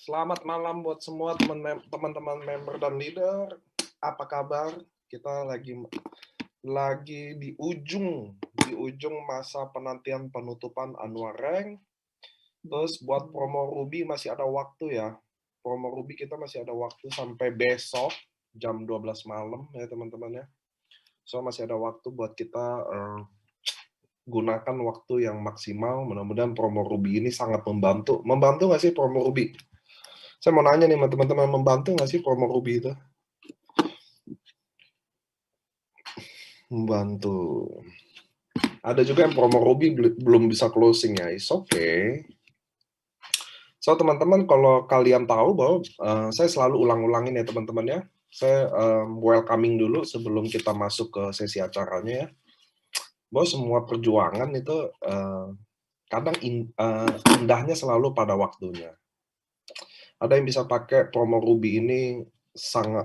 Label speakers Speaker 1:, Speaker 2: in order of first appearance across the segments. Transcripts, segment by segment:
Speaker 1: Selamat malam buat semua teman-teman member dan leader. Apa kabar? Kita lagi di ujung masa penantian penutupan Annual Rank. Terus buat promo Ruby masih ada waktu ya. Promo Ruby kita masih ada waktu sampai besok jam 12 malam ya teman-teman ya. So masih ada waktu buat kita gunakan waktu yang maksimal. Mudah-mudahan promo Ruby ini sangat membantu. Membantu nggak sih promo Ruby? Saya mau nanya nih teman-teman, membantu nggak sih promo Ruby itu? Membantu. Ada juga yang promo Ruby belum bisa closing ya, it's okay. So teman-teman, kalau kalian tahu bahwa saya selalu ulang-ulangin ya teman-teman ya. Saya welcoming dulu sebelum kita masuk ke sesi acaranya ya. Bahwa semua perjuangan itu kadang indahnya selalu pada waktunya. Ada yang bisa pakai promo Ruby ini sangat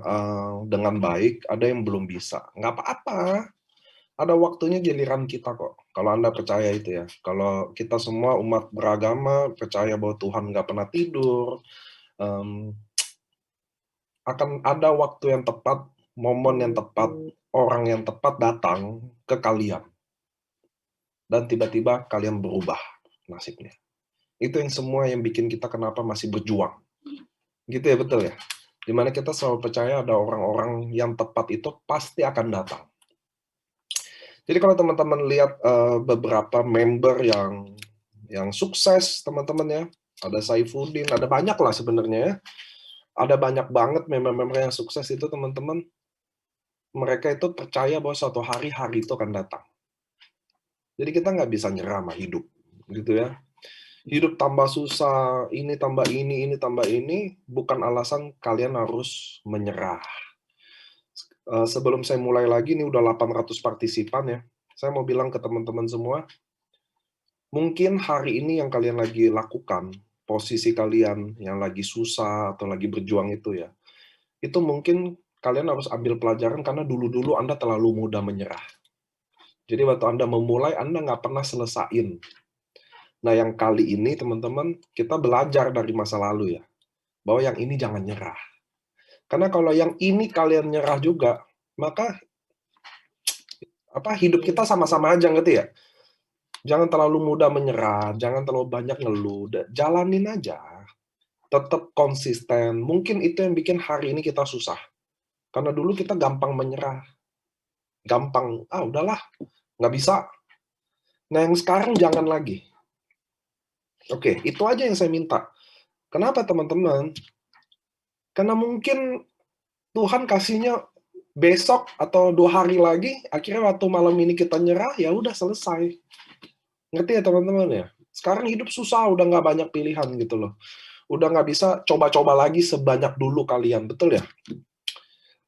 Speaker 1: dengan baik, ada yang belum bisa. Nggak apa-apa. Ada waktunya giliran kita kok, kalau Anda percaya itu ya. Kalau kita semua umat beragama, percaya bahwa Tuhan nggak pernah tidur, akan ada waktu yang tepat, momen yang tepat, orang yang tepat datang ke kalian. Dan tiba-tiba kalian berubah nasibnya. Itu yang semua yang bikin kita kenapa masih berjuang. Gitu ya, betul ya? Dimana kita selalu percaya ada orang-orang yang tepat itu pasti akan datang. Jadi kalau teman-teman lihat beberapa member yang sukses, teman-teman ya, ada Saifuddin, ada banyak lah sebenarnya ya. Ada banyak banget member-member yang sukses itu teman-teman. Mereka itu percaya bahwa suatu hari itu akan datang. Jadi kita nggak bisa nyerah sama hidup, gitu ya. Hidup tambah susah, ini tambah ini tambah ini, bukan alasan kalian harus menyerah. Sebelum saya mulai lagi, ini udah 800 partisipan ya. Saya mau bilang ke teman-teman semua, mungkin hari ini yang kalian lagi lakukan, posisi kalian yang lagi susah atau lagi berjuang itu ya, itu mungkin kalian harus ambil pelajaran karena dulu-dulu Anda terlalu mudah menyerah. Jadi waktu Anda memulai, Anda nggak pernah selesain. Nah yang kali ini teman-teman, kita belajar dari masa lalu ya, bahwa yang ini jangan nyerah. Karena kalau yang ini kalian nyerah juga, maka hidup kita sama-sama aja gitu ya. Jangan terlalu mudah menyerah, jangan terlalu banyak ngeluh, jalanin aja. Tetap konsisten. Mungkin itu yang bikin hari ini kita susah. Karena dulu kita gampang menyerah. Gampang, udahlah, nggak bisa. Nah, yang sekarang jangan lagi. Oke, itu aja yang saya minta. Kenapa, teman-teman? Karena mungkin Tuhan kasihnya besok atau 2 hari lagi, akhirnya waktu malam ini kita nyerah, ya udah selesai. Ngerti ya, teman-teman ya? Sekarang hidup susah, udah nggak banyak pilihan gitu loh. Udah nggak bisa coba-coba lagi sebanyak dulu kalian, betul ya?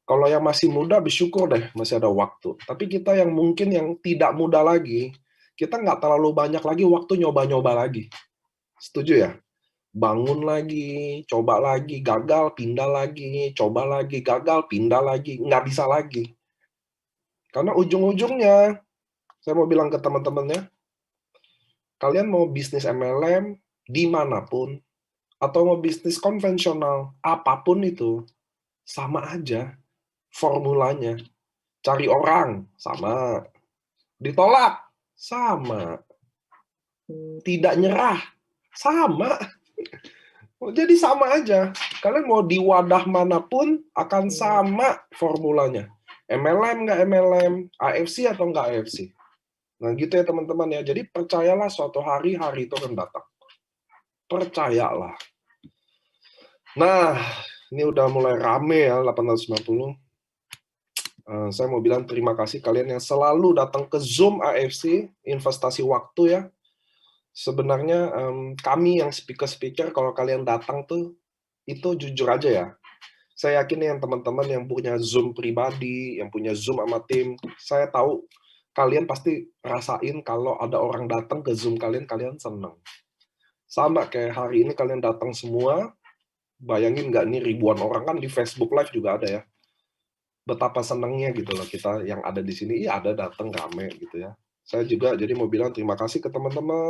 Speaker 1: Kalau yang masih muda, bersyukur deh, masih ada waktu. Tapi kita yang mungkin yang tidak muda lagi, kita nggak terlalu banyak lagi waktu nyoba-nyoba lagi. Setuju ya? Bangun lagi, coba lagi, gagal, pindah lagi, coba lagi, gagal, pindah lagi, nggak bisa lagi. Karena ujung-ujungnya, saya mau bilang ke teman-temannya, kalian mau bisnis MLM, dimanapun, atau mau bisnis konvensional, apapun itu, sama aja formulanya. Cari orang, sama. Ditolak, sama. Tidak nyerah, sama. Jadi sama aja. Kalian mau di wadah manapun, akan sama formulanya. MLM nggak MLM, AFC atau nggak AFC. Nah gitu ya teman-teman ya. Jadi percayalah suatu hari itu akan datang. Percayalah. Nah, ini udah mulai rame ya, 850. Saya mau bilang terima kasih kalian yang selalu datang ke Zoom AFC, investasi waktu ya. Sebenarnya kami yang speaker-speaker, kalau kalian datang tuh, itu jujur aja ya. Saya yakin yang teman-teman yang punya Zoom pribadi, yang punya Zoom sama tim, saya tahu kalian pasti rasain kalau ada orang datang ke Zoom kalian senang. Sama kayak hari ini kalian datang semua, bayangin nggak nih ribuan orang kan di Facebook Live juga ada ya. Betapa senangnya gitu loh kita yang ada di sini, iya ada datang rame gitu ya. Saya juga jadi mau bilang terima kasih ke teman-teman.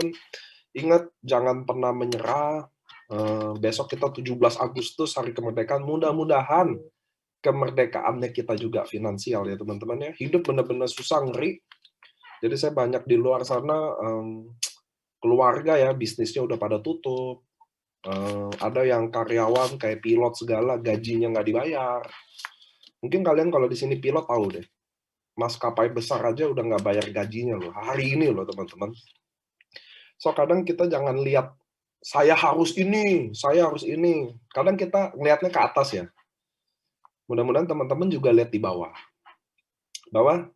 Speaker 1: Ingat, jangan pernah menyerah. Besok kita 17 Agustus, hari kemerdekaan. Mudah-mudahan kemerdekaannya kita juga finansial ya teman-teman ya. Hidup benar-benar susah, ngeri. Jadi saya banyak di luar sana, keluarga ya, bisnisnya udah pada tutup. Ada yang karyawan kayak pilot segala, gajinya nggak dibayar. Mungkin kalian kalau di sini pilot tahu deh, maskapai besar aja udah nggak bayar gajinya loh, hari ini loh teman-teman. So kadang kita jangan lihat, saya harus ini, saya harus ini. Kadang kita ngelihatnya ke atas ya. Mudah-mudahan teman-teman juga lihat di bawah. Bahwa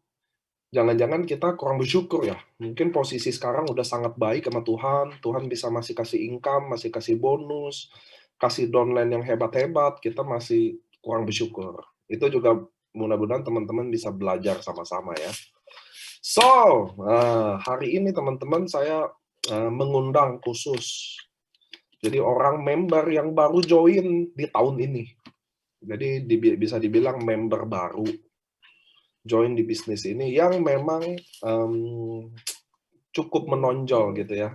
Speaker 1: jangan-jangan kita kurang bersyukur ya. Mungkin posisi sekarang udah sangat baik sama Tuhan. Tuhan bisa masih kasih income, masih kasih bonus, kasih downline yang hebat-hebat. Kita masih kurang bersyukur. Itu juga mudah-mudahan teman-teman bisa belajar sama-sama ya. So, hari ini teman-teman saya mengundang khusus. Jadi orang member yang baru join di tahun ini. Jadi bisa dibilang member baru join di bisnis ini yang memang cukup menonjol gitu ya.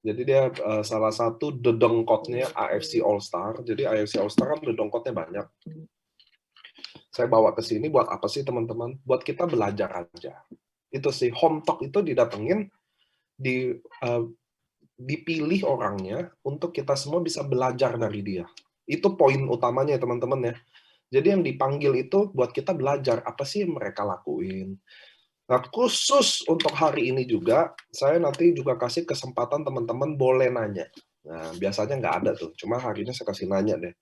Speaker 1: Jadi dia salah satu dedengkotnya AFC All Star. Jadi AFC All Star kan dedengkotnya banyak. Saya bawa ke sini buat apa sih teman-teman? Buat kita belajar aja. Itu sih, home talk itu didatengin, dipilih orangnya untuk kita semua bisa belajar dari dia. Itu poin utamanya ya teman-teman ya. Jadi yang dipanggil itu buat kita belajar apa sih yang mereka lakuin. Nah, khusus untuk hari ini juga, saya nanti juga kasih kesempatan teman-teman boleh nanya. Nah, biasanya nggak ada tuh, cuma hari ini saya kasih nanya deh.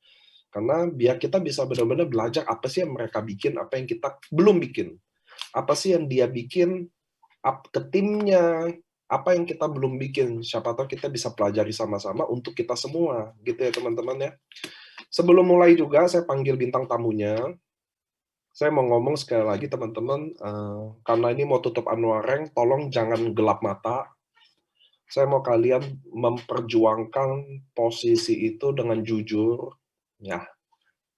Speaker 1: Karena biar kita bisa benar-benar belajar apa sih yang mereka bikin, apa yang kita belum bikin. Apa sih yang dia bikin ke timnya, apa yang kita belum bikin. Siapa tahu kita bisa pelajari sama-sama untuk kita semua, gitu ya teman-teman ya. Sebelum mulai juga, saya panggil bintang tamunya. Saya mau ngomong sekali lagi teman-teman, karena ini mau tutup Anwareng, tolong jangan gelap mata. Saya mau kalian memperjuangkan posisi itu dengan jujur, ya,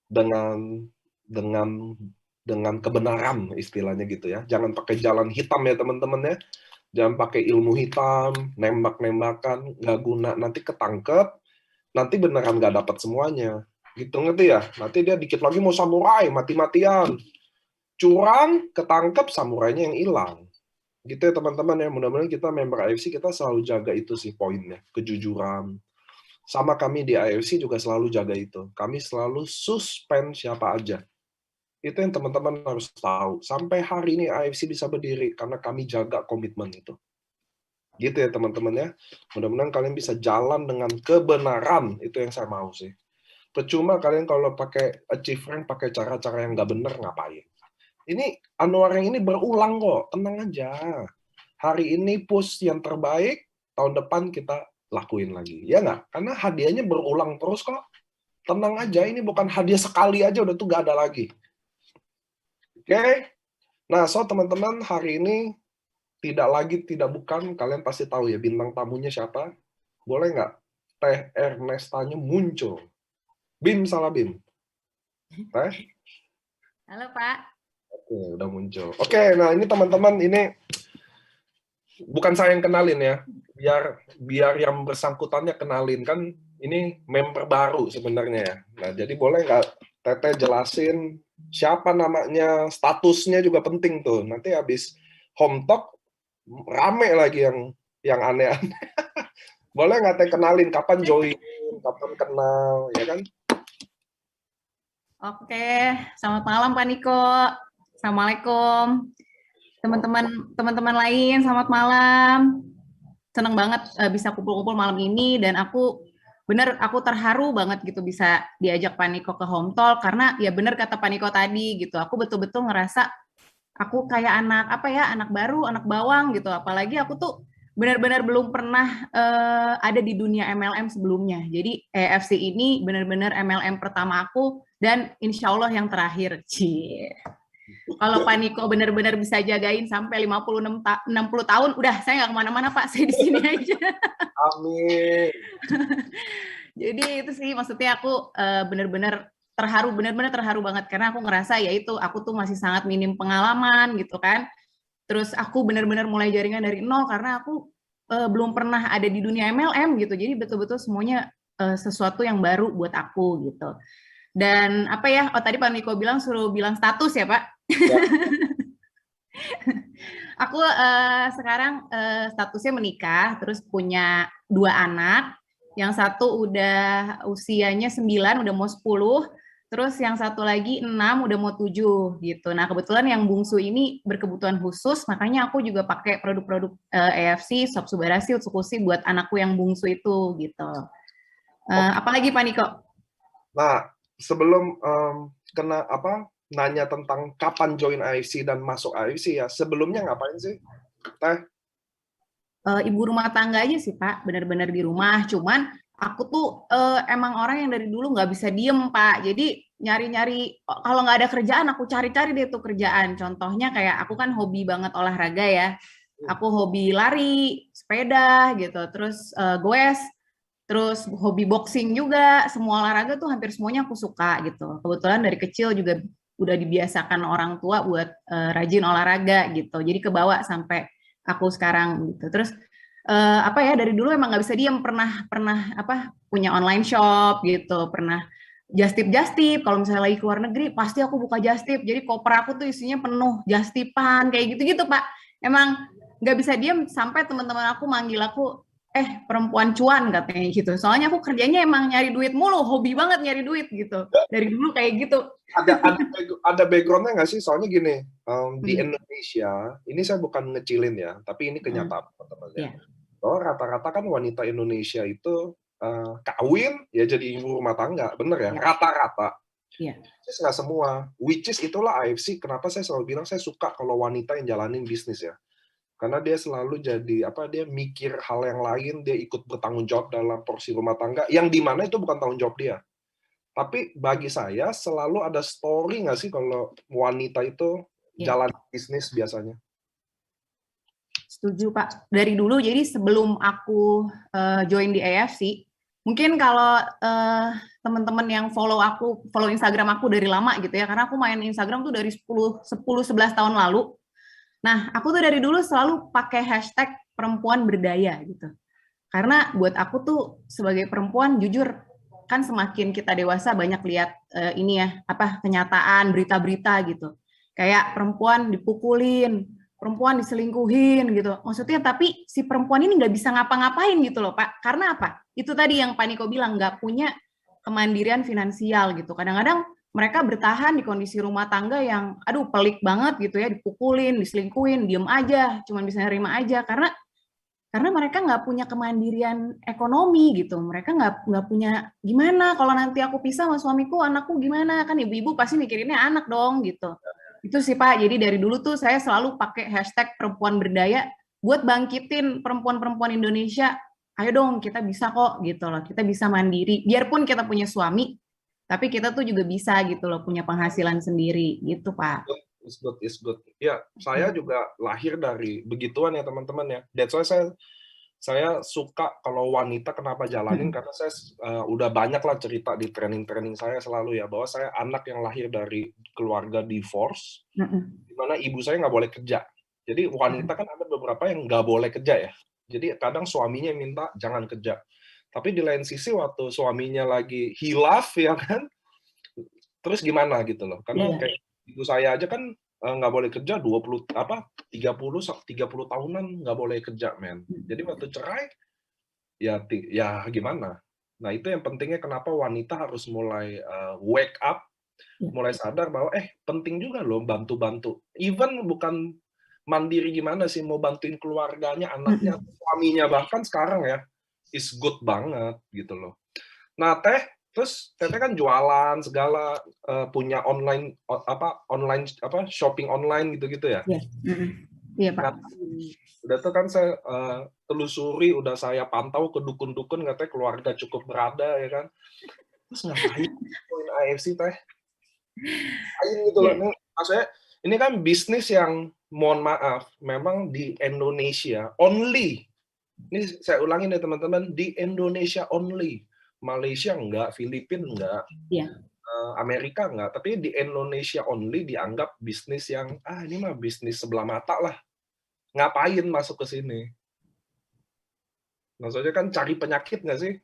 Speaker 1: dengan kebenaran istilahnya gitu ya. Jangan pakai jalan hitam ya teman-teman ya. Jangan pakai ilmu hitam, nembak-nembakan, nggak guna, nanti ketangkep, nanti beneran nggak dapat semuanya. Gitu ngerti ya? Nanti dia dikit lagi mau samurai, mati-matian. Curang, ketangkep, samurainya yang hilang. Gitu ya teman-teman ya, mudah-mudahan kita member AFC kita selalu jaga itu sih poinnya, kejujuran. Sama kami di AFC juga selalu jaga itu. Kami selalu suspend siapa aja. Itu yang teman-teman harus tahu. Sampai hari ini AFC bisa berdiri karena kami jaga komitmen itu. Gitu ya teman-teman ya. Mudah-mudahan kalian bisa jalan dengan kebenaran. Itu yang saya mau sih. Percuma kalian kalau pakai achieve rank, pakai cara-cara yang nggak benar, ngapain. Ini Anwareng ini berulang kok, tenang aja. Hari ini push yang terbaik, tahun depan kita lakuin lagi. Ya nggak? Karena hadiahnya berulang terus kok. Tenang aja, ini bukan hadiah sekali aja, udah tuh nggak ada lagi. Oke? Nah, so teman-teman, hari ini tidak lagi, tidak bukan, kalian pasti tahu ya bintang tamunya siapa. Boleh nggak Teh Ernestanya muncul? Bim, salah Bim. Teh?
Speaker 2: Halo Pak.
Speaker 1: Oke, udah muncul. Oke, nah ini teman-teman, ini bukan saya yang kenalin ya, biar yang bersangkutannya kenalin, kan ini member baru sebenarnya ya. Nah, jadi boleh nggak Teteh jelasin siapa namanya, statusnya juga penting tuh. Nanti habis home talk rame lagi yang aneh-aneh. Boleh nggak Teh kenalin kapan join, kapan kenal, ya kan?
Speaker 2: Oke, selamat malam Pak Niko. Assalamualaikum. Teman-teman lain, selamat malam. Senang banget bisa kumpul-kumpul malam ini dan aku terharu banget gitu bisa diajak Pak Niko ke Home Talk karena ya benar kata Pak Niko tadi gitu. Aku betul-betul ngerasa aku kayak anak baru, anak bawang gitu. Apalagi aku tuh benar-benar belum pernah ada di dunia MLM sebelumnya. Jadi EFC ini benar-benar MLM pertama aku dan insya Allah yang terakhir. Cie. Kalau Pak Niko benar-benar bisa jagain sampai 60 tahun, udah saya nggak kemana-mana Pak, saya di sini aja.
Speaker 1: Amin.
Speaker 2: Jadi itu sih maksudnya aku benar-benar terharu banget karena aku ngerasa ya itu aku tuh masih sangat minim pengalaman gitu kan. Terus aku benar-benar mulai jaringan dari nol karena aku belum pernah ada di dunia MLM gitu. Jadi betul-betul semuanya sesuatu yang baru buat aku gitu. Dan apa ya? Oh tadi Pak Niko bilang suruh bilang status ya Pak.
Speaker 1: Ya.
Speaker 2: Aku sekarang statusnya menikah, terus punya 2 anak. Yang satu udah usianya 9, udah mau 10. Terus yang satu lagi 6, udah mau 7 gitu. Nah kebetulan yang bungsu ini berkebutuhan khusus, makanya aku juga pakai produk-produk AFC, Shop Subarashi, Utsukushi buat anakku yang bungsu itu gitu. Apalagi Pak Niko?
Speaker 1: Nah, sebelum nanya tentang kapan join AFC dan masuk AFC ya, sebelumnya ngapain sih, Teh?
Speaker 2: Ibu rumah tangga aja sih Pak, benar-benar di rumah. Cuman aku tuh emang orang yang dari dulu nggak bisa diem Pak. Jadi nyari-nyari, kalau nggak ada kerjaan aku cari-cari deh tuh kerjaan. Contohnya kayak aku kan hobi banget olahraga ya. Aku hobi lari, sepeda gitu, terus goes, terus hobi boxing juga. Semua olahraga tuh hampir semuanya aku suka gitu. Kebetulan dari kecil juga udah dibiasakan orang tua buat rajin olahraga gitu. Jadi kebawa sampai aku sekarang gitu. Terus apa ya, dari dulu emang nggak bisa diem, pernah apa punya online shop gitu, pernah just tip kalau misalnya lagi keluar negeri pasti aku buka just tip. Jadi koper aku tuh isinya penuh just tipan kayak gitu-gitu Pak. Emang nggak bisa diem sampai teman-teman aku manggil aku perempuan cuan katanya gitu. Soalnya aku kerjanya emang nyari duit mulu, hobi banget nyari duit gitu. Dari dulu kayak gitu.
Speaker 1: Ada background-nya nggak sih? Soalnya gini, di
Speaker 2: Hmm.
Speaker 1: Indonesia, ini saya bukan ngecilin ya, tapi ini kenyataan teman-teman ya.
Speaker 2: Yeah.
Speaker 1: Bahwa rata-rata kan wanita Indonesia itu kawin ya jadi ibu rumah tangga, bener ya?
Speaker 2: Yeah.
Speaker 1: Rata-rata.
Speaker 2: Yeah.
Speaker 1: Which is nggak semua. Which is itulah AFC. Kenapa saya selalu bilang saya suka kalau wanita yang jalanin bisnis ya. Karena dia selalu jadi dia mikir hal yang lain, dia ikut bertanggung jawab dalam porsi rumah tangga, yang dimana itu bukan tanggung jawab dia. Tapi bagi saya selalu ada story nggak sih kalau wanita itu jalan bisnis biasanya?
Speaker 2: Setuju Pak. Dari dulu, jadi sebelum aku join di AFC, mungkin kalau teman-teman yang follow Instagram aku dari lama gitu ya, karena aku main Instagram tuh dari 10-11 tahun lalu. Nah, aku tuh dari dulu selalu pakai hashtag perempuan berdaya gitu. Karena buat aku tuh sebagai perempuan, jujur, kan semakin kita dewasa banyak lihat ini ya, kenyataan, berita-berita gitu. Kayak perempuan dipukulin, perempuan diselingkuhin gitu. Maksudnya tapi si perempuan ini nggak bisa ngapa-ngapain gitu loh Pak. Karena apa? Itu tadi yang Pak Niko bilang, nggak punya kemandirian finansial gitu. Kadang-kadang mereka bertahan di kondisi rumah tangga yang aduh pelik banget gitu ya, dipukulin, diselingkuhin, diem aja, cuman bisa nerima aja karena mereka nggak punya kemandirian ekonomi gitu. Mereka nggak punya gimana kalau nanti aku pisah sama suamiku, anakku gimana, kan ibu-ibu pasti mikirinnya anak dong gitu. Itu sih Pak, jadi dari dulu tuh saya selalu pakai hashtag perempuan berdaya buat bangkitin perempuan-perempuan Indonesia. Ayo dong, kita bisa kok gitu loh, kita bisa mandiri. Biarpun kita punya suami, tapi kita tuh juga bisa gitu loh, punya penghasilan sendiri gitu Pak.
Speaker 1: Is good. Ya, saya juga lahir dari begituan ya teman-teman ya. That's why saya suka kalau wanita kenapa jalanin, karena saya udah banyak lah cerita di training saya selalu ya, bahwa saya anak yang lahir dari keluarga divorce, di mana ibu saya nggak boleh kerja. Jadi wanita kan ada beberapa yang nggak boleh kerja ya. Jadi kadang suaminya minta jangan kerja. Tapi di lain sisi waktu suaminya lagi hilaf ya kan, terus gimana gitu loh. Karena kayak ibu saya aja kan nggak boleh kerja 30 tahunan nggak boleh kerja, men. Jadi waktu cerai ya gimana. Nah, itu yang pentingnya kenapa wanita harus mulai wake up, mulai sadar bahwa penting juga loh bantu-bantu. Even bukan mandiri gimana sih, mau bantuin keluarganya, anaknya, suaminya bahkan sekarang ya, is good banget gitu loh. Nah, terus Teteh kan jualan segala, punya online shopping online gitu-gitu ya?
Speaker 2: Iya Pak.
Speaker 1: Nah, udah tuh kan saya telusuri, udah saya pantau ke dukun-dukun, katanya keluarga cukup berada ya kan. Terus ngapain join AFC Teh? Ngapain gitu loh. Maksudnya ini kan bisnis yang mohon maaf, memang di Indonesia only. Ini saya ulangin ya teman-teman, di Indonesia only. Malaysia enggak, Filipina enggak, Amerika enggak, tapi di Indonesia only dianggap bisnis yang ini mah bisnis sebelah mata lah. Ngapain masuk ke sini? Maksudnya kan cari penyakit nggak sih?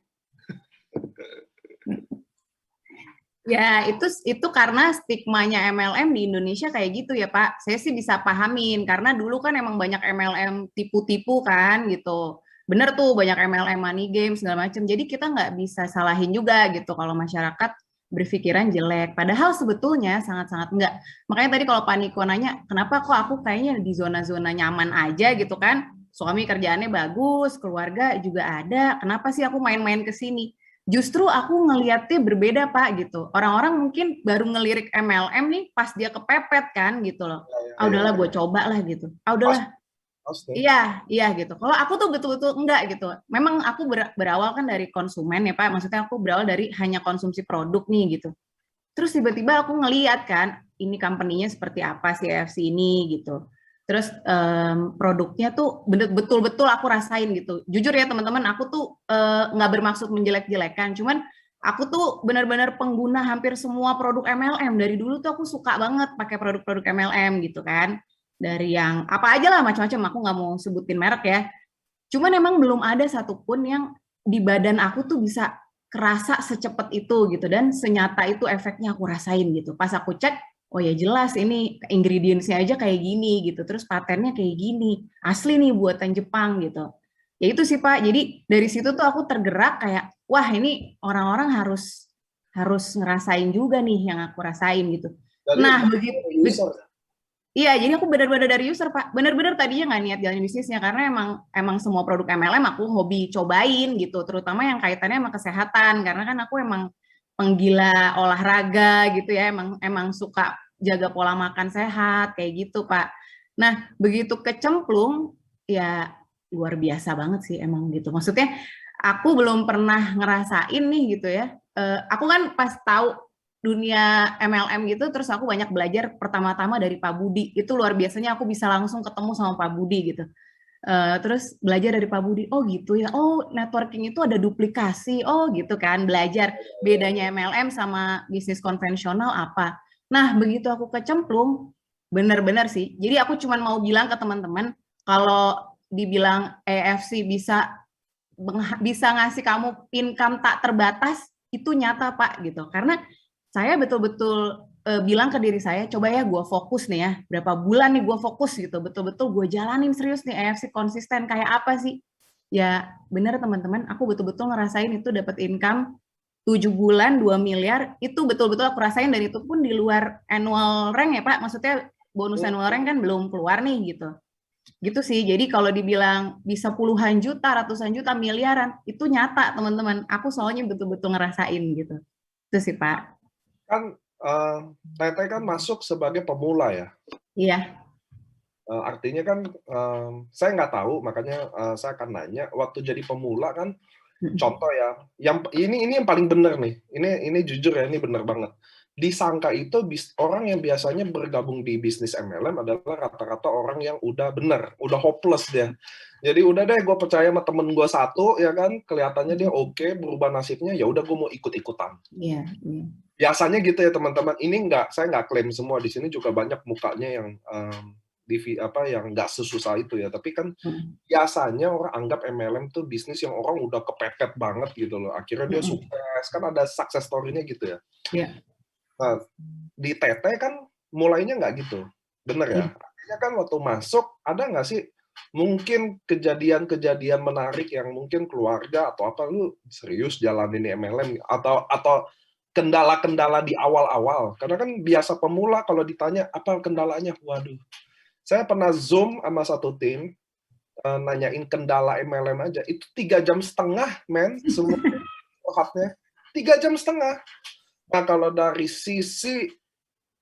Speaker 2: Ya, itu karena stigmanya MLM di Indonesia kayak gitu ya, Pak. Saya sih bisa pahamin karena dulu kan emang banyak MLM tipu-tipu kan gitu. Bener tuh banyak MLM money game segala macam. Jadi kita nggak bisa salahin juga gitu kalau masyarakat berpikiran jelek. Padahal sebetulnya sangat-sangat enggak. Makanya tadi kalau Pak Niko nanya, kenapa kok aku kayaknya di zona-zona nyaman aja gitu kan? Suami kerjaannya bagus, keluarga juga ada. Kenapa sih aku main-main ke sini? Justru aku ngelihatnya berbeda Pak gitu. Orang-orang mungkin baru ngelirik MLM nih pas dia kepepet kan gitu loh. Ah udahlah gue coba lah gitu. Ah udahlah.
Speaker 1: Pasti.
Speaker 2: Iya, iya gitu. Kalau aku tuh betul-betul enggak gitu. Memang aku berawal kan dari konsumen ya Pak. Maksudnya aku berawal dari hanya konsumsi produk nih gitu. Terus tiba-tiba aku ngeliat kan, ini company-nya seperti apa sih AFC ini gitu. Terus produknya tuh betul-betul aku rasain gitu. Jujur ya teman-teman, aku tuh nggak bermaksud menjelek-jelekan, cuman aku tuh benar-benar pengguna hampir semua produk MLM. Dari dulu tuh aku suka banget pakai produk-produk MLM gitu kan. Dari yang apa aja lah macam-macam, aku nggak mau sebutin merek ya. Cuman emang belum ada satupun yang di badan aku tuh bisa kerasa secepat itu gitu dan senyata itu efeknya aku rasain gitu. Pas aku cek, oh ya jelas ini ingredientsnya aja kayak gini gitu, terus patennya kayak gini, asli nih buatan Jepang gitu. Ya itu sih Pak. Jadi dari situ tuh aku tergerak kayak, wah ini orang-orang harus harus ngerasain juga nih yang aku rasain gitu.
Speaker 1: Jadi
Speaker 2: Nah begitu,
Speaker 1: user.
Speaker 2: iya, jadi aku benar-benar dari user, Pak. Benar-benar tadinya nggak niat jalan bisnisnya, karena emang semua produk MLM aku hobi cobain gitu, terutama yang kaitannya sama kesehatan, karena kan aku emang penggila olahraga gitu ya, emang suka jaga pola makan sehat, kayak gitu, Pak. Nah, begitu kecemplung, ya luar biasa banget sih emang gitu. Maksudnya, aku belum pernah ngerasain nih gitu ya. Aku kan pas tahu dunia MLM gitu, terus aku banyak belajar pertama-tama dari Pak Budi. Itu luar biasanya aku bisa langsung ketemu sama Pak Budi gitu. Terus belajar dari Pak Budi, oh gitu ya, oh networking itu ada duplikasi, oh gitu kan, belajar bedanya MLM sama bisnis konvensional apa. Nah, begitu aku kecemplung, benar-benar sih. Jadi aku cuma mau bilang ke teman-teman, kalau dibilang EFC bisa ngasih kamu income tak terbatas, itu nyata Pak gitu. Karena saya betul-betul bilang ke diri saya, coba ya gue fokus nih ya, berapa bulan nih gue fokus gitu, betul-betul gue jalanin serius nih AFC konsisten kayak apa sih? Ya benar teman-teman, aku betul-betul ngerasain itu dapat income 7 bulan 2 miliar, itu betul-betul aku rasain dan itu pun di luar annual rank ya Pak, maksudnya bonus annual rank kan belum keluar nih gitu. Gitu sih, jadi kalau dibilang bisa puluhan juta, ratusan juta, miliaran, itu nyata teman-teman, aku soalnya betul-betul ngerasain gitu. Itu sih Pak.
Speaker 1: Kan Tete kan masuk sebagai pemula ya.
Speaker 2: Iya.
Speaker 1: Artinya kan saya nggak tahu, makanya saya akan nanya. Waktu jadi pemula kan, contoh ya, ini yang paling benar nih. Ini jujur ya, ini benar banget. Disangka itu orang yang biasanya bergabung di bisnis MLM adalah rata-rata orang yang udah benar, udah hopeless dia. Jadi udah deh, gue percaya sama temen gue satu, ya kan, kelihatannya dia oke, berubah nasibnya, ya udah gue mau ikut-ikutan.
Speaker 2: Iya, iya.
Speaker 1: Biasanya gitu ya teman-teman. Ini saya nggak klaim semua, di sini juga banyak mukanya yang yang nggak sesusah itu ya. Tapi kan biasanya orang anggap MLM tuh bisnis yang orang udah kepepet banget gitu loh. Akhirnya dia sukses, kan ada success story-nya gitu ya.
Speaker 2: Iya.
Speaker 1: Nah, di TT kan mulainya nggak gitu. Bener ya? Artinya kan waktu masuk, ada nggak sih mungkin kejadian-kejadian menarik yang mungkin keluarga atau apa, lu serius jalanin MLM atau kendala-kendala di awal-awal? Karena kan biasa pemula kalau ditanya apa kendalanya, waduh. Saya pernah Zoom sama satu tim, nanyain kendala MLM aja, itu 3,5 jam, men, semua curhatnya. 3,5 jam. Nah, kalau dari sisi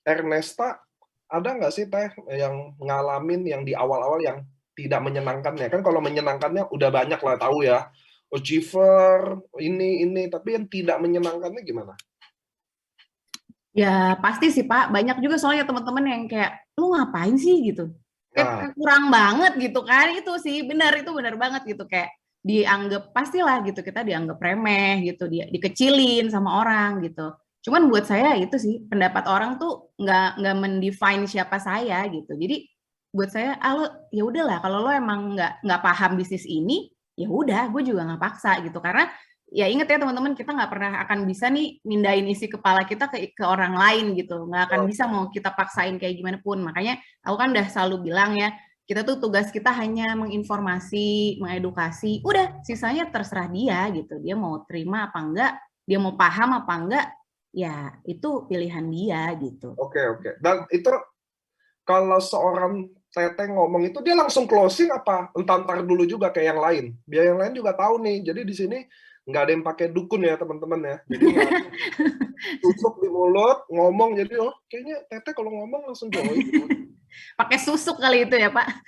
Speaker 1: Ernesta, ada nggak sih Teh yang ngalamin yang di awal-awal yang tidak menyenangkannya? Kan kalau menyenangkannya udah banyak lah tahu ya, achiever, ini, tapi yang tidak menyenangkannya gimana?
Speaker 2: Ya pasti sih Pak, banyak juga soalnya teman-teman yang kayak, lu ngapain sih gitu? Kayak kurang banget gitu kan, itu sih benar, itu benar banget gitu, kayak dianggap, pastilah gitu, kita dianggap remeh gitu, dikecilin sama orang gitu. Cuman buat saya itu sih, pendapat orang tuh nggak mendefine siapa saya gitu. Jadi buat saya, ya udahlah, kalau lo emang nggak paham bisnis ini, ya udah, gue juga nggak paksa gitu. Karena ya inget ya teman-teman, kita nggak pernah akan bisa nih mindahin isi kepala kita ke orang lain gitu, nggak akan bisa mau kita paksain kayak gimana pun. Makanya aku kan udah selalu bilang ya, kita tuh tugas kita hanya menginformasi, mengedukasi, udah sisanya terserah dia gitu, dia mau terima apa enggak, dia mau paham apa enggak, ya itu pilihan dia gitu.
Speaker 1: Oke. Dan itu kalau seorang Teteh ngomong itu dia langsung closing apa entar dulu juga kayak yang lain? Biar yang lain juga tahu nih. Jadi di sini nggak ada yang pakai dukun ya teman-teman ya. Jadi nggak tusuk di mulut ngomong. Jadi kayaknya Teteh kalau ngomong langsung join.
Speaker 2: Pakai susuk kali itu ya Pak.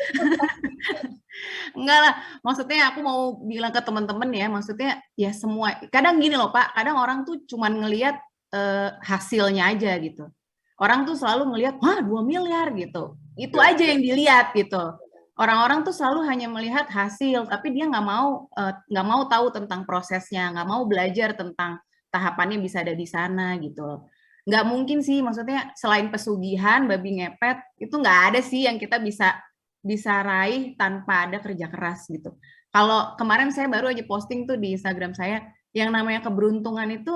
Speaker 2: Enggak lah, maksudnya aku mau bilang ke teman-teman ya, maksudnya ya semua, kadang gini loh Pak, kadang orang tuh cuman ngelihat hasilnya aja gitu. Orang tuh selalu ngelihat, wah 2 miliar gitu. Itu aja yang dilihat gitu. Orang-orang tuh selalu hanya melihat hasil, tapi dia nggak mau tahu tentang prosesnya, nggak mau belajar tentang tahapannya bisa ada di sana gitu. Nggak mungkin sih, maksudnya selain pesugihan, babi ngepet, itu nggak ada sih yang kita bisa raih tanpa ada kerja keras gitu. Kalau kemarin saya baru aja posting tuh di Instagram saya, yang namanya keberuntungan itu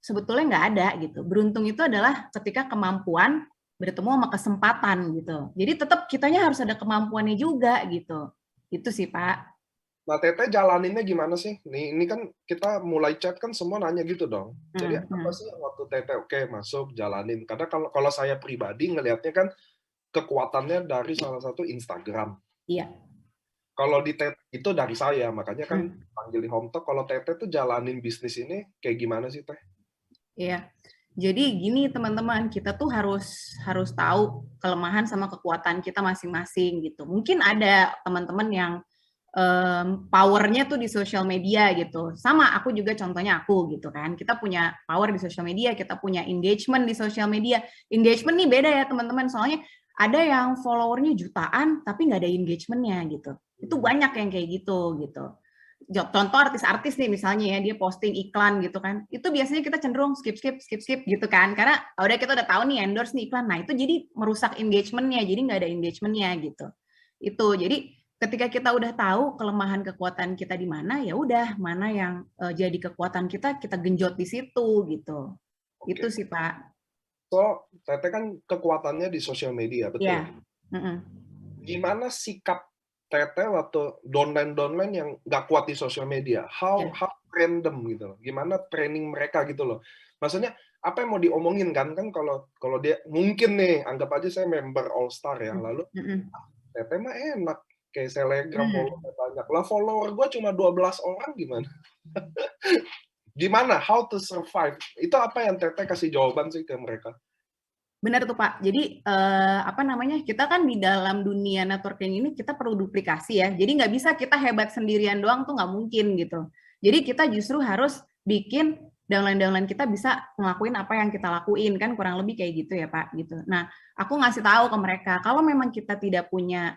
Speaker 2: sebetulnya nggak ada gitu. Beruntung itu adalah ketika kemampuan bertemu sama kesempatan gitu. Jadi tetap kitanya harus ada kemampuannya juga gitu. Itu sih Pak.
Speaker 1: Nah, Teteh jalaninnya gimana sih? Ini kan kita mulai chat kan semua nanya gitu dong. Jadi apa sih yang waktu Teteh oke masuk jalanin? Karena kalau saya pribadi ngelihatnya kan kekuatannya dari salah satu Instagram.
Speaker 2: Iya.
Speaker 1: Kalau di Teteh itu dari saya, makanya kan panggil di Home Talk. Kalau Teteh tuh jalanin bisnis ini kayak gimana sih Teh?
Speaker 2: Iya. Jadi gini teman-teman, kita tuh harus tahu kelemahan sama kekuatan kita masing-masing gitu. Mungkin ada teman-teman yang powernya tuh di sosial media gitu. Sama aku juga contohnya aku gitu kan. Kita punya power di sosial media, kita punya engagement di sosial media. Engagement nih beda ya teman-teman, soalnya ada yang followernya jutaan tapi nggak ada engagementnya gitu. Itu banyak yang kayak gitu gitu. Contoh artis-artis nih misalnya ya, dia posting iklan gitu kan, itu biasanya kita cenderung skip gitu kan, karena udah kita udah tahu nih endorse nih iklan, nah itu jadi merusak engagementnya, jadi nggak ada engagementnya gitu. Itu jadi ketika kita udah tahu kelemahan kekuatan kita di mana, ya udah mana yang jadi kekuatan kita genjot di situ gitu. Itu sih Pak.
Speaker 1: So, Teteh kan kekuatannya di sosial media, betul?
Speaker 2: Iya.
Speaker 1: Gimana sikap Teteh waktu downline yang nggak kuat di sosial media? How random gitu loh. Gimana training mereka gitu loh. Maksudnya apa yang mau diomongin kan kalau dia mungkin nih anggap aja saya member All Star ya, lalu Teteh mah enak kayak Telegram follower banyak lah, follower gue cuma 12 orang gimana? Gimana how to survive? Itu apa yang Teteh kasih jawaban sih ke mereka?
Speaker 2: Benar tuh Pak. Jadi kita kan di dalam dunia networking ini kita perlu duplikasi ya. Jadi nggak bisa kita hebat sendirian doang tuh nggak mungkin gitu. Jadi kita justru harus bikin downline kita bisa ngelakuin apa yang kita lakuin, kan kurang lebih kayak gitu ya Pak gitu. Nah, aku ngasih tahu ke mereka kalau memang kita tidak punya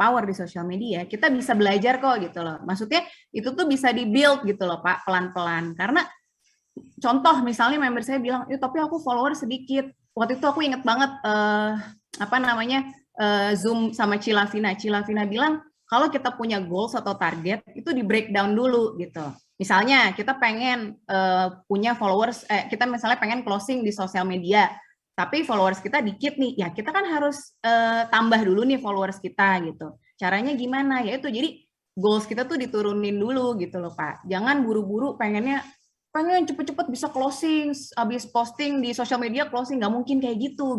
Speaker 2: power di sosial media, kita bisa belajar kok gitu loh. Maksudnya itu tuh bisa di-build gitu loh Pak, pelan-pelan. Karena contoh misalnya member saya bilang, tapi aku follower sedikit. Waktu itu aku inget banget Zoom sama Cilavina. Cilavina bilang kalau kita punya goals atau target itu di breakdown dulu gitu. Misalnya kita pengen punya followers, kita misalnya pengen closing di sosial media, tapi followers kita dikit nih, ya kita kan harus tambah dulu nih followers kita gitu. Caranya gimana? Ya itu jadi goals kita tuh diturunin dulu gitu loh Pak. Jangan buru-buru pengen cepet-cepet bisa closing, habis posting di sosial media closing, nggak mungkin kayak gitu.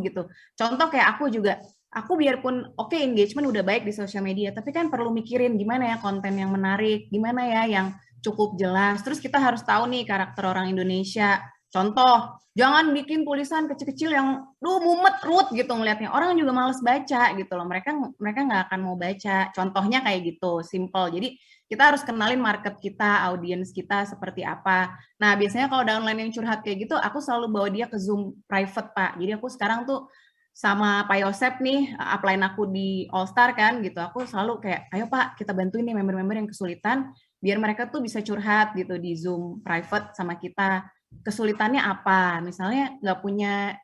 Speaker 2: Contoh kayak aku juga, aku biarpun oke engagement udah baik di sosial media, tapi kan perlu mikirin gimana ya konten yang menarik, gimana ya yang cukup jelas. Terus kita harus tahu nih karakter orang Indonesia. Contoh, jangan bikin tulisan kecil-kecil yang mumet ruwet gitu ngelihatnya. Orang juga males baca gitu loh. Mereka nggak akan mau baca. Contohnya kayak gitu, simple. Jadi kita harus kenalin market kita, audiens kita seperti apa. Nah, biasanya kalau downline yang curhat kayak gitu, aku selalu bawa dia ke Zoom private, Pak. Jadi aku sekarang tuh sama Pak Yosep nih, upline aku di All Star kan gitu. Aku selalu kayak, ayo Pak, kita bantuin nih member-member yang kesulitan, biar mereka tuh bisa curhat gitu di Zoom private sama kita. Kesulitannya apa? Misalnya nggak punya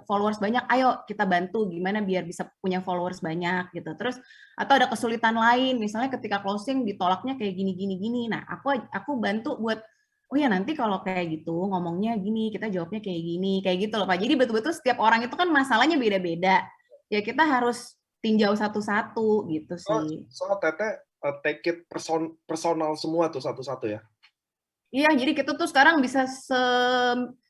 Speaker 2: followers banyak, ayo kita bantu gimana biar bisa punya followers banyak gitu. Terus atau ada kesulitan lain, misalnya ketika closing ditolaknya kayak gini. Nah, aku bantu buat oh ya nanti kalau kayak gitu ngomongnya gini, kita jawabnya kayak gitu loh Pak. Jadi betul-betul setiap orang itu kan masalahnya beda-beda. Ya kita harus tinjau satu-satu gitu sih.
Speaker 1: So Tete take it personal semua tuh satu-satu ya?
Speaker 2: Iya, jadi kita tuh sekarang bisa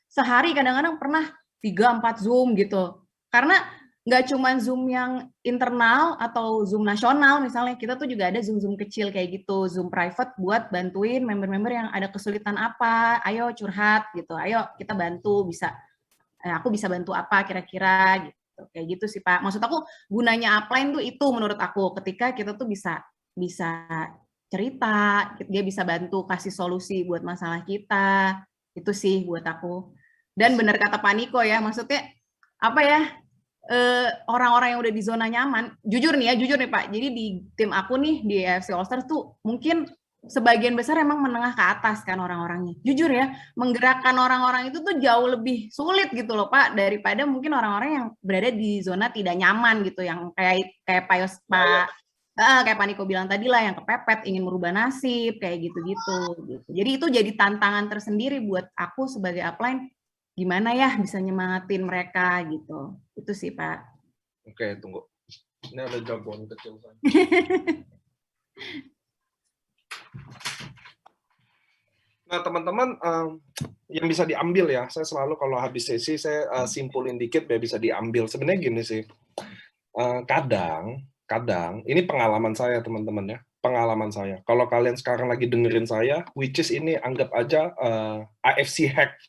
Speaker 2: sehari kadang-kadang pernah 3-4 Zoom gitu. Karena nggak cuma Zoom yang internal atau Zoom nasional misalnya, kita tuh juga ada Zoom-Zoom kecil kayak gitu, Zoom private buat bantuin member-member yang ada kesulitan apa, ayo curhat gitu, ayo kita bantu, aku bisa bantu apa kira-kira gitu. Kayak gitu sih Pak. Maksud aku gunanya upline tuh itu menurut aku, ketika kita tuh bisa cerita, dia bisa bantu kasih solusi buat masalah kita, itu sih buat aku. Dan benar kata Pak Niko ya, maksudnya apa ya, orang-orang yang udah di zona nyaman, jujur nih Pak, jadi di tim aku nih, di AFC All Stars tuh mungkin sebagian besar emang menengah ke atas kan orang-orangnya. Jujur ya, menggerakkan orang-orang itu tuh jauh lebih sulit gitu loh Pak, daripada mungkin orang-orang yang berada di zona tidak nyaman gitu, yang kayak kayak Pak Niko bilang tadi lah, yang kepepet, ingin merubah nasib, kayak gitu-gitu. Jadi itu jadi tantangan tersendiri buat aku sebagai upline, gimana ya bisa nyemangatin mereka gitu. Itu sih Pak.
Speaker 1: Oke, tunggu. Ini ada jagoan kecil. Nah teman-teman, yang bisa diambil ya, saya selalu kalau habis sesi saya simpulin dikit biar bisa diambil. Sebenarnya gini sih, kadang ini pengalaman saya teman-teman ya, pengalaman saya. Kalau kalian sekarang lagi dengerin saya, which is ini anggap aja AFC hack.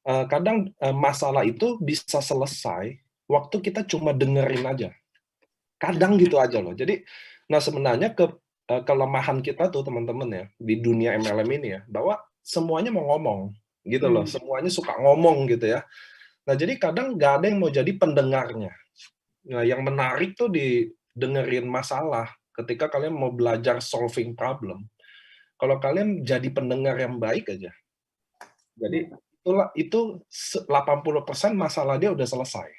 Speaker 1: Kadang masalah itu bisa selesai waktu kita cuma dengerin aja. Kadang gitu aja loh. Jadi, nah sebenarnya kelemahan kita tuh teman-teman ya di dunia MLM ini ya, bahwa semuanya mau ngomong gitu loh, semuanya suka ngomong gitu ya. Nah jadi kadang nggak ada yang mau jadi pendengarnya. Nah yang menarik tuh didengerin masalah ketika kalian mau belajar solving problem. Kalau kalian jadi pendengar yang baik aja, jadi itu 80% masalah dia udah selesai.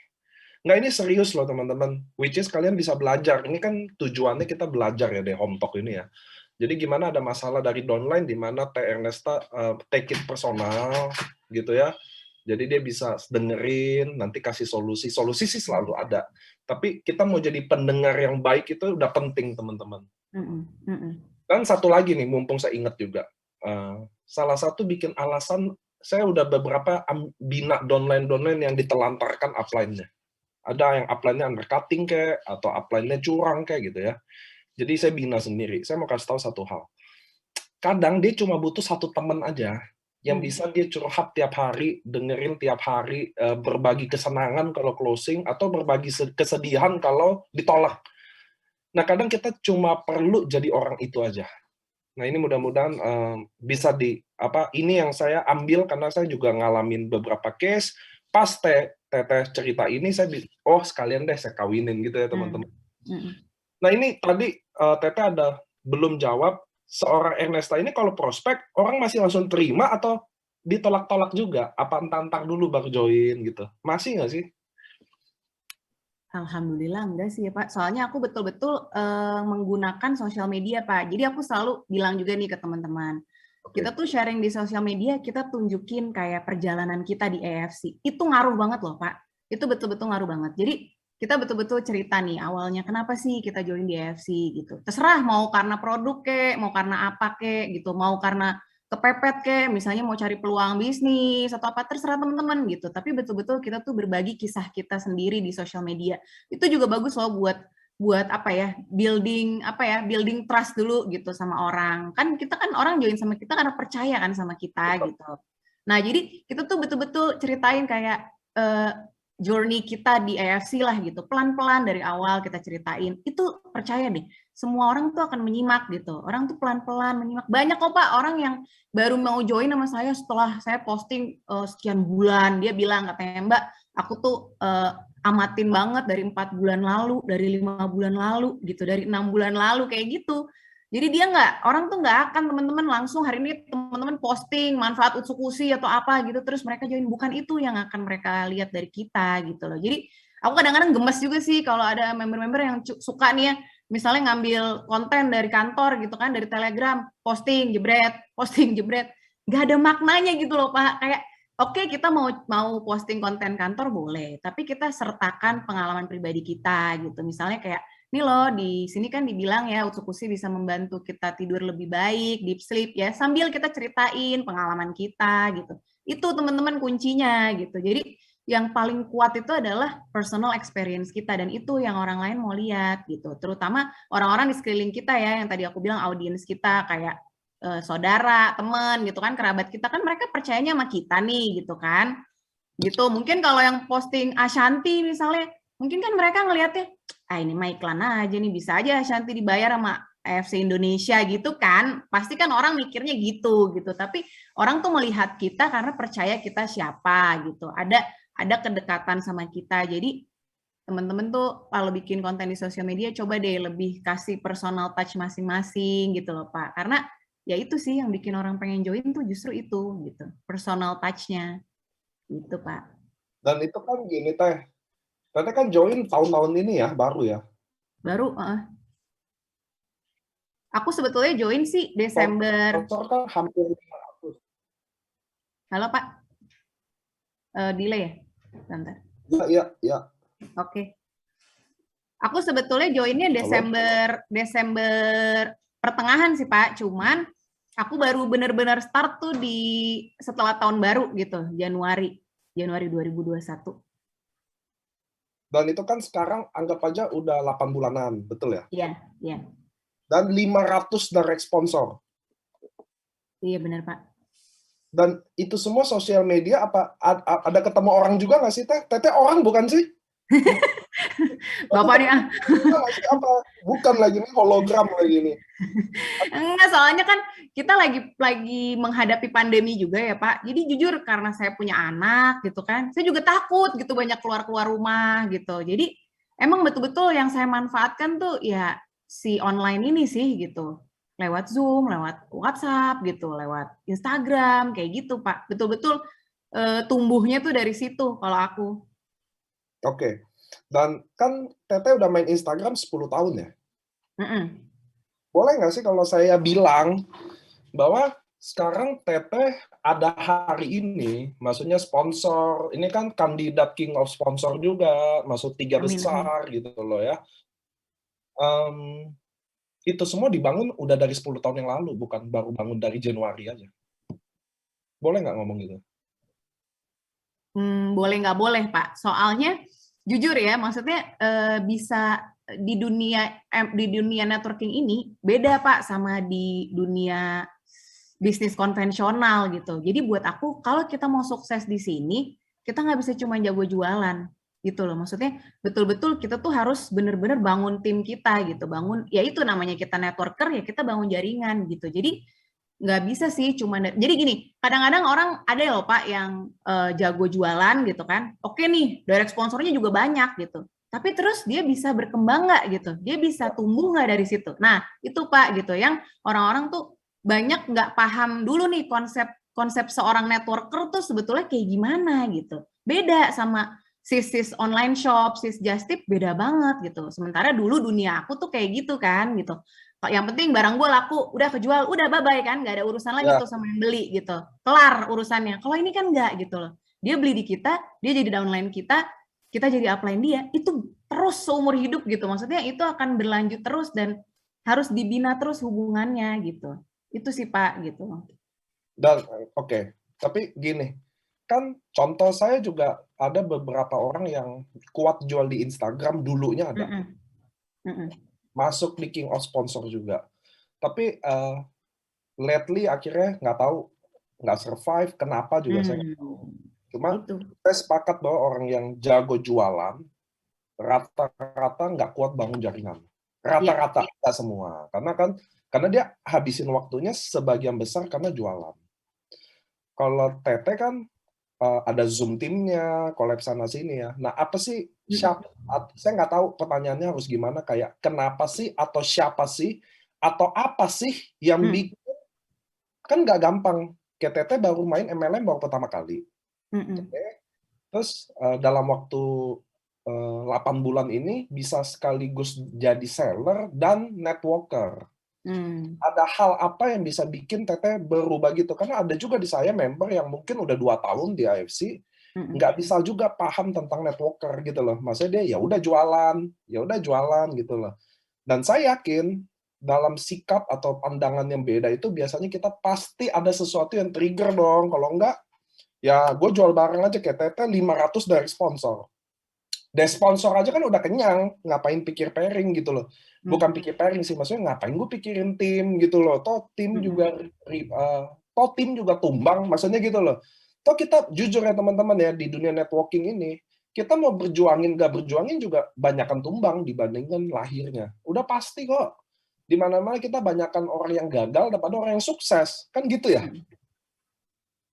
Speaker 1: Nggak, ini serius loh teman-teman, which is kalian bisa belajar. Ini kan tujuannya kita belajar ya di Home Talk ini ya. Jadi gimana ada masalah dari downline, di mana Teh Ernesta take it personal gitu ya. Jadi dia bisa dengerin, nanti kasih solusi. Solusi sih selalu ada. Tapi kita mau jadi pendengar yang baik itu udah penting teman-teman. Dan satu lagi nih, mumpung saya ingat juga. Salah satu bikin alasan, saya udah beberapa bina downline yang ditelantarkan upline-nya. Ada yang upline-nya undercutting kayak, atau upline-nya curang kayak gitu ya. Jadi saya bina sendiri. Saya mau kasih tahu satu hal. Kadang dia cuma butuh satu teman aja, yang bisa dia curhat tiap hari, dengerin tiap hari, berbagi kesenangan kalau closing, atau berbagi kesedihan kalau ditolak. Nah kadang kita cuma perlu jadi orang itu aja. Nah ini mudah-mudahan bisa ini yang saya ambil karena saya juga ngalamin beberapa case, pas Teteh cerita ini, sekalian deh saya kawinin gitu ya teman-teman. Nah ini tadi Teteh ada belum jawab, seorang Ernesta ini kalau prospek, orang masih langsung terima atau ditolak-tolak juga? Apa tantang dulu baru join gitu? Masih nggak sih?
Speaker 2: Alhamdulillah enggak sih ya Pak. Soalnya aku betul-betul menggunakan sosial media Pak. Jadi aku selalu bilang juga nih ke teman-teman, kita tuh sharing di sosial media, kita tunjukin kayak perjalanan kita di AFC. Itu ngaruh banget loh Pak. Itu betul-betul ngaruh banget. Jadi kita betul-betul cerita nih awalnya kenapa sih kita join di AFC gitu. Terserah mau karena produk kek, mau karena apa kek gitu, mau karena kepepet kek, misalnya mau cari peluang bisnis atau apa, terserah teman-teman gitu. Tapi betul-betul kita tuh berbagi kisah kita sendiri di sosial media. Itu juga bagus loh buat building trust dulu gitu sama orang. Kan kita kan orang join sama kita karena percaya kan sama kita gitu. Nah, jadi kita tuh betul-betul ceritain kayak journey kita di AFC lah gitu. Pelan-pelan dari awal kita ceritain. Itu percaya deh, semua orang tuh akan menyimak gitu. Orang tuh pelan-pelan menyimak. Banyak kok Pak orang yang baru mau join sama saya setelah saya posting sekian bulan. Dia bilang katanya, Mbak, aku tuh amatin banget dari 4 bulan lalu, dari 5 bulan lalu gitu, dari 6 bulan lalu kayak gitu. Jadi dia orang tuh nggak akan teman-teman langsung hari ini teman-teman posting manfaat Utsukushi atau apa gitu terus mereka join, bukan itu yang akan mereka lihat dari kita gitu loh. Jadi aku kadang-kadang gemes juga sih kalau ada member-member yang suka nih ya, misalnya ngambil konten dari kantor gitu kan, dari Telegram, posting jebret, nggak ada maknanya gitu loh Pak. Kayak oke, kita mau posting konten kantor boleh, tapi kita sertakan pengalaman pribadi kita gitu. Misalnya kayak ini loh di sini kan dibilang ya Utsukushi bisa membantu kita tidur lebih baik, deep sleep ya, sambil kita ceritain pengalaman kita gitu. Itu teman-teman kuncinya gitu. Jadi yang paling kuat itu adalah personal experience kita, dan itu yang orang lain mau lihat gitu. Terutama orang-orang di sekeliling kita ya, yang tadi aku bilang audiens kita kayak saudara, teman gitu kan, kerabat kita kan, mereka percayanya sama kita nih gitu kan. Gitu. Mungkin kalau yang posting Ashanti misalnya, mungkin kan mereka ngelihatnya, ini mah iklan aja nih, bisa aja Ashanti dibayar sama AFC Indonesia gitu kan. Pasti kan orang mikirnya gitu. Tapi orang tuh melihat kita karena percaya kita siapa gitu. Ada kedekatan sama kita. Jadi teman-teman tuh kalau bikin konten di sosial media coba deh lebih kasih personal touch masing-masing gitu loh Pak. Karena ya itu sih yang bikin orang pengen join tuh justru itu gitu, personal touch-nya gitu Pak.
Speaker 1: Dan itu kan gini Teh, Teteh kan join tahun-tahun ini ya, baru ya?
Speaker 2: Baru, aku sebetulnya join sih Desember.
Speaker 1: Sponsor kan hampir 500.
Speaker 2: Halo Pak, delay ya? Bentar.
Speaker 1: Ya.
Speaker 2: Oke. Aku sebetulnya joinnya Desember pertengahan sih Pak, cuman aku baru benar-benar start tuh setelah tahun baru gitu, Januari 2021.
Speaker 1: Dan itu kan sekarang anggap aja udah 8 bulanan, betul ya?
Speaker 2: Iya.
Speaker 1: Dan 500 direct sponsor.
Speaker 2: Iya benar Pak.
Speaker 1: Dan itu semua sosial media, apa ada ketemu orang juga nggak sih Teh? Teteh orang bukan sih?
Speaker 2: Bapak nih
Speaker 1: apa? Bukan lagi nih, hologram lagi nih.
Speaker 2: Enggak, soalnya kan kita lagi menghadapi pandemi juga ya Pak. Jadi jujur karena saya punya anak gitu kan, saya juga takut gitu banyak keluar rumah gitu. Jadi emang betul-betul yang saya manfaatkan tuh ya si online ini sih gitu. Lewat Zoom, lewat WhatsApp gitu, lewat Instagram kayak gitu Pak. Betul-betul tumbuhnya tuh dari situ kalau aku.
Speaker 1: Oke. Dan kan Teteh udah main Instagram 10 tahun ya? Boleh nggak sih kalau saya bilang bahwa sekarang Teteh ada hari ini, maksudnya sponsor, ini kan kandidat King of Sponsor juga, masuk 3 besar gitu loh ya. Itu semua dibangun udah dari 10 tahun yang lalu, bukan baru bangun dari Januari aja. Boleh nggak ngomong gitu?
Speaker 2: Boleh nggak boleh Pak. Soalnya jujur ya, maksudnya bisa di dunia networking ini beda Pak sama di dunia bisnis konvensional gitu. Jadi buat aku kalau kita mau sukses di sini, kita nggak bisa cuma jago jualan gitu loh. Maksudnya betul-betul kita tuh harus bener-bener bangun tim kita gitu. Bangun, ya itu namanya kita networker, ya kita bangun jaringan gitu. Jadi nggak bisa sih cuma jadi gini, kadang-kadang orang ada ya loh Pak yang jago jualan gitu kan, oke nih direct sponsornya juga banyak gitu, tapi terus dia bisa berkembang nggak gitu, dia bisa tumbuh nggak dari situ. Nah itu Pak gitu yang orang-orang tuh banyak nggak paham dulu nih konsep seorang networker tuh sebetulnya kayak gimana gitu, beda sama sis online shop, sis just tip, beda banget gitu. Sementara dulu dunia aku tuh kayak gitu kan gitu, yang penting barang gue laku, udah kejual, udah bye-bye kan, nggak ada urusan lagi tuh sama yang beli gitu, kelar urusannya. Kalau ini kan nggak gitu loh, dia beli di kita, dia jadi downline kita jadi upline dia, itu terus seumur hidup gitu, maksudnya itu akan berlanjut terus dan harus dibina terus hubungannya gitu, itu sih Pak gitu.
Speaker 1: Dan oke, tapi gini, kan contoh saya juga ada beberapa orang yang kuat jual di Instagram dulunya ada. Masuk di King of Sponsor juga. Tapi lately akhirnya nggak tahu, nggak survive, kenapa juga saya nggak tahu. Cuma saya sepakat bahwa orang yang jago jualan, rata-rata nggak kuat bangun jaringan. Rata-rata, nggak semua. Karena dia habisin waktunya sebagian besar karena jualan. Kalau Teteh kan ada Zoom timnya, collab sana sini ya. Nah, apa sih saya nggak tahu pertanyaannya harus gimana, kayak kenapa sih, atau siapa sih, atau apa sih yang bikin, kan nggak gampang. Kayak Teteh baru main MLM baru pertama kali. Terus dalam waktu 8 bulan ini bisa sekaligus jadi seller dan networker. Ada hal apa yang bisa bikin Teteh berubah gitu? Karena ada juga di saya member yang mungkin udah 2 tahun di AFC, nggak bisa juga paham tentang networker gitu loh. Maksudnya dia ya udah jualan gitu loh. Dan saya yakin dalam sikap atau pandangan yang beda itu biasanya kita pasti ada sesuatu yang trigger dong. Kalau enggak, ya gue jual barang aja kayak Teteh 500 dari sponsor. Dari sponsor aja kan udah kenyang, ngapain pikir pairing gitu loh. Bukan pikir pairing sih, maksudnya ngapain gue pikirin tim gitu loh. Toh tim juga tumbang, maksudnya gitu loh. Toh kita jujur ya teman-teman ya, di dunia networking ini, kita mau berjuangin gak berjuangin juga banyakkan tumbang dibandingkan lahirnya. Udah pasti kok. Di mana-mana kita banyakkan orang yang gagal daripada orang yang sukses. Kan gitu ya?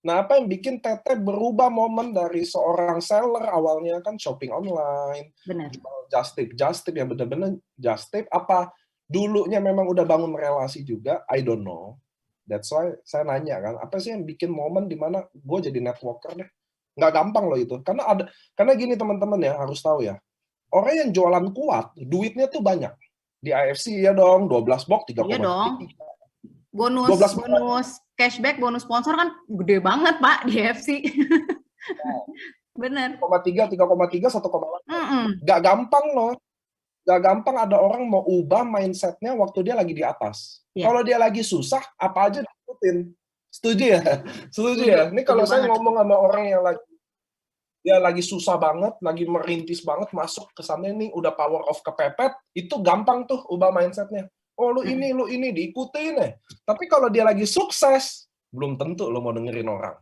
Speaker 1: Nah, apa yang bikin Teteh berubah momen dari seorang seller awalnya kan shopping online, just tip yang benar-benar just tip, apa dulunya memang udah bangun relasi juga? I don't know. That's why saya nanya kan, apa sih yang bikin momen di mana gue jadi networker deh? Nggak gampang loh itu. Karena gini teman-teman ya, harus tahu ya. Orang yang jualan kuat, duitnya tuh banyak. Di AFC ya dong, 12 box 3,3.
Speaker 2: Iya dong. Bonus cashback, bonus sponsor kan gede banget Pak di AFC. Bener. 3,3, 1,8. Gak gampang loh. Gak gampang ada orang mau ubah mindsetnya waktu dia lagi di atas. Kalau dia lagi susah, apa aja diikutin. Setuju ya? Setuju ya? Ini kalau saya ngomong sama orang yang lagi susah banget, lagi merintis banget, masuk ke sana ini udah power of kepepet, itu gampang tuh ubah mindsetnya. Oh lu ini diikutin ya. Tapi kalau dia lagi sukses, belum tentu lo mau dengerin orang.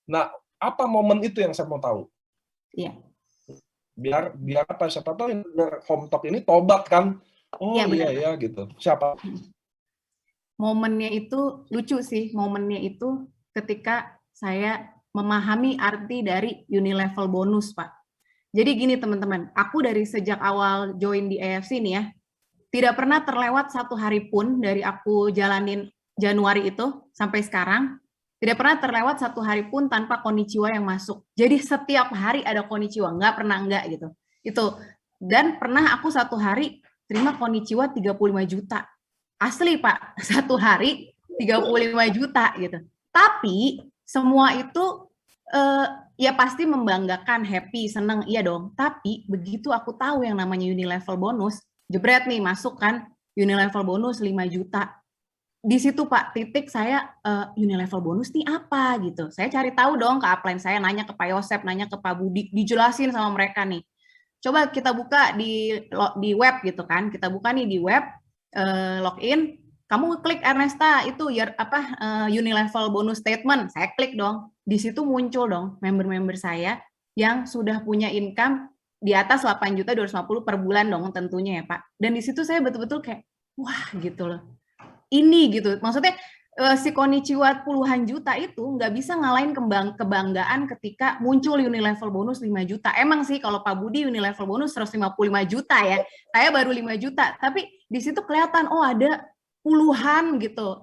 Speaker 2: Nah, apa momen itu yang saya mau tahu? Iya.
Speaker 1: Biar apa? Siapa tahu yang denger Home Talk ini tobat kan? Oh iya gitu. Siapa?
Speaker 2: Momennya itu lucu sih. Momennya itu ketika saya memahami arti dari unilevel bonus, Pak. Jadi gini teman-teman, aku dari sejak awal join di AFC nih ya, tidak pernah terlewat satu hari pun dari aku jalanin Januari itu sampai sekarang, tidak pernah terlewat satu hari pun tanpa konnichiwa yang masuk. Jadi setiap hari ada konnichiwa, nggak pernah enggak gitu. Itu. Dan pernah aku satu hari terima konnichiwa 35 juta. Asli Pak, satu hari 35 juta gitu. Tapi semua itu ya pasti membanggakan, happy, seneng, iya dong. Tapi begitu aku tahu yang namanya unilevel bonus, jebret nih masuk kan unilevel bonus 5 juta. Di situ Pak titik saya unilevel bonus nih apa gitu. Saya cari tahu dong ke upline saya, nanya ke Pak Yosep, nanya ke Pak Budi, dijelasin sama mereka nih. Coba kita buka di web gitu kan. Kita buka nih di web, login, kamu klik Ernesta itu unilevel bonus statement. Saya klik dong. Di situ muncul dong member-member saya yang sudah punya income di atas 8.250.000 per bulan dong tentunya ya Pak. Dan di situ saya betul-betul kayak wah gitu loh. Ini gitu. Maksudnya si konnichiwa puluhan juta itu nggak bisa ngalahin kebanggaan ketika muncul unilevel bonus 5 juta. Emang sih kalau Pak Budi unilevel bonus 155 juta ya. Saya baru 5 juta. Tapi di situ kelihatan oh ada puluhan gitu.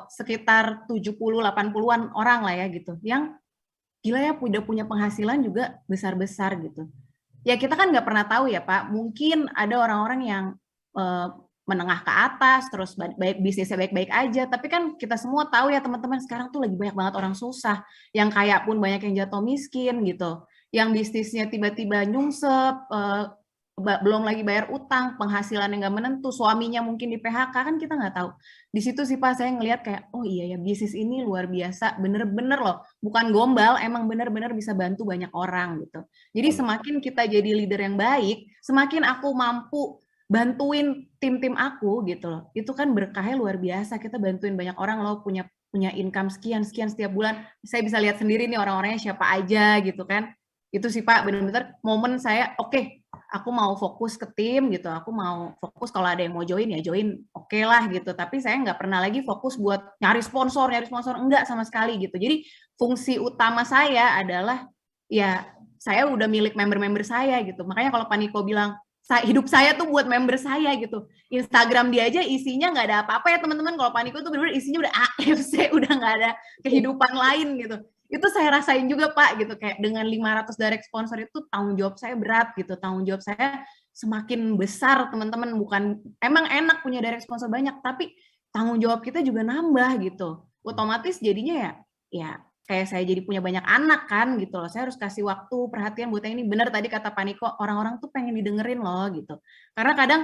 Speaker 2: Sekitar 70-80-an orang lah ya gitu. Yang gila ya udah punya penghasilan juga besar-besar gitu. Ya kita kan nggak pernah tahu ya Pak. Mungkin ada orang-orang yang menengah ke atas, terus bisnisnya baik-baik aja. Tapi kan kita semua tahu ya teman-teman, sekarang tuh lagi banyak banget orang susah. Yang kaya pun banyak yang jatuh miskin gitu. Yang bisnisnya tiba-tiba nyungsep, belum lagi bayar utang, penghasilan yang nggak menentu, suaminya mungkin di PHK, kan kita nggak tahu. Di situ sih Pak, saya ngelihat kayak, oh iya ya bisnis ini luar biasa, bener-bener loh. Bukan gombal, emang bener-bener bisa bantu banyak orang gitu. Jadi semakin kita jadi leader yang baik, semakin aku mampu bantuin tim-tim aku gitu loh. Itu kan berkahnya luar biasa. Kita bantuin banyak orang loh punya income sekian setiap bulan. Saya bisa lihat sendiri nih orang-orangnya siapa aja gitu kan. Itu sih Pak benar-benar momen saya oke, aku mau fokus ke tim gitu. Aku mau fokus kalau ada yang mau join ya join oke lah gitu. Tapi saya nggak pernah lagi fokus buat nyari sponsor enggak sama sekali gitu. Jadi fungsi utama saya adalah ya saya udah milik member-member saya gitu. Makanya kalau Pak Niko bilang hidup saya tuh buat member saya gitu. Instagram dia aja isinya nggak ada apa-apa ya teman-teman. Kalau Pak Niko tuh benar-benar isinya udah AFC, udah nggak ada kehidupan lain gitu. Itu saya rasain juga Pak gitu. Kayak dengan 500 direct sponsor itu tanggung jawab saya berat gitu. Tanggung jawab saya semakin besar teman-teman. Bukan emang enak punya direct sponsor banyak, tapi tanggung jawab kita juga nambah gitu. Otomatis jadinya ya kayak saya jadi punya banyak anak kan gitu loh. Saya harus kasih waktu, perhatian buat yang ini. Benar tadi kata Pak Niko, orang-orang tuh pengen didengerin loh gitu. Karena kadang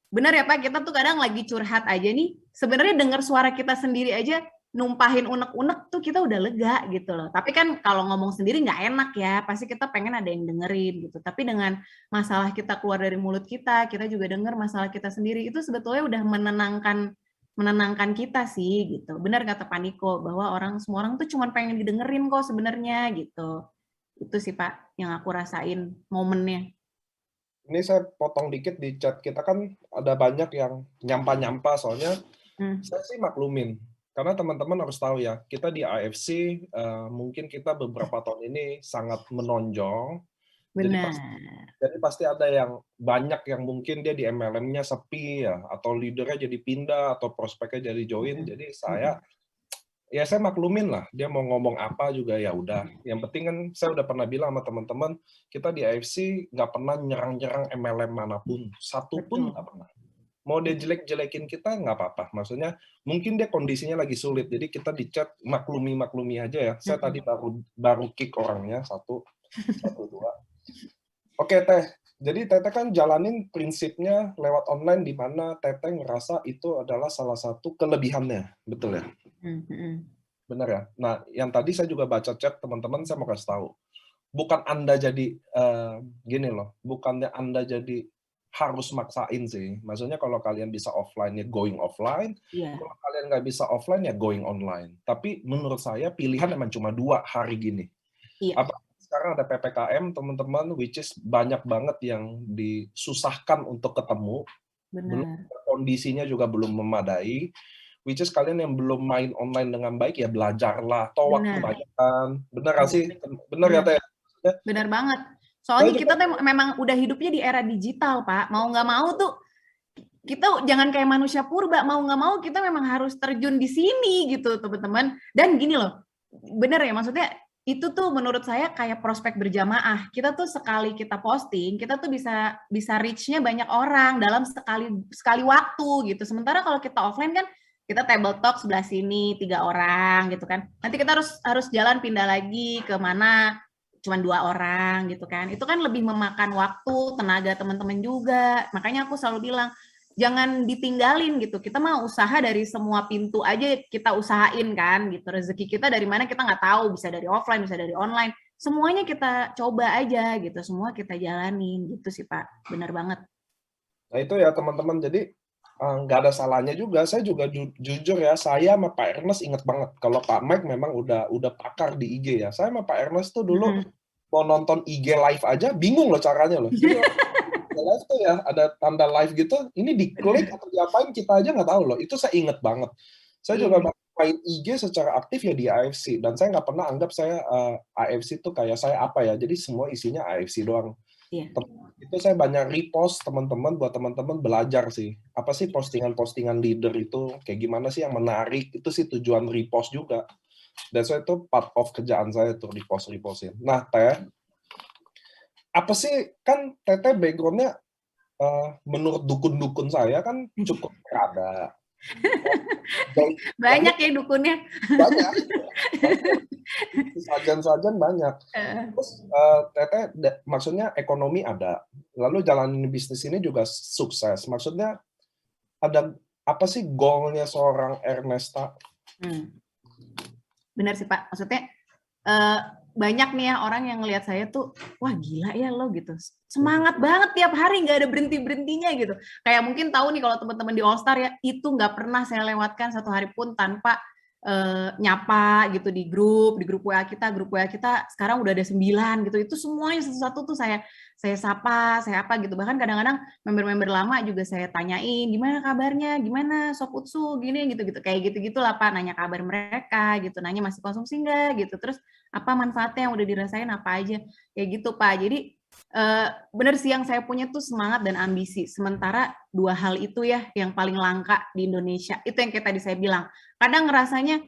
Speaker 2: benar ya Pak, kita tuh kadang lagi curhat aja nih, sebenarnya dengar suara kita sendiri aja, numpahin unek-unek tuh kita udah lega gitu loh. Tapi kan kalau ngomong sendiri nggak enak ya, pasti kita pengen ada yang dengerin gitu. Tapi dengan masalah kita keluar dari mulut kita juga denger masalah kita sendiri, itu sebetulnya udah menenangkan kita sih gitu. Benar kata Pak Niko, bahwa semua orang tuh cuma pengen didengerin kok sebenarnya gitu. Itu sih Pak yang aku rasain momennya.
Speaker 1: Ini saya potong dikit di chat kita kan ada banyak yang nyampa-nyampa, soalnya saya sih maklumin. Karena teman-teman harus tahu ya, kita di AFC mungkin kita beberapa tahun ini sangat menonjol.
Speaker 2: Benar.
Speaker 1: Jadi pasti ada yang banyak yang mungkin dia di MLM-nya sepi ya, atau leadernya jadi pindah, atau prospeknya jadi join. Jadi saya maklumin lah, dia mau ngomong apa juga ya udah. Yang penting kan saya udah pernah bilang sama teman-teman, kita di AFC nggak pernah nyerang-nyerang MLM manapun, satu pun nggak pernah. Mau dia jelek-jelekin kita nggak apa-apa. Maksudnya mungkin dia kondisinya lagi sulit, jadi kita di chat maklumi aja ya. Saya tadi baru kick orangnya satu dua. Oke Teh, jadi Teteh kan jalanin prinsipnya lewat online di mana Teteh ngerasa itu adalah salah satu kelebihannya, betul ya? Benar ya? Nah, yang tadi saya juga baca chat teman-teman, saya mau kasih tahu. Bukan Anda jadi, gini loh, bukannya Anda jadi harus maksain sih. Maksudnya kalau kalian bisa offline ya going offline, kalau kalian nggak bisa offline ya going online. Tapi menurut saya pilihan memang cuma 2 hari gini. Apa sekarang ada PPKM teman-teman, which is banyak banget yang disusahkan untuk ketemu. Belum kondisinya juga belum memadai. Which is kalian yang belum main online dengan baik ya belajarlah. Toh waktu banyak kan. Bener nggak sih? Bener ya Teh?
Speaker 2: Bener banget. Soalnya kita tuh memang udah hidupnya di era digital, Pak. Mau nggak mau tuh kita jangan kayak manusia purba. Mau nggak mau kita memang harus terjun di sini gitu, teman-teman. Dan gini loh, bener ya, maksudnya itu tuh menurut saya kayak prospek berjamaah. Kita tuh sekali kita posting, kita tuh bisa reach-nya banyak orang dalam sekali waktu gitu. Sementara kalau kita offline kan kita table talk sebelah sini 3 orang gitu kan. Nanti kita harus jalan pindah lagi ke mana cuma 2 orang gitu kan. Itu kan lebih memakan waktu, tenaga teman-teman juga. Makanya aku selalu bilang jangan ditinggalin gitu. Kita mau usaha dari semua pintu aja kita usahain kan gitu. Rezeki kita dari mana kita nggak tahu, bisa dari offline, bisa dari online. Semuanya kita coba aja gitu. Semua kita jalanin gitu sih Pak. Benar banget.
Speaker 1: Nah itu ya teman-teman. Jadi nggak ada salahnya juga. Saya juga jujur ya, saya sama Pak Ernest inget banget. Kalau Pak Mike memang udah pakar di IG ya. Saya sama Pak Ernest tuh dulu mau nonton IG live aja bingung loh caranya loh. Jadi live tuh ya ada tanda live gitu, ini diklik atau diapain kita aja nggak tahu loh. Itu saya inget banget. Saya juga main IG secara aktif ya di AFC, dan saya nggak pernah anggap saya AFC tuh kayak saya apa ya. Jadi semua isinya AFC doang. Itu saya banyak repost teman-teman, buat teman-teman belajar sih. Apa sih postingan-postingan leader itu, kayak gimana sih yang menarik, itu sih tujuan repost juga. Dan saya itu part of kerjaan saya tuh repostin. Nah Teh, apa sih, kan Teteh background-nya menurut dukun-dukun saya kan cukup ada.
Speaker 2: Banyak ya dukunnya.
Speaker 1: Banyak. Sajian-sajian banyak. Terus Teteh maksudnya ekonomi ada. Lalu jalanin bisnis ini juga sukses. Maksudnya ada apa sih goalnya seorang Ernesta?
Speaker 2: Benar sih Pak. Maksudnya banyak nih ya orang yang ngelihat saya tuh, wah gila ya lo gitu. Semangat banget tiap hari, nggak ada berhenti-berhentinya gitu. Kayak mungkin tahu nih kalau teman-teman di All Star ya, itu nggak pernah saya lewatkan satu hari pun tanpa nyapa gitu di grup WA kita sekarang udah ada 9 gitu. Itu semuanya satu-satu tuh saya sapa, saya apa gitu. Bahkan kadang-kadang member-member lama juga saya tanyain, gimana kabarnya, gimana Sob Utsu, gini gitu-gitu. Kayak gitu-gitu lah Pak, nanya kabar mereka gitu, nanya masih konsumsi nggak gitu. Terus apa manfaatnya yang udah dirasain apa aja, kayak gitu Pak. Jadi bener sih yang saya punya tuh semangat dan ambisi. Sementara 2 hal itu ya yang paling langka di Indonesia. Itu yang kayak tadi saya bilang. Kadang ngerasanya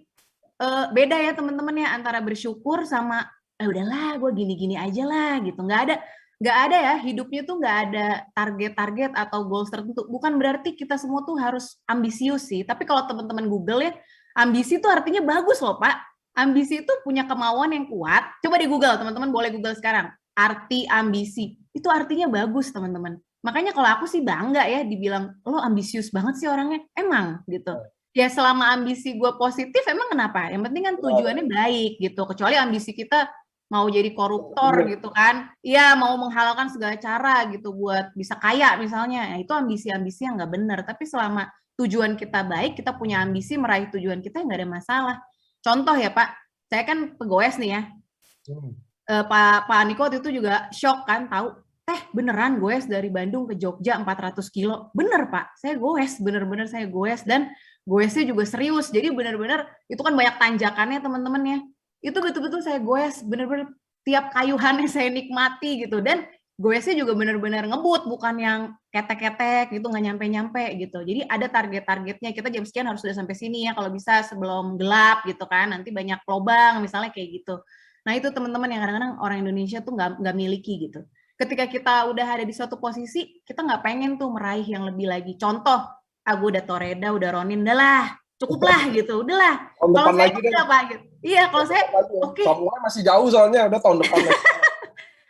Speaker 2: beda ya teman-teman ya antara bersyukur sama udahlah gue gini-gini aja lah gitu. Nggak ada nggak ada ya, hidupnya tuh nggak ada target-target atau goals tertentu. Bukan berarti kita semua tuh harus ambisius sih, tapi kalau teman-teman Google ya, ambisi itu artinya bagus loh Pak. Ambisi itu punya kemauan yang kuat. Coba di Google, teman-teman boleh Google sekarang. Arti ambisi, itu artinya bagus teman-teman. Makanya kalau aku sih bangga ya dibilang, lo ambisius banget sih orangnya. Emang gitu. Ya selama ambisi gue positif, emang kenapa? Yang penting kan tujuannya baik gitu. Kecuali ambisi kita mau jadi koruptor gitu kan, iya mau menghalalkan segala cara gitu buat bisa kaya misalnya, ya, itu ambisi-ambisi yang nggak benar. Tapi selama tujuan kita baik, kita punya ambisi meraih tujuan kita, nggak ada masalah. Contoh ya Pak, saya kan pegoes nih ya, Pak Niko waktu itu juga shock kan, tahu beneran goes dari Bandung ke Jogja 400 kilo, bener Pak, saya goes, bener-bener saya goes, dan goesnya juga serius, jadi bener-bener itu kan banyak tanjakannya teman-teman ya, itu betul-betul saya goes, bener-bener tiap kayuhannya saya nikmati gitu, dan goesnya juga bener-bener ngebut, bukan yang ketek-ketek gitu, nggak nyampe-nyampe gitu. Jadi ada target-targetnya, kita jam sekian harus sudah sampai sini ya, kalau bisa sebelum gelap gitu kan, nanti banyak lobang misalnya kayak gitu. Nah itu teman-teman yang kadang-kadang orang Indonesia tuh nggak miliki gitu. Ketika kita udah ada di suatu posisi, kita nggak pengen tuh meraih yang lebih lagi. Contoh, aku udah Toreda, udah Ronin, udah lah, cukup lah gitu, udahlah.
Speaker 1: Tahun
Speaker 2: Kalau
Speaker 1: depan
Speaker 2: saya
Speaker 1: lagi deh.
Speaker 2: udah Pak gitu. Iya, kalau saya oke.
Speaker 1: Formula masih jauh soalnya, udah tahun depan lagi.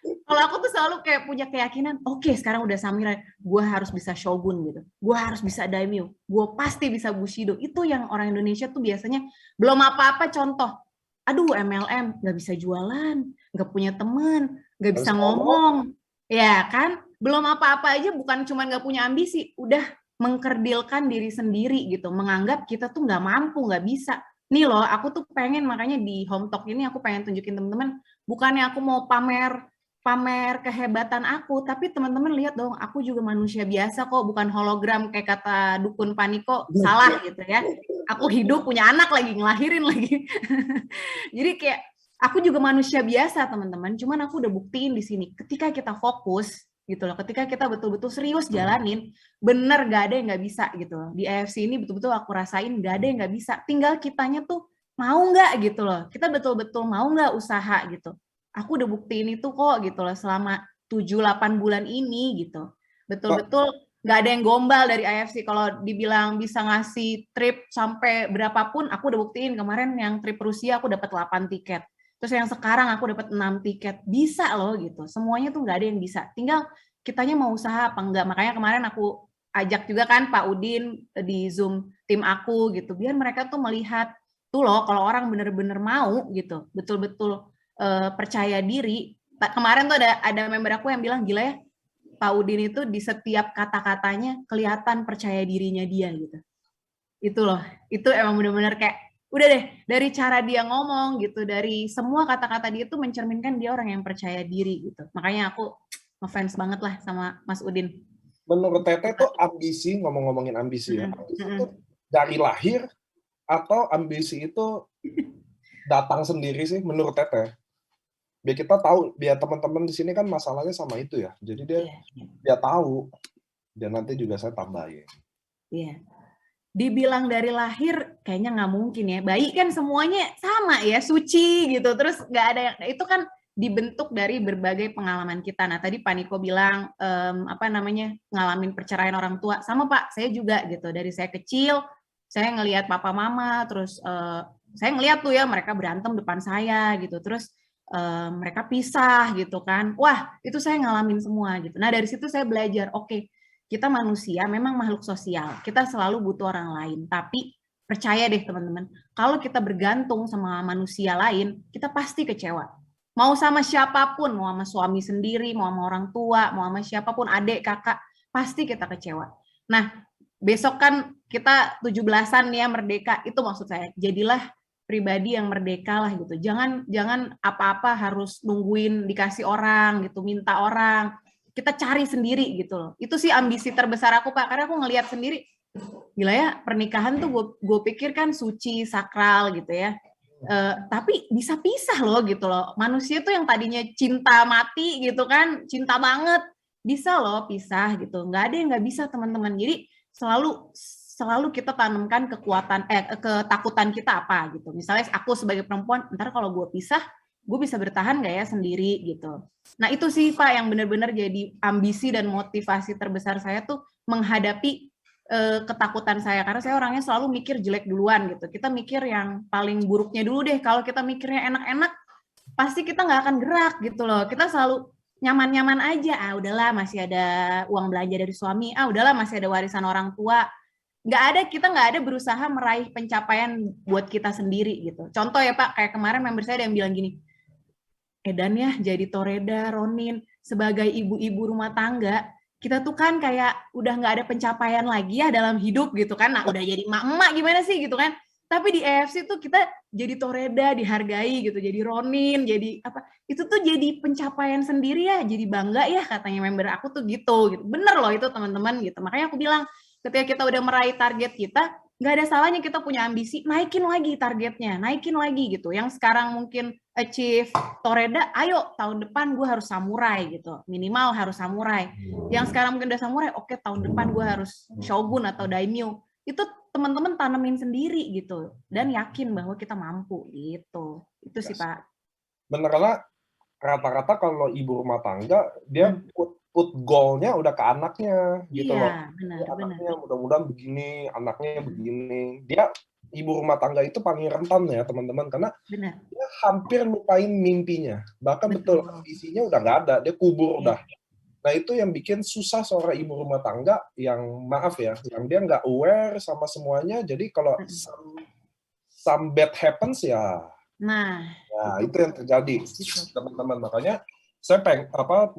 Speaker 2: Kalau aku tuh selalu kayak punya keyakinan, oke, sekarang udah samurai, gue harus bisa shogun gitu, gue harus bisa daimyo, gue pasti bisa bushido. Itu yang orang Indonesia tuh biasanya belum apa-apa. Contoh, aduh MLM nggak bisa jualan, nggak punya temen, nggak bisa ngomong, ya kan? Belum apa-apa aja, bukan cuma nggak punya ambisi, udah mengkerdilkan diri sendiri gitu, menganggap kita tuh nggak mampu, nggak bisa. Nih loh, aku tuh pengen, makanya di Home Talk ini aku pengen tunjukin teman-teman, bukannya aku mau pamer kehebatan aku, tapi teman-teman lihat dong, aku juga manusia biasa kok, bukan hologram kayak kata dukun Paniko, salah gitu ya. Aku hidup, punya anak lagi, ngelahirin lagi. Jadi kayak aku juga manusia biasa teman-teman, cuman aku udah buktiin di sini, ketika kita fokus gitu loh, ketika kita betul-betul serius jalanin, bener gak ada yang gak bisa gitu loh. Di AFC ini betul-betul aku rasain gak ada yang gak bisa, tinggal kitanya tuh mau nggak gitu loh, kita betul-betul mau nggak usaha gitu. Aku udah buktiin itu kok gitu loh selama 7-8 bulan ini gitu. Betul-betul nggak ada yang gombal dari AFC. Kalau dibilang bisa ngasih trip sampai berapapun, aku udah buktiin. Kemarin yang trip Rusia aku dapat 8 tiket. Terus yang sekarang aku dapat 6 tiket. Bisa loh gitu. Semuanya tuh nggak ada yang bisa. Tinggal kitanya mau usaha apa enggak. Makanya kemarin aku ajak juga kan Pak Udin di Zoom tim aku gitu. Biar mereka tuh melihat tuh loh kalau orang bener-bener mau gitu. Betul-betul percaya diri. Kemarin tuh ada member aku yang bilang, gila ya, Pak Udin itu di setiap kata-katanya kelihatan percaya dirinya dia gitu. Itu loh, itu emang bener-bener kayak, udah deh, dari cara dia ngomong gitu, dari semua kata-kata dia tuh mencerminkan dia orang yang percaya diri gitu. Makanya aku ngefans banget lah sama Mas Udin.
Speaker 1: Menurut Teteh tuh ambisi, ngomong-ngomongin ambisi ya, ambisi itu dari lahir atau ambisi itu datang sendiri sih menurut Teteh? Biar kita tahu, biar teman-teman di sini kan masalahnya sama itu ya. Jadi dia tahu. Dan nanti juga saya tambahin.
Speaker 2: Iya. Dibilang dari lahir kayaknya nggak mungkin ya. Bayi kan semuanya sama ya, suci gitu. Terus nggak ada yang, itu kan dibentuk dari berbagai pengalaman kita. Nah tadi Pak Niko bilang ngalamin perceraian orang tua. Sama Pak, saya juga gitu. Dari saya kecil, saya ngelihat papa mama, terus saya ngelihat tuh ya mereka berantem depan saya gitu. Terus mereka pisah gitu kan. Wah, itu saya ngalamin semua gitu. Nah, dari situ saya belajar, oke, kita manusia memang makhluk sosial. Kita selalu butuh orang lain. Tapi percaya deh teman-teman, kalau kita bergantung sama manusia lain, kita pasti kecewa. Mau sama siapapun, mau sama suami sendiri, mau sama orang tua, mau sama siapapun, adik, kakak, pasti kita kecewa. Nah, besok kan kita 17-an ya merdeka, itu maksud saya. Jadilah pribadi yang merdeka lah gitu. Jangan apa-apa harus nungguin dikasih orang gitu, minta orang. Kita cari sendiri gitu loh. Itu sih ambisi terbesar aku Pak, karena aku ngelihat sendiri, gila ya pernikahan tuh gue pikir kan suci, sakral gitu ya. Tapi bisa pisah loh gitu loh. Manusia tuh yang tadinya cinta mati gitu kan, cinta banget, bisa loh pisah gitu. Nggak ada yang nggak bisa teman-teman. Jadi selalu kita tanamkan ketakutan kita apa gitu. Misalnya aku sebagai perempuan, ntar kalau gue pisah, gue bisa bertahan nggak ya sendiri gitu. Nah itu sih Pak yang benar-benar jadi ambisi dan motivasi terbesar saya tuh menghadapi ketakutan saya, karena saya orangnya selalu mikir jelek duluan gitu. Kita mikir yang paling buruknya dulu deh. Kalau kita mikirnya enak-enak, pasti kita nggak akan gerak gitu loh. Kita selalu nyaman-nyaman aja. Ah udahlah masih ada uang belanja dari suami. Ah udahlah masih ada warisan orang tua. Kita nggak ada berusaha meraih pencapaian buat kita sendiri gitu. Contoh ya Pak, kayak kemarin member saya ada yang bilang gini, Edan ya jadi Toreda, Ronin, sebagai ibu-ibu rumah tangga, kita tuh kan kayak udah nggak ada pencapaian lagi ya dalam hidup gitu kan. Nah udah jadi emak-emak gimana sih gitu kan. Tapi di EFC tuh kita jadi Toreda, dihargai gitu, jadi Ronin, jadi apa, itu tuh jadi pencapaian sendiri ya, jadi bangga ya katanya member aku tuh gitu. Bener loh itu teman-teman gitu. Makanya aku bilang, ketika kita udah meraih target kita, nggak ada salahnya kita punya ambisi, naikin lagi targetnya, naikin lagi gitu. Yang sekarang mungkin achieve Toreda, ayo tahun depan gue harus samurai gitu, minimal harus samurai. Yang sekarang mungkin udah samurai, oke tahun depan gue harus shogun atau daimyo. Itu teman-teman tanemin sendiri gitu, dan yakin bahwa kita mampu gitu. Itu sih Pak.
Speaker 1: Bener, karena rata-rata kalau ibu rumah tangga, dia put goal-nya udah ke anaknya gitu loh.
Speaker 2: Iya, benar.
Speaker 1: Anaknya mudah-mudahan begini, anaknya begini. Dia ibu rumah tangga itu paling rentan ya teman-teman, karena dia hampir lupain mimpinya. Bahkan betul ambisinya udah nggak ada, dia kubur udah. Nah itu yang bikin susah seorang ibu rumah tangga yang maaf ya, yang dia nggak aware sama semuanya. Jadi kalau some bad happens ya. Nah itu yang terjadi teman-teman. Makanya saya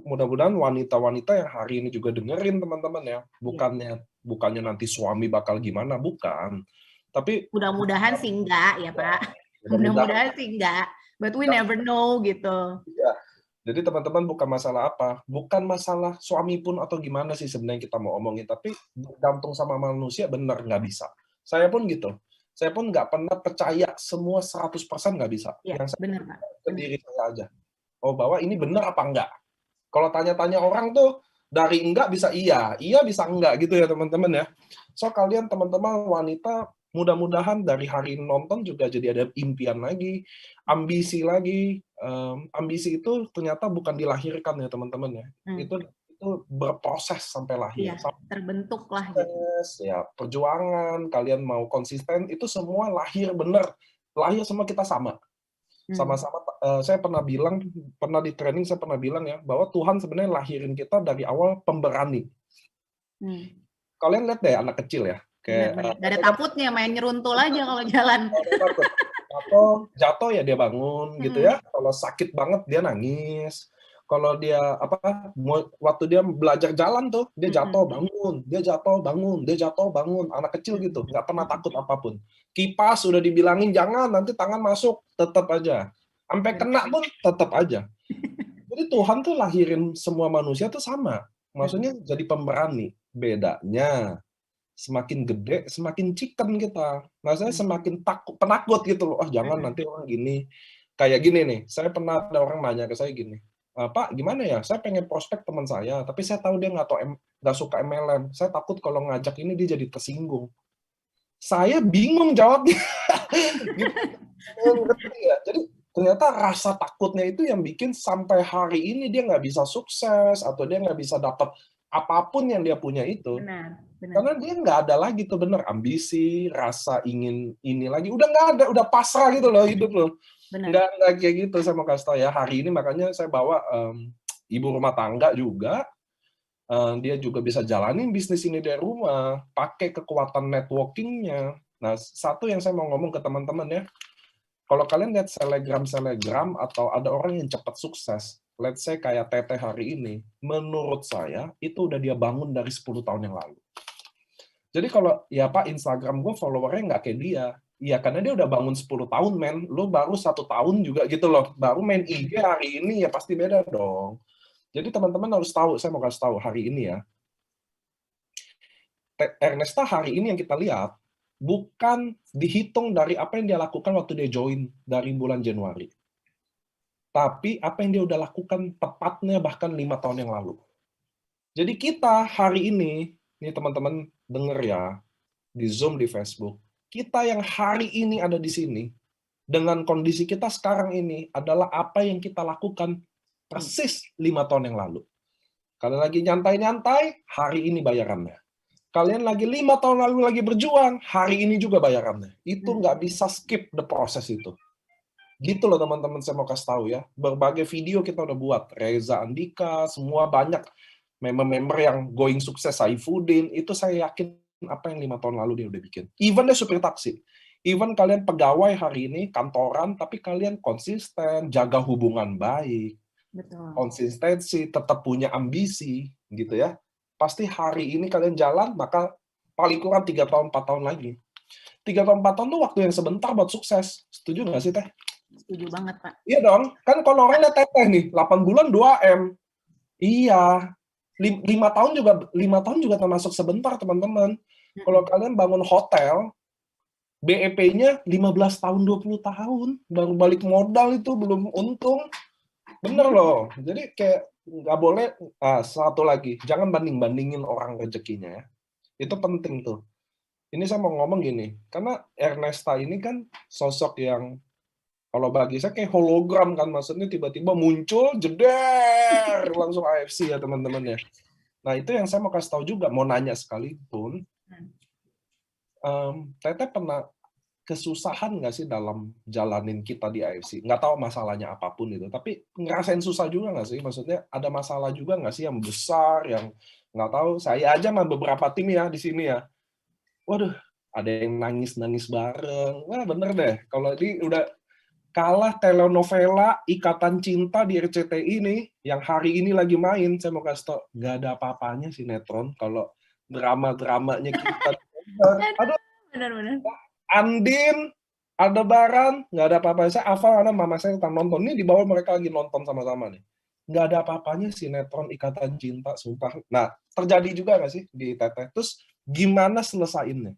Speaker 1: mudah-mudahan wanita-wanita yang hari ini juga dengerin teman-teman ya, bukannya nanti suami bakal gimana, bukan. Tapi
Speaker 2: mudah-mudahan sih enggak ya Pak. Mudah-mudahan sih enggak. But we never know gitu.
Speaker 1: Iya. Jadi teman-teman bukan masalah apa, bukan masalah suami pun atau gimana sih sebenarnya kita mau omongin, tapi bergantung sama manusia benar nggak bisa. Saya pun gitu. Saya pun nggak pernah percaya semua 100% nggak bisa.
Speaker 2: Ya,
Speaker 1: yang saya
Speaker 2: benar Pak.
Speaker 1: Ke diri saya aja. Oh bahwa ini benar apa enggak. Kalau tanya-tanya orang tuh dari enggak bisa iya bisa enggak gitu ya teman-teman ya. So kalian teman-teman wanita mudah-mudahan dari hari nonton juga jadi ada impian lagi, ambisi lagi. Ambisi itu ternyata bukan dilahirkan ya teman-teman ya. Itu berproses sampai lahir.
Speaker 2: Iya, terbentuk lah gitu.
Speaker 1: Ya, perjuangan, kalian mau konsisten, itu semua lahir bener. Lahir semua kita sama. Sama-sama, saya pernah di training saya pernah bilang ya, bahwa Tuhan sebenarnya lahirin kita dari awal pemberani. Kalian lihat deh anak kecil ya,
Speaker 2: kayak gak ada takutnya, main nyeruntul aja kalau jalan.
Speaker 1: Jatuh ya dia bangun gitu ya. Kalau sakit banget dia nangis. Kalau dia waktu dia belajar jalan tuh, dia jatuh bangun, dia jatuh bangun, dia jatuh bangun. Anak kecil gitu, nggak pernah takut apapun. Kipas udah dibilangin jangan, nanti tangan masuk, tetap aja. Sampai kena pun tetap aja. Jadi Tuhan tuh lahirin semua manusia tuh sama. Maksudnya jadi pemberani. Bedanya semakin gede, semakin chicken kita. Maksudnya semakin penakut gitu loh. Jangan nanti orang gini. Kayak gini nih, saya pernah ada orang nanya ke saya gini, Pak, gimana ya? Saya pengen prospek teman saya, tapi saya tahu dia nggak suka MLM. Saya takut kalau ngajak ini dia jadi tersinggung. Saya bingung jawabnya. Jadi ternyata rasa takutnya itu yang bikin sampai hari ini dia nggak bisa sukses atau dia nggak bisa dapat apapun yang dia punya itu.
Speaker 2: Benar.
Speaker 1: Karena dia nggak ada lagi tuh bener ambisi, rasa ingin ini lagi. Udah nggak ada, udah pasrah gitu loh hidup loh. Nggak kayak gitu, saya mau kasih tau ya. Hari ini makanya saya bawa ibu rumah tangga juga. Dia juga bisa jalanin bisnis ini dari rumah, pakai kekuatan networking-nya. Nah, satu yang saya mau ngomong ke teman-teman ya, kalau kalian lihat selebgram atau ada orang yang cepat sukses, let's say kayak Teteh hari ini, menurut saya itu udah dia bangun dari 10 tahun yang lalu. Jadi kalau, ya Pak, Instagram gue followernya nggak kayak dia. Iya, karena dia udah bangun 10 tahun, men. Lu baru 1 tahun juga gitu loh. Baru main IG hari ini, ya pasti beda dong. Jadi teman-teman harus tahu, saya mau kasih tahu hari ini ya. Ernesta hari ini yang kita lihat, bukan dihitung dari apa yang dia lakukan waktu dia join dari bulan Januari. Tapi apa yang dia udah lakukan tepatnya bahkan 5 tahun yang lalu. Jadi kita hari ini teman-teman denger ya, di Zoom, di Facebook, kita yang hari ini ada di sini, dengan kondisi kita sekarang ini adalah apa yang kita lakukan persis 5 tahun yang lalu. Kalian lagi nyantai-nyantai, hari ini bayarannya. Kalian lagi 5 tahun lalu lagi berjuang, hari ini juga bayarannya. Itu nggak bisa skip the process itu. Gitu loh teman-teman, saya mau kasih tahu ya. Berbagai video kita udah buat. Reza Andika, semua banyak member-member yang going sukses, Saifuddin, itu saya yakin apa yang 5 tahun lalu dia udah bikin. Even dia supir taksi. Even kalian pegawai hari ini, kantoran, tapi kalian konsisten, jaga hubungan baik.
Speaker 2: Betul.
Speaker 1: Konsistensi, tetap punya ambisi, gitu ya. Pasti hari ini kalian jalan, maka paling kurang 3 tahun, 4 tahun lagi. 3 tahun, 4 tahun tuh waktu yang sebentar buat sukses. Setuju nggak sih, Teh?
Speaker 2: Setuju banget, Pak.
Speaker 1: Iya dong. Kan kalau orang lihat Teteh nih, 8 bulan 2M. Iya. 5 tahun juga termasuk sebentar, teman-teman. Kalau kalian bangun hotel, BEP-nya 15 tahun, 20 tahun. Baru balik modal itu belum untung. Bener loh. Jadi kayak nggak boleh, satu lagi, jangan banding-bandingin orang rezekinya ya. Itu penting tuh. Ini saya mau ngomong gini, karena Ernesta ini kan sosok yang kalau bagi saya kayak hologram kan, maksudnya tiba-tiba muncul, jeder, langsung AFC ya teman-teman ya. Nah itu yang saya mau kasih tahu juga, mau nanya sekalipun, Teteh pernah kesusahan nggak sih dalam jalanin kita di AFC? Nggak tahu masalahnya apapun itu, tapi ngerasain susah juga nggak sih? Maksudnya ada masalah juga nggak sih yang besar, yang nggak tahu, saya aja sama beberapa tim ya di sini ya, waduh, ada yang nangis-nangis bareng, wah bener deh, kalau ini udah kalah telenovela Ikatan Cinta di RCTI ini, yang hari ini lagi main, saya mau kasih tau, nggak ada apa-apanya sinetron kalau drama-dramanya kita. Aduh,
Speaker 2: benar-benar.
Speaker 1: Andin, Aldebaran, nggak ada apa-apa. Saya hafal karena mama saya tentang nonton. Ini di bawah mereka lagi nonton sama-sama nih. Nggak ada apa-apanya sinetron Ikatan Cinta, sumpah. Nah, terjadi juga nggak sih di Teteh? Terus gimana selesainnya?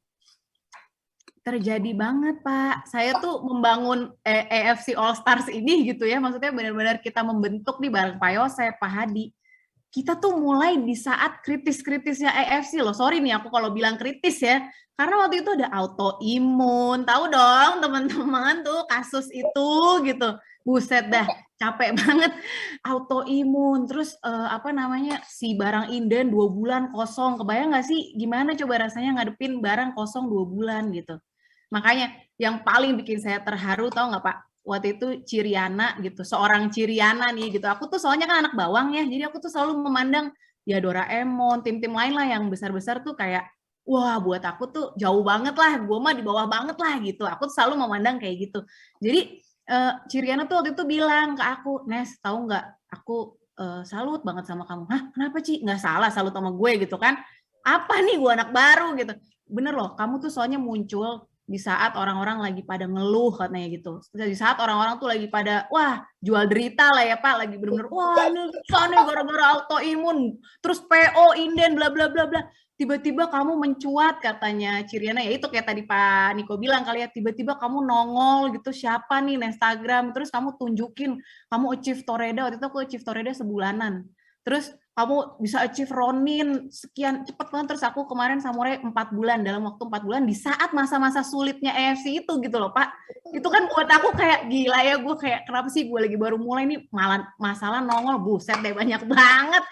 Speaker 2: Terjadi banget, Pak. Saya tuh membangun AFC All Stars ini gitu ya, maksudnya benar-benar kita membentuk nih bareng Pak Yosef, Pak Hadi. Kita tuh mulai di saat kritis-kritisnya AFC loh. Sorry nih aku kalau bilang kritis ya, karena waktu itu ada autoimun. Tahu dong teman-teman tuh kasus itu gitu. Buset dah, capek banget. Autoimun, terus apa namanya, si barang inden 2 bulan kosong. Kebayang nggak sih gimana coba rasanya ngadepin barang kosong 2 bulan gitu. Makanya yang paling bikin saya terharu, tahu nggak Pak? Waktu itu Ciriana gitu, seorang Ciriana nih gitu. Aku tuh soalnya kan anak bawang ya, jadi aku tuh selalu memandang ya Doraemon, tim-tim lain lah yang besar-besar tuh kayak, wah buat aku tuh jauh banget lah, gue mah di bawah banget lah gitu. Aku tuh selalu memandang kayak gitu. Jadi Ciriana tuh waktu itu bilang ke aku, Nes, tahu nggak? Aku salut banget sama kamu. Hah, kenapa Ci? Nggak salah salut sama gue gitu kan? Apa nih gue anak baru gitu? Bener loh, kamu tuh soalnya muncul di saat orang-orang lagi pada ngeluh katanya gitu. Di saat orang-orang tuh lagi pada, wah jual derita lah ya Pak, lagi bener-bener, wah ini sana gara-gara autoimun, terus PO, inden, bla bla bla bla. Tiba-tiba kamu mencuat katanya Ciriana, ya itu kayak tadi Pak Niko bilang kali ya, tiba-tiba kamu nongol gitu, siapa nih Instagram, terus kamu tunjukin, kamu achieve Toreda, waktu itu aku achieve Toreda sebulanan. Terus kamu bisa achieve Ronin sekian cepet banget, terus aku kemarin Samurai 4 bulan, dalam waktu 4 bulan di saat masa-masa sulitnya AFC itu gitu loh Pak. Itu kan buat aku kayak gila ya, gue kayak kenapa sih gue lagi baru mulai nih malah masalah nongol, buset deh banyak banget,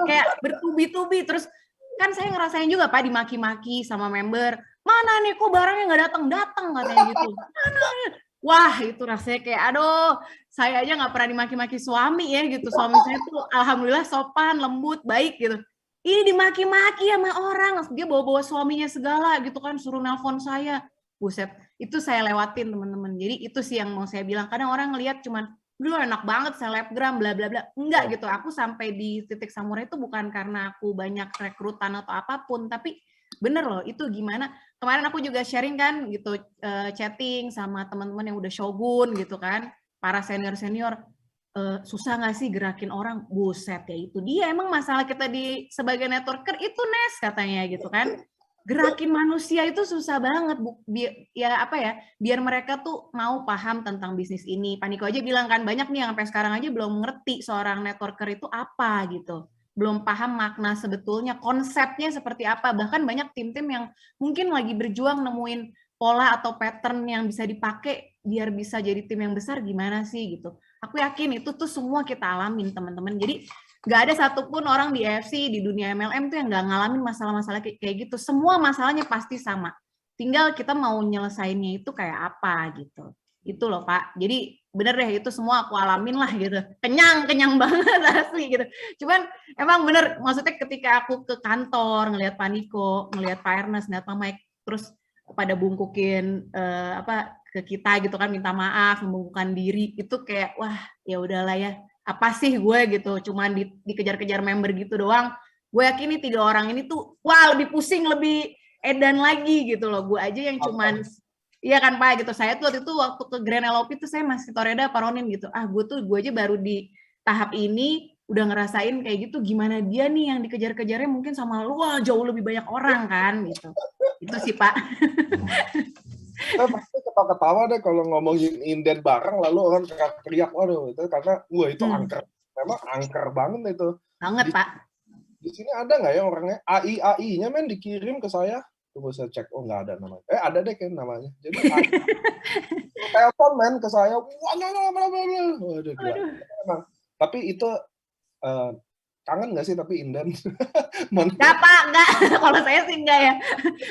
Speaker 2: kayak bertubi-tubi. Terus kan saya ngerasain juga Pak dimaki-maki sama member, mana nih kok barangnya nggak datang-datang katanya gitu, mana nih. Wah itu rasanya kayak aduh, saya aja nggak pernah dimaki-maki suami ya gitu, suami saya tuh alhamdulillah sopan, lembut, baik gitu. Ini dimaki-maki sama orang, dia bawa-bawa suaminya segala gitu kan, suruh nelpon saya. Buset, itu saya lewatin teman-teman. Jadi itu sih yang mau saya bilang, kadang orang ngelihat cuman, dulu enak banget selebgram bla bla bla. Enggak gitu, aku sampai di titik Samurai itu bukan karena aku banyak rekrutan atau apapun, tapi bener loh, itu gimana. Kemarin aku juga sharing kan gitu, chatting sama teman-teman yang udah Shogun gitu kan, para senior-senior, susah nggak sih gerakin orang? Buset ya itu dia, emang masalah kita di sebagai networker itu Nes katanya gitu kan. Gerakin manusia itu susah banget, ya apa ya, biar mereka tuh mau paham tentang bisnis ini. Pak Niko aja bilang kan, banyak nih yang sampai sekarang aja belum ngerti seorang networker itu apa gitu. Belum paham makna sebetulnya, konsepnya seperti apa. Bahkan banyak tim-tim yang mungkin lagi berjuang nemuin pola atau pattern yang bisa dipakai biar bisa jadi tim yang besar gimana sih gitu. Aku yakin itu tuh semua kita alamin teman-teman. Jadi nggak ada satupun orang di AFC, di dunia MLM tuh yang nggak ngalamin masalah-masalah kayak gitu. Semua masalahnya pasti sama. Tinggal kita mau nyelesainnya itu kayak apa gitu. Itu loh Pak. Jadi bener deh itu semua aku alamin lah gitu. Kenyang banget asli gitu. Cuman emang bener, maksudnya ketika aku ke kantor ngelihat Pak Niko, ngelihat Pak Ernest, ngelihat Pak Mike, terus pada bungkukin ke kita gitu kan, minta maaf, membungkukkan diri, itu kayak wah ya udahlah ya, apa sih gue gitu, cuman dikejar-kejar member gitu doang. Gue yakin nih 3 orang ini tuh wah lebih pusing, lebih edan lagi gitu loh. Gue aja yang cuman iya kan Pak gitu. Saya tuh waktu itu waktu ke Grand LOP tuh saya masih Toreda Paronin gitu. Gue aja baru di tahap ini udah ngerasain kayak gitu, gimana dia nih yang dikejar-kejarnya mungkin sama lu, wah jauh lebih banyak orang kan gitu. Itu sih Pak.
Speaker 1: Saya pasti ketawa-ketawa deh kalau ngomongin inden bareng lalu orang teriak waduh itu karena wah itu angker. Memang angker banget itu.
Speaker 2: Banget Pak.
Speaker 1: Di sini ada nggak ya orangnya? AI-nya men dikirim ke saya. Tunggu saya cek. Oh nggak ada namanya. Ada deh kan namanya. Jadi telepon men ke saya. Waduh gila. Emang. Tapi itu kangen nggak sih tapi inden?
Speaker 2: Nggak Pak, nggak. Kalau saya sih nggak ya.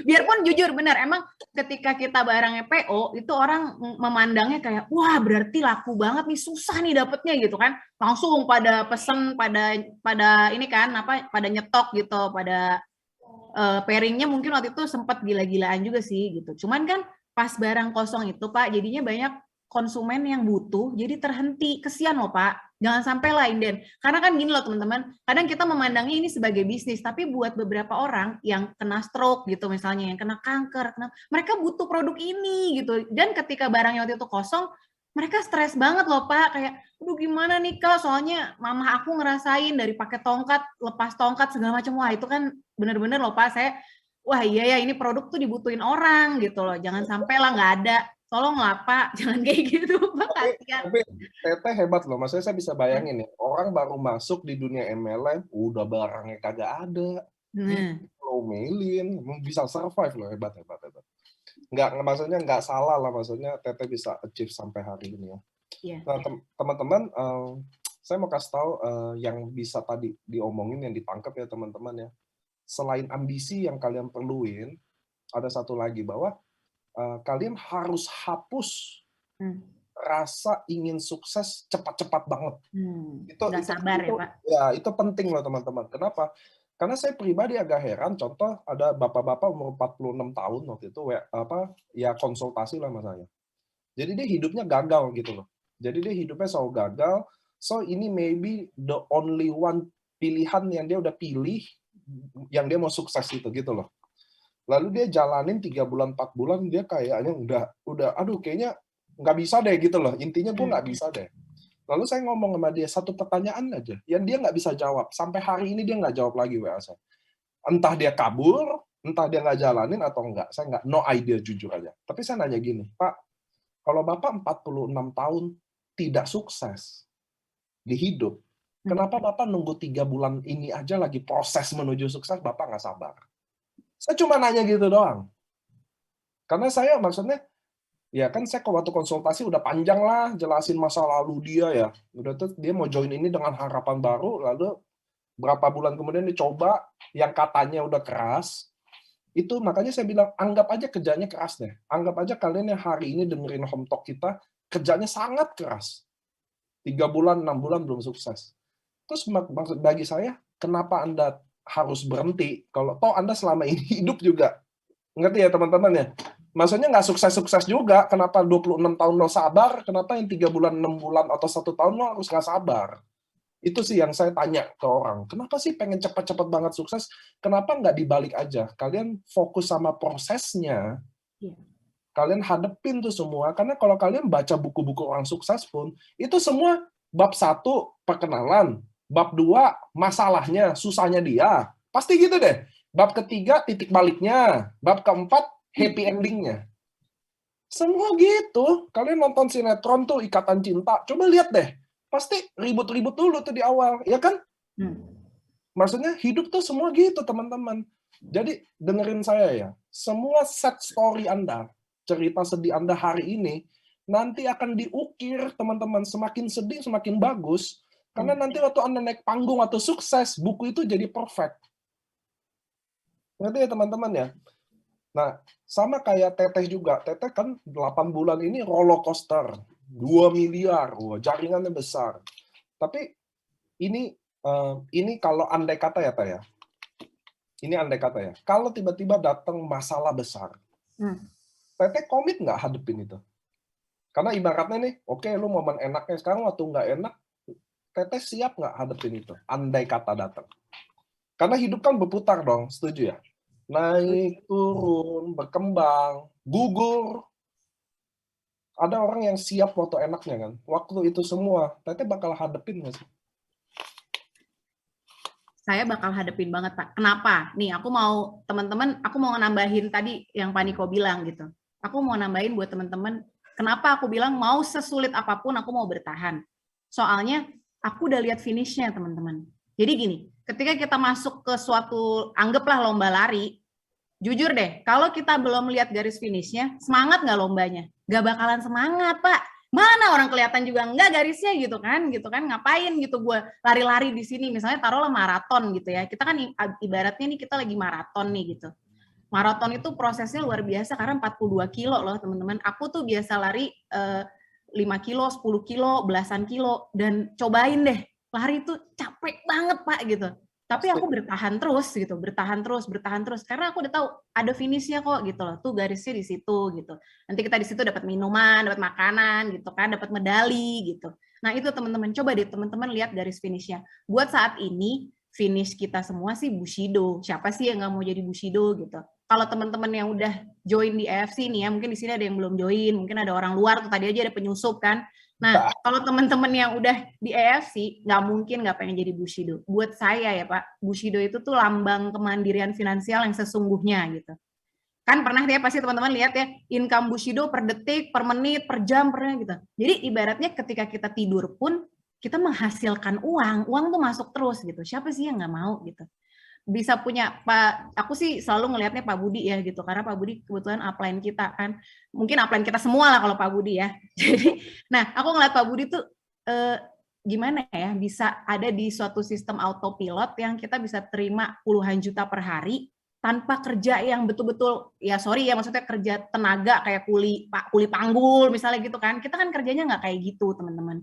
Speaker 2: Biarpun jujur benar, emang ketika kita barangnya PO, itu orang memandangnya kayak, wah berarti laku banget nih, susah nih dapetnya gitu kan. Langsung pada pesen, pada ini kan, pada nyetok gitu, pada pairingnya mungkin waktu itu sempat gila-gilaan juga sih gitu. Cuman kan pas barang kosong itu Pak, jadinya banyak konsumen yang butuh, jadi terhenti. Kesian loh Pak. Jangan sampai lah inden. Karena kan gini loh teman-teman, kadang kita memandangnya ini sebagai bisnis, tapi buat beberapa orang yang kena stroke gitu misalnya, yang kena kanker, mereka butuh produk ini gitu. Dan ketika barangnya waktu itu kosong, mereka stres banget loh Pak, kayak, aduh gimana nih Kak, soalnya mama aku ngerasain dari pakai tongkat, lepas tongkat segala macam. Wah itu kan bener-bener loh Pak, wah iya ya ini produk tuh dibutuhin orang gitu loh. Jangan sampai lah nggak ada. Tolonglah Pak, jangan kayak gitu Pak, kasihan.
Speaker 1: Tapi Teteh hebat loh, maksudnya saya bisa bayangin ya, orang baru masuk di dunia MLM, udah barangnya kagak ada, ngomelin, bisa survive loh, hebat. Maksudnya nggak salah lah, maksudnya Teteh bisa achieve sampai hari ini ya. Nah teman-teman, saya mau kasih tahu yang bisa tadi diomongin, yang ditangkap ya teman-teman ya. Selain ambisi yang kalian perluin, ada satu lagi bahwa kalian harus hapus rasa ingin sukses cepat-cepat banget. Itu
Speaker 2: sabar ya Pak.
Speaker 1: Ya itu penting loh teman-teman. Kenapa? Karena saya pribadi agak heran. Contoh ada bapak-bapak umur 46 tahun waktu itu ya konsultasi lah sama saya. Jadi dia hidupnya gagal gitu loh. Jadi dia hidupnya selalu gagal. So ini maybe the only one pilihan yang dia udah pilih yang dia mau sukses itu gitu loh. Lalu dia jalanin 3 bulan 4 bulan dia kayaknya udah aduh kayaknya nggak bisa deh gitu loh. Intinya gue nggak bisa deh. Lalu saya ngomong sama dia satu pertanyaan aja yang dia nggak bisa jawab. Sampai hari ini dia nggak jawab lagi WA saya. Entah dia kabur, entah dia nggak jalanin atau enggak. Saya nggak, no idea jujur aja. Tapi saya nanya gini, Pak, kalau Bapak 46 tahun tidak sukses di hidup, kenapa Bapak nunggu 3 bulan ini aja lagi proses menuju sukses, Bapak nggak sabar? Saya cuma nanya gitu doang. Karena saya maksudnya, ya kan saya waktu konsultasi udah panjang lah jelasin masa lalu dia ya. Udah tuh dia mau join ini dengan harapan baru, lalu berapa bulan kemudian dicoba yang katanya udah keras. Itu makanya saya bilang, anggap aja kerjanya keras deh. Anggap aja kalian yang hari ini dengerin Home Talk kita, kerjanya sangat keras. 3 bulan, 6 bulan belum sukses. Terus maksud bagi saya, kenapa Anda harus berhenti kalau toh Anda selama ini hidup juga, ngerti ya teman-teman ya, maksudnya nggak sukses-sukses juga, kenapa 26 tahun lo sabar, kenapa yang 3 bulan, 6 bulan, atau 1 tahun lo harus nggak sabar? Itu sih yang saya tanya ke orang, kenapa sih pengen cepat-cepat banget sukses, kenapa nggak dibalik aja, kalian fokus sama prosesnya, kalian hadepin tuh semua, karena kalau kalian baca buku-buku orang sukses pun, itu semua bab 1, perkenalan, bab 2, masalahnya, susahnya dia. Pasti gitu deh. Bab ketiga, titik baliknya. Bab keempat, happy endingnya. Semua gitu. Kalian nonton sinetron tuh, Ikatan Cinta. Coba lihat deh. Pasti ribut-ribut dulu tuh di awal. Ya kan? Maksudnya hidup tuh semua gitu, teman-teman. Jadi dengerin saya ya. Semua set story Anda, cerita sedih Anda hari ini, nanti akan diukir teman-teman, semakin sedih semakin bagus, karena nanti waktu Anda naik panggung atau sukses, buku itu jadi perfect. Ngerti ya teman-teman ya? Nah, sama kayak Teteh juga. Teteh kan 8 bulan ini roller coaster, 2 miliar, wah, jaringannya besar. Tapi ini kalau andai kata ya, Teh ya. Ini andai kata ya. Kalau tiba-tiba datang masalah besar, Teteh komit nggak hadepin itu? Karena ibaratnya nih, oke, lu momen enaknya sekarang, waktu nggak enak, Teteh siap nggak hadepin itu? Andai kata datang. Karena hidup kan berputar dong, setuju ya? Naik, turun, berkembang, gugur. Ada orang yang siap waktu enaknya kan. Waktu itu semua, Teteh bakal hadepin nggak sih?
Speaker 2: Saya bakal hadepin banget, Pak. Kenapa? Nih, aku mau teman-teman, aku mau nambahin tadi yang Pak Niko bilang gitu. Aku mau nambahin buat teman-teman, kenapa aku bilang mau sesulit apapun aku mau bertahan. Soalnya aku udah lihat finishnya, teman-teman. Jadi gini, ketika kita masuk ke suatu, anggaplah lomba lari, jujur deh, kalau kita belum lihat garis finishnya, semangat nggak lombanya? Nggak bakalan semangat, Pak. Mana orang kelihatan juga enggak garisnya gitu kan, ngapain gitu gue lari-lari di sini, misalnya taruhlah maraton gitu ya, kita kan ibaratnya nih kita lagi maraton nih gitu. Maraton itu prosesnya luar biasa karena 42 kilo loh teman-teman. Aku tuh biasa lari 5 kilo, 10 kilo, belasan kilo, dan cobain deh, lari itu capek banget Pak gitu. Tapi aku bertahan terus gitu, bertahan terus, karena aku udah tahu ada finishnya kok gitu loh, tuh garisnya di situ gitu. Nanti kita di situ dapat minuman, dapat makanan gitu kan, dapat medali gitu. Nah itu teman-teman, coba deh teman-teman lihat garis finishnya. Buat saat ini, finish kita semua sih Bushido. Siapa sih yang nggak mau jadi Bushido gitu? Kalau teman-teman yang udah join di AFC nih ya, mungkin di sini ada yang belum join, mungkin ada orang luar tuh, tadi aja ada penyusup kan. Nah, kalau teman-teman yang udah di AFC, nggak mungkin nggak pengen jadi Bushido. Buat saya ya Pak, Bushido itu tuh lambang kemandirian finansial yang sesungguhnya gitu. Kan pernah ya pasti teman-teman lihat ya, income Bushido per detik, per menit, per jam, pernah gitu. Jadi ibaratnya ketika kita tidur pun, kita menghasilkan uang tuh masuk terus gitu. Siapa sih yang nggak mau gitu? Bisa punya Pak, aku sih selalu ngelihatnya Pak Budi ya gitu, karena Pak Budi kebetulan upline kita kan, mungkin upline kita semua lah kalau Pak Budi ya. Jadi, nah aku ngeliat Pak Budi tuh gimana ya, bisa ada di suatu sistem autopilot yang kita bisa terima puluhan juta per hari tanpa kerja yang betul-betul, ya sorry ya maksudnya kerja tenaga kayak kuli panggul misalnya gitu kan, kita kan kerjanya nggak kayak gitu teman-teman.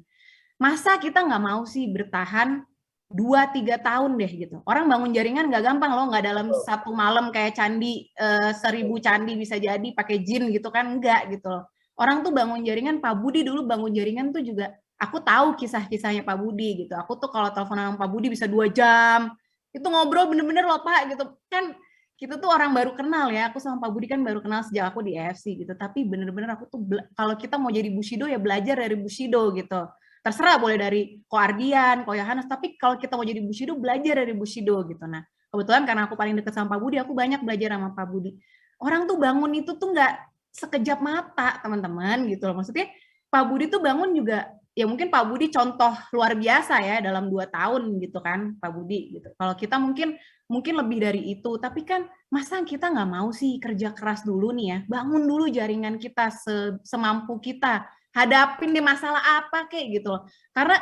Speaker 2: Masa kita nggak mau sih bertahan 2-3 tahun deh gitu. Orang bangun jaringan nggak gampang loh, nggak dalam satu malam kayak candi 1000 candi bisa jadi pakai jin gitu kan, enggak gitu loh. Orang tuh bangun jaringan, Pak Budi dulu bangun jaringan tuh juga, aku tahu kisah-kisahnya Pak Budi gitu. Aku tuh kalau telepon sama Pak Budi bisa 2 jam. Itu ngobrol bener-bener loh Pak gitu. Kan kita tuh orang baru kenal ya, aku sama Pak Budi kan baru kenal sejak aku di AFC gitu. Tapi bener-bener aku tuh, kalau kita mau jadi Bushido ya belajar dari Bushido gitu. Terserah boleh dari Ko Ardian, Ko Yohanes, tapi kalau kita mau jadi Bushido, belajar dari Bushido gitu. Nah, kebetulan karena aku paling dekat sama Pak Budi, aku banyak belajar sama Pak Budi. Orang tuh bangun itu tuh nggak sekejap mata, teman-teman, gitu loh. Maksudnya, Pak Budi tuh bangun juga, ya mungkin Pak Budi contoh luar biasa ya, dalam 2 tahun gitu kan, Pak Budi gitu. Kalau kita mungkin lebih dari itu, tapi kan masa kita nggak mau sih kerja keras dulu nih ya, bangun dulu jaringan kita semampu kita, hadapin di masalah apa kayak gitu loh. Karena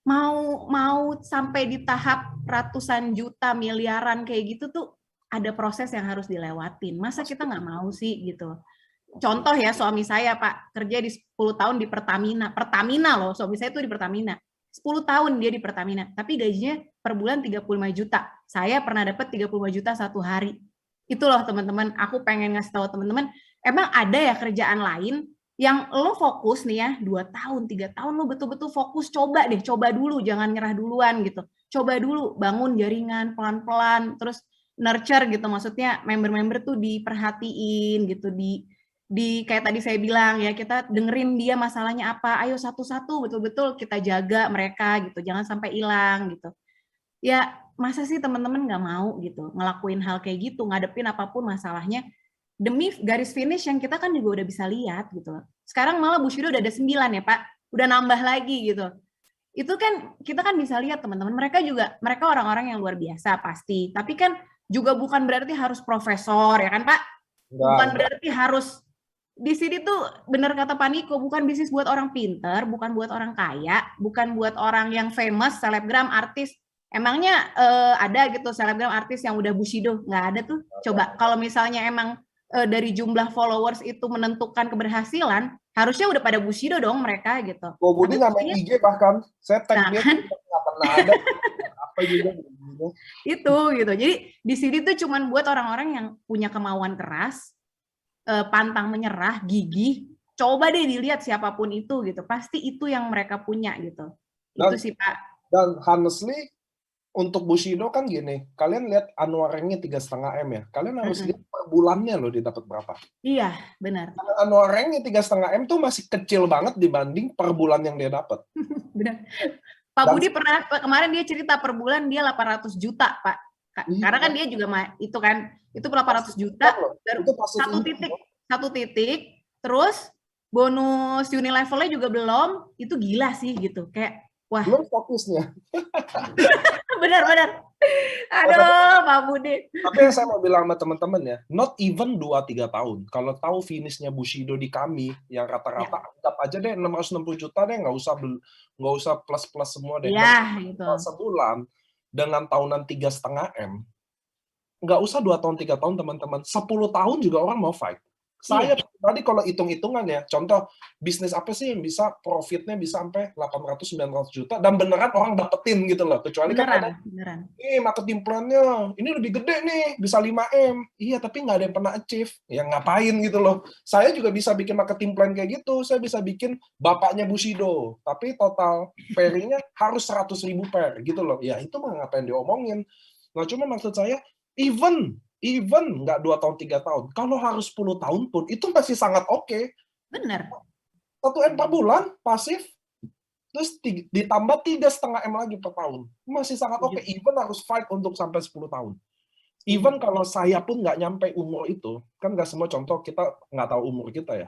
Speaker 2: mau sampai di tahap ratusan juta, miliaran kayak gitu tuh ada proses yang harus dilewatin. Masa kita nggak mau sih gitu. Contoh ya, suami saya Pak kerja di 10 tahun di Pertamina. Pertamina loh, suami saya tuh di Pertamina. 10 tahun dia di Pertamina, tapi gajinya per bulan 35 juta. Saya pernah dapat 35 juta satu hari. Itu loh teman-teman, aku pengen ngasih tahu teman-teman, emang ada ya kerjaan lain yang lo fokus nih ya, 2 tahun, 3 tahun lo betul-betul fokus, coba deh, coba dulu, jangan nyerah duluan gitu. Coba dulu, bangun jaringan pelan-pelan, terus nurture gitu, maksudnya member-member tuh diperhatiin gitu, di kayak tadi saya bilang ya, kita dengerin dia masalahnya apa, ayo satu-satu betul-betul kita jaga mereka gitu, jangan sampai hilang gitu. Ya masa sih teman-teman nggak mau gitu ngelakuin hal kayak gitu, ngadepin apapun masalahnya demi garis finish yang kita kan juga udah bisa lihat gitu. Sekarang malah Bushido udah ada 9 ya Pak, udah nambah lagi gitu. Itu kan kita kan bisa lihat teman-teman, mereka orang-orang yang luar biasa pasti, tapi kan juga bukan berarti harus profesor ya kan Pak, bukan berarti harus di sini tuh benar kata Pak Niko, bukan bisnis buat orang pinter, bukan buat orang kaya, bukan buat orang yang famous, selebgram, artis. Emangnya ada gitu selebgram artis yang udah Bushido? Nggak ada tuh. Coba kalau misalnya emang dari jumlah followers itu menentukan keberhasilan, harusnya udah pada Bushido dong mereka gitu.
Speaker 1: Ko Budi
Speaker 2: Tapi
Speaker 1: namain IG bahkan, saya tag
Speaker 2: nah
Speaker 1: dia
Speaker 2: kan
Speaker 1: nggak pernah ada apa juga gitu.
Speaker 2: itu gitu. Jadi di sini tuh cuman buat orang-orang yang punya kemauan keras, pantang menyerah, gigih. Coba deh dilihat siapapun itu gitu. Pasti itu yang mereka punya gitu. Itu sih Pak.
Speaker 1: Dan honestly untuk Bushido kan gini, kalian lihat annual rank-nya 3,5 M ya. Kalian harus lihat per bulannya loh dia dapat berapa.
Speaker 2: Iya, benar.
Speaker 1: Annual rank-nya 3,5 M tuh masih kecil banget dibanding per bulan yang dia dapat.
Speaker 2: Benar. Pak Budi pernah kemarin dia cerita per bulan dia 800 juta, Pak. Karena kan dia juga itu kan itu 800 juta baru satu titik terus bonus Unilevel-nya juga belum, itu gila sih gitu. Kayak wah.
Speaker 1: Belum fokusnya.
Speaker 2: Benar. Aduh, Pak Budi.
Speaker 1: Tapi yang saya mau bilang sama teman-teman ya, not even 2-3 tahun. Kalau tahu finishnya Bushido di kami, yang rata-rata anggap aja deh 660 juta deh, nggak usah plus-plus semua deh.
Speaker 2: Iya, gitu.
Speaker 1: Sebulan dengan tahunan 3,5 M, nggak usah 2 tahun 3 tahun teman-teman, 10 tahun juga orang mau fight. Saya tadi kalau hitung-hitungan ya, contoh bisnis apa sih yang bisa profitnya bisa sampai 800-900 juta dan beneran orang dapetin gitu loh. Kecuali kan ada marketing plan-nya, ini lebih gede nih, bisa 5M. Iya, tapi nggak ada yang pernah achieve. Ya ngapain gitu loh. Saya juga bisa bikin marketing plan kayak gitu. Saya bisa bikin bapaknya Bushido, tapi total pairing-nya harus 100.000 pair gitu loh. Ya itu mah ngapain diomongin. Nah, cuma maksud saya, even nggak 2 tahun 3 tahun, kalau harus 10 tahun pun itu masih sangat oke.
Speaker 2: Benar.
Speaker 1: 1M per bulan pasif, terus ditambah 3,5 M lagi per tahun, masih sangat oke. Even harus fight untuk sampai 10 tahun. Even kalau saya pun nggak nyampe umur itu, kan nggak semua contoh kita nggak tahu umur kita ya.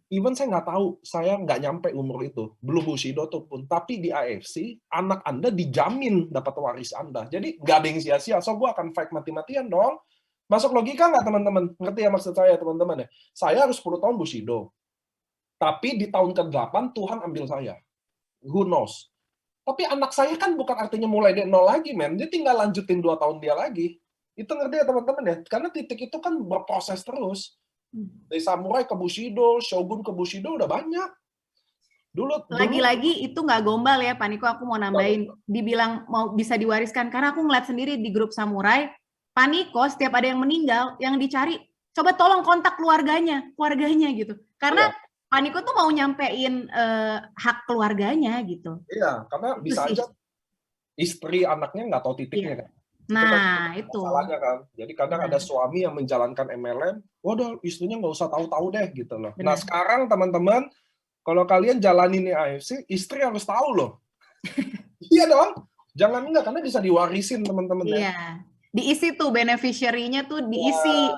Speaker 1: Even saya nggak tahu, saya nggak nyampe umur itu, belum Bushido tuh pun. Tapi di AFC, anak Anda dijamin dapat waris Anda. Jadi nggak ada yang sia-sia. So gue akan fight mati-matian dong. Masuk logika nggak teman-teman? Ngerti ya maksud saya teman-teman ya? Saya harus 10 tahun Bushido. Tapi di tahun ke-8 Tuhan ambil saya. Who knows? Tapi anak saya kan bukan artinya mulai dari nol lagi, men. Dia tinggal lanjutin 2 tahun dia lagi. Itu ngerti ya teman-teman ya? Karena titik itu kan berproses terus. Dari samurai ke Bushido, shogun ke Bushido udah banyak.
Speaker 2: Lagi-lagi itu nggak gombal ya, Pak Niko. Aku mau nambahin, dibilang mau bisa diwariskan. Karena aku ngeliat sendiri di grup samurai, Pak Niko setiap ada yang meninggal, yang dicari, coba tolong kontak keluarganya gitu. Karena Pak Niko tuh mau nyampein hak keluarganya gitu.
Speaker 1: Iya, karena itu bisa aja istri anaknya nggak tahu titiknya kan.
Speaker 2: Nah, itu.
Speaker 1: Masalahnya kan. Jadi kadang ada suami yang menjalankan MLM, waduh istrinya nggak usah tahu-tahu deh gitu loh. Benar. Nah sekarang teman-teman, kalau kalian jalanin di AFC, istri harus tahu loh. Iya dong. Jangan enggak, karena bisa diwarisin teman-teman ya.
Speaker 2: Iya. Diisi tuh beneficiary-nya tuh diisi.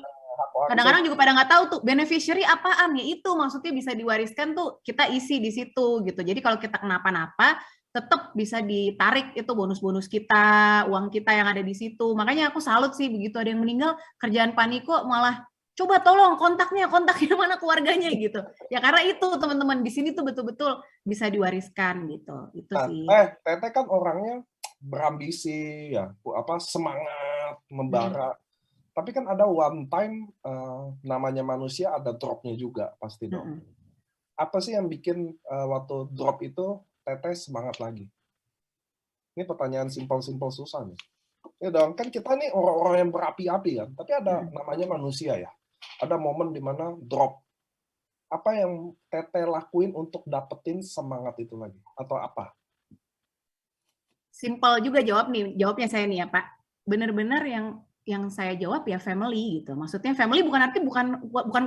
Speaker 2: Kadang-kadang juga pada nggak tahu tuh beneficiary apaan ya, itu maksudnya bisa diwariskan tuh kita isi di situ gitu. Jadi kalau kita kenapa-napa tetap bisa ditarik itu bonus-bonus kita, uang kita yang ada di situ. Makanya aku salut sih begitu ada yang meninggal, kerjaan Pak Niko malah coba tolong kontaknya mana keluarganya gitu. Ya karena itu teman-teman di sini tuh betul-betul bisa diwariskan gitu. Itu sih.
Speaker 1: Teteh kan orangnya berambisi ya, semangat membara. Tapi kan ada one time namanya manusia ada drop-nya juga pasti dong. Apa sih yang bikin waktu drop itu Teteh semangat lagi? Ini pertanyaan simpel-simpel susah nih. Ya dong, kan kita nih orang-orang yang berapi-api kan, tapi ada namanya manusia ya. Ada momen di mana drop. Apa yang Teteh lakuin untuk dapetin semangat itu lagi? Atau apa?
Speaker 2: Simpel juga jawabnya saya nih ya Pak. Benar-benar yang saya jawab ya family gitu. Maksudnya family bukan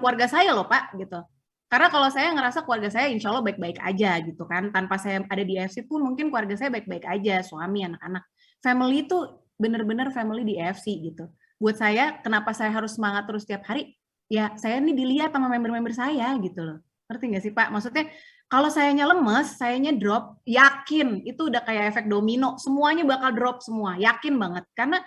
Speaker 2: keluarga saya loh Pak gitu. Karena kalau saya ngerasa keluarga saya insya Allah baik-baik aja gitu kan. Tanpa saya ada di AFC pun mungkin keluarga saya baik-baik aja. Suami, anak-anak. Family itu benar-benar family di AFC gitu. Buat saya, kenapa saya harus semangat terus setiap hari? Ya saya ini dilihat sama member-member saya gitu loh. Ngerti nggak sih Pak? Maksudnya kalau sayanya lemes, sayanya drop, yakin. Itu udah kayak efek domino. Semuanya bakal drop semua. Yakin banget. Karena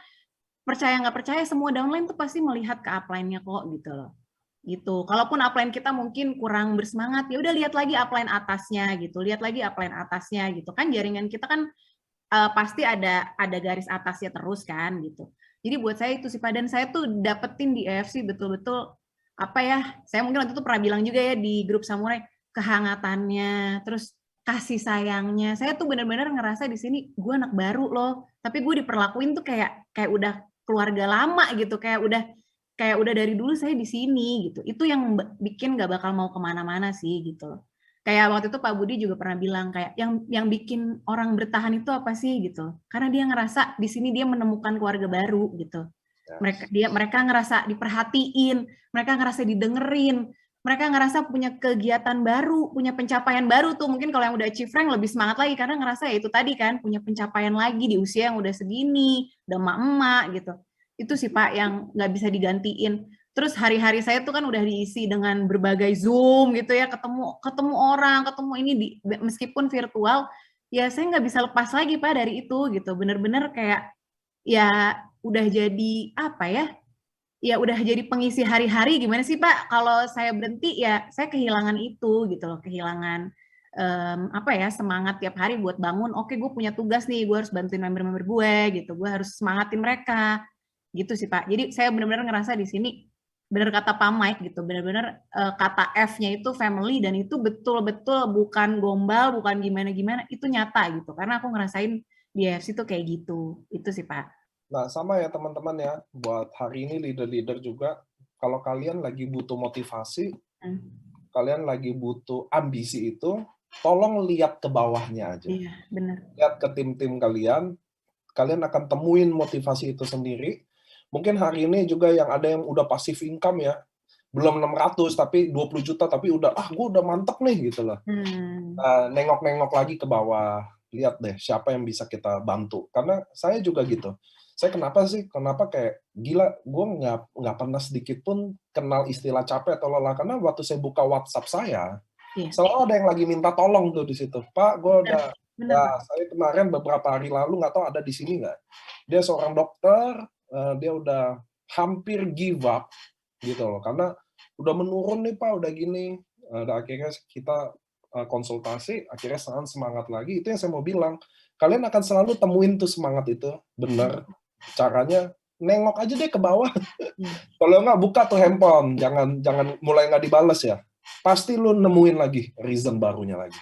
Speaker 2: percaya nggak percaya semua downline tuh pasti melihat ke upline-nya kok gitu loh. gitu. Kalaupun upline kita mungkin kurang bersemangat, ya udah lihat lagi upline atasnya gitu, lihat lagi upline atasnya gitu kan, jaringan kita kan pasti ada garis atasnya terus kan gitu. Jadi buat saya itu sih Pak, dan saya tuh dapetin di AFC betul-betul apa ya, saya mungkin waktu itu pernah bilang juga ya di grup Samurai, kehangatannya, terus kasih sayangnya. Saya tuh benar-benar ngerasa di sini gue anak baru loh, tapi gue diperlakuin tuh kayak udah keluarga lama gitu, kayak udah dari dulu saya di sini gitu. Itu yang bikin gak bakal mau kemana-mana sih gitu. Kayak waktu itu Pak Budi juga pernah bilang kayak yang bikin orang bertahan itu apa sih gitu. Karena dia ngerasa di sini dia menemukan keluarga baru gitu. Mereka ngerasa diperhatiin, mereka ngerasa didengerin, mereka ngerasa punya kegiatan baru, punya pencapaian baru tuh. Mungkin kalau yang udah achieve rank lebih semangat lagi karena ngerasa ya itu tadi kan punya pencapaian lagi di usia yang udah segini, udah emak-emak gitu. Itu sih Pak yang nggak bisa digantiin. Terus hari-hari saya tuh kan udah diisi dengan berbagai Zoom gitu ya, ketemu orang, ketemu ini meskipun virtual, ya saya nggak bisa lepas lagi Pak dari itu gitu. Bener-bener kayak ya udah jadi apa ya? Ya udah jadi pengisi hari-hari gimana sih Pak? Kalau saya berhenti ya saya kehilangan itu gitu loh, kehilangan apa ya, semangat tiap hari buat bangun. Oke, gue punya tugas nih, gue harus bantuin member-member gue gitu, gue harus semangatin mereka gitu sih Pak. Jadi saya benar-benar ngerasa di sini benar kata Pak Mike gitu, benar-benar kata F-nya itu family, dan itu betul-betul bukan gombal, bukan gimana-gimana, itu nyata gitu. Karena aku ngerasain di AFC tuh kayak gitu. Itu sih Pak.
Speaker 1: Nah, sama ya teman-teman ya, buat hari ini leader-leader juga, kalau kalian lagi butuh motivasi, kalian lagi butuh ambisi itu, tolong lihat ke bawahnya aja.
Speaker 2: Iya, benar.
Speaker 1: Lihat ke tim-tim kalian akan temuin motivasi itu sendiri. Mungkin hari ini juga yang ada yang udah pasif income ya, belum 600 tapi 20 juta tapi udah gue udah mantep nih gitu loh. Nengok-nengok lagi ke bawah, lihat deh siapa yang bisa kita bantu. Karena saya juga gitu. Saya kenapa kayak gila, gue nggak pernah sedikit pun kenal istilah capek atau lelah, karena waktu saya buka WhatsApp saya, selalu ada yang lagi minta tolong tuh di situ. Pak, gue udah saya kemarin beberapa hari lalu nggak tahu ada di sini nggak. Dia seorang dokter, dia udah hampir give up gitu loh, karena udah menurun nih Pak, udah gini. Akhirnya kita konsultasi, akhirnya semangat lagi. Itu yang saya mau bilang. Kalian akan selalu temuin tuh semangat itu, bener. Caranya nengok aja deh ke bawah. Kalau nggak buka tuh handphone, jangan mulai nggak dibales ya. Pasti lu nemuin lagi reason barunya lagi.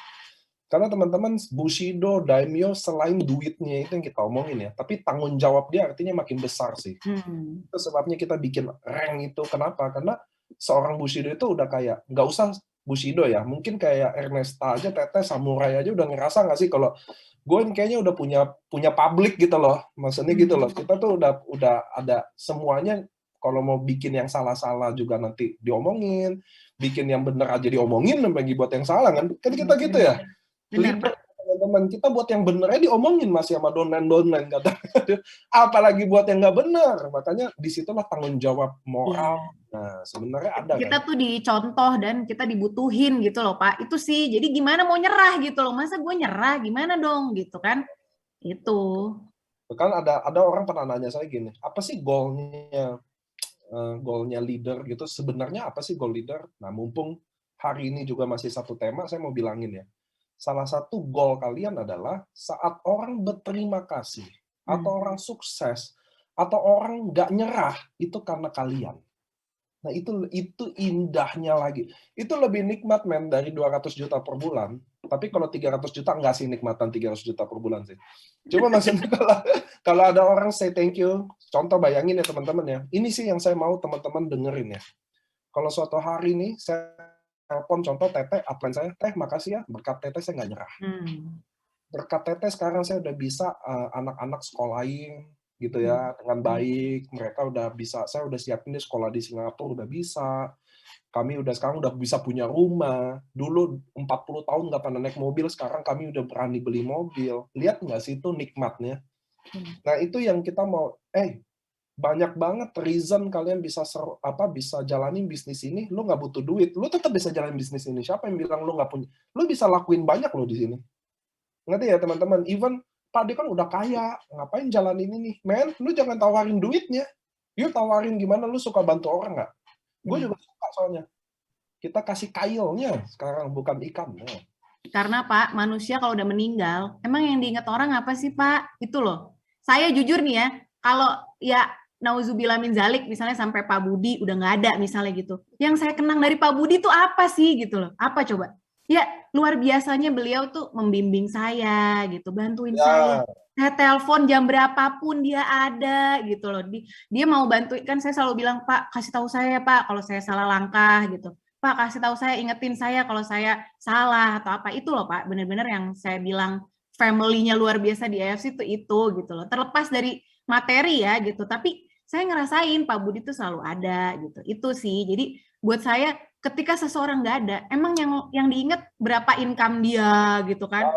Speaker 1: Karena teman-teman, Bushido, Daimyo, selain duitnya itu yang kita omongin ya, tapi tanggung jawab dia artinya makin besar sih. Itu sebabnya kita bikin rank itu. Kenapa? Karena seorang Bushido itu udah kayak, nggak usah Bushido ya, mungkin kayak Ernesta aja, Teteh, Samurai aja udah ngerasa nggak sih kalau gue kayaknya udah punya publik gitu loh, maksudnya gitu loh. Kita tuh udah ada semuanya. Kalau mau bikin yang salah-salah juga nanti diomongin, bikin yang bener aja diomongin, bagi buat yang salah kan kita gitu ya. Leader, teman-teman, kita buat yang bener aja diomongin masih sama donen kata. Apalagi buat yang nggak bener. Makanya disitulah tanggung jawab moral. Nah, sebenarnya ada
Speaker 2: kita
Speaker 1: kan?
Speaker 2: tuh dicontoh dan kita dibutuhin gitu loh Pak. Itu sih. Jadi gimana mau nyerah gitu loh. Masa gue nyerah gimana dong gitu kan? Itu.
Speaker 1: Kan ada orang pernah nanya saya gini, apa sih goalnya leader gitu? Sebenarnya apa sih goal leader? Nah, mumpung hari ini juga masih satu tema, saya mau bilangin ya. Salah satu goal kalian adalah saat orang berterima kasih, atau orang sukses, atau orang nggak nyerah, itu karena kalian. Nah, itu indahnya lagi. Itu lebih nikmat, men, dari 200 juta per bulan. Tapi kalau 300 juta, nggak sih nikmatan 300 juta per bulan sih. Cuma maksudnya kalau ada orang say thank you, contoh bayangin ya teman-teman ya, ini sih yang saya mau teman-teman dengerin ya. Kalau suatu hari nih, saya telepon contoh Teteh, upline saya, Teh makasih ya, berkat Teteh saya nggak nyerah. Berkat Teteh sekarang saya udah bisa anak-anak sekolahin gitu ya dengan baik. Mereka udah bisa, saya udah siapin di sekolah di Singapura udah bisa. Kami sekarang udah bisa punya rumah. Dulu 40 tahun nggak pernah naik mobil, sekarang kami udah berani beli mobil. Lihat nggak sih itu nikmatnya? Nah, itu yang kita mau, banyak banget reason kalian bisa jalanin bisnis ini. Lu nggak butuh duit, lu tetap bisa jalanin bisnis ini. Siapa yang bilang lu nggak punya? Lu bisa lakuin banyak lo di sini. Ngerti ya teman-teman? Even Pak D kan udah kaya, ngapain jalanin ini? Men, lu jangan tawarin duitnya. Yuk tawarin gimana lu suka bantu orang nggak? Gue juga suka soalnya. Kita kasih kailnya sekarang, bukan ikannya.
Speaker 2: Karena Pak, manusia kalau udah meninggal, emang yang diingat orang apa sih Pak? Itu loh. Saya jujur nih ya, kalau ya nauzubillah min zalik, misalnya sampai Pak Budi udah nggak ada misalnya gitu. Yang saya kenang dari Pak Budi tuh apa sih gitu loh? Apa coba? Ya luar biasanya beliau tuh membimbing saya gitu, bantuin saya. Saya telepon jam berapapun dia ada gitu loh. Dia mau bantuin, kan saya selalu bilang, Pak kasih tahu saya Pak kalau saya salah langkah gitu. Pak kasih tahu saya, ingetin saya kalau saya salah atau apa. Itu loh Pak, benar-benar yang saya bilang family-nya luar biasa di AFC itu gitu loh. Terlepas dari materi ya gitu, tapi saya ngerasain Pak Budi itu selalu ada gitu. Itu sih. Jadi buat saya ketika seseorang nggak ada, emang yang diingat berapa income dia gitu kan?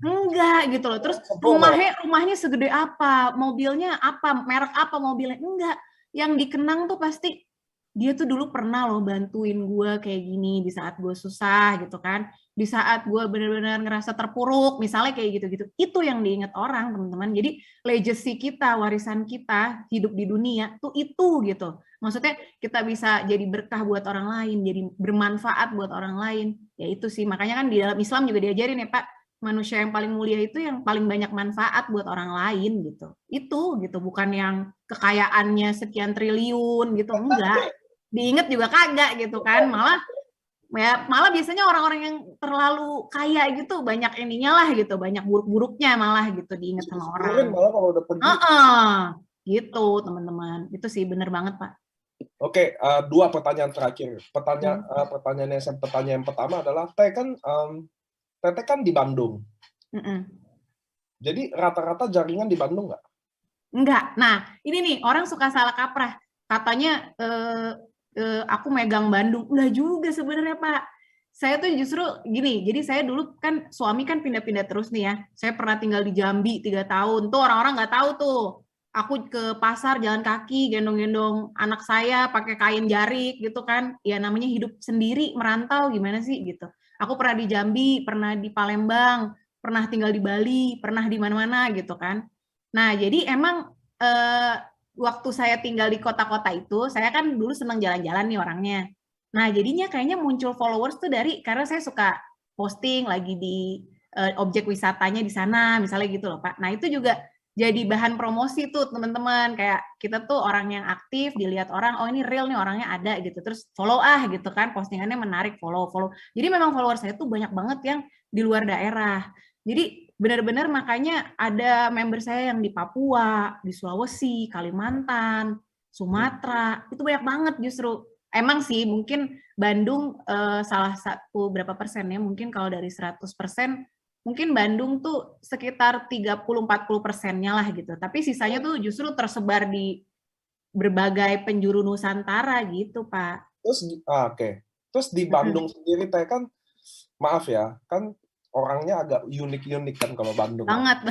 Speaker 2: Enggak gitu loh. Terus rumahnya segede apa, mobilnya apa, merek apa mobilnya, enggak. Yang dikenang tuh pasti dia tuh dulu pernah loh bantuin gue kayak gini di saat gue susah gitu kan, di saat gue benar-benar ngerasa terpuruk misalnya kayak gitu-gitu. Itu yang diingat orang teman-teman. Jadi legacy kita, warisan kita hidup di dunia tuh itu gitu. Maksudnya kita bisa jadi berkah buat orang lain, jadi bermanfaat buat orang lain. Ya itu sih, makanya kan di dalam Islam juga diajarin ya Pak, manusia yang paling mulia itu yang paling banyak manfaat buat orang lain gitu. Itu gitu, bukan yang kekayaannya sekian triliun gitu, enggak. Diinget juga kagak gitu kan, malah biasanya orang-orang yang terlalu kaya gitu banyak ininya lah gitu, banyak buruk-buruknya malah gitu diinget sama orang.
Speaker 1: Malah kalau udah pergi.
Speaker 2: Gitu teman-teman, itu sih bener banget Pak.
Speaker 1: Oke, 2 pertanyaan terakhir. Pertanyaan yang pertama adalah Teteh kan di Bandung. Jadi rata-rata jaringan di Bandung nggak?
Speaker 2: Enggak. Nah, ini nih orang suka salah kaprah. Katanya aku megang Bandung. Enggak juga sebenarnya Pak. Saya tuh justru gini, jadi saya dulu kan suami kan pindah-pindah terus nih ya. Saya pernah tinggal di Jambi 3 tahun. Tuh orang-orang nggak tahu tuh. Aku ke pasar jalan kaki, gendong-gendong anak saya pakai kain jarik gitu kan. Ya namanya hidup sendiri, merantau gimana sih gitu. Aku pernah di Jambi, pernah di Palembang, pernah tinggal di Bali, pernah di mana-mana gitu kan. Nah, jadi emang waktu saya tinggal di kota-kota itu, saya kan dulu senang jalan-jalan nih orangnya. Nah, jadinya kayaknya muncul followers tuh karena saya suka posting lagi di objek wisatanya di sana, misalnya gitu loh Pak. Nah, itu juga jadi bahan promosi tuh teman-teman. Kayak kita tuh orang yang aktif, dilihat orang, oh ini real nih orangnya ada gitu. Terus follow gitu kan, postingannya menarik, follow. Jadi memang followers saya tuh banyak banget yang di luar daerah. Jadi benar-benar makanya ada member saya yang di Papua, di Sulawesi, Kalimantan, Sumatera, itu banyak banget justru. Emang sih mungkin Bandung salah satu berapa persen ya, mungkin kalau dari 100%, mungkin Bandung tuh sekitar 30-40%-nya lah gitu. Tapi sisanya tuh justru tersebar di berbagai penjuru Nusantara gitu Pak.
Speaker 1: Terus di Bandung sendiri Teh kan, maaf ya, kan orangnya agak unik-unik kan kalau Bandung.
Speaker 2: Banget.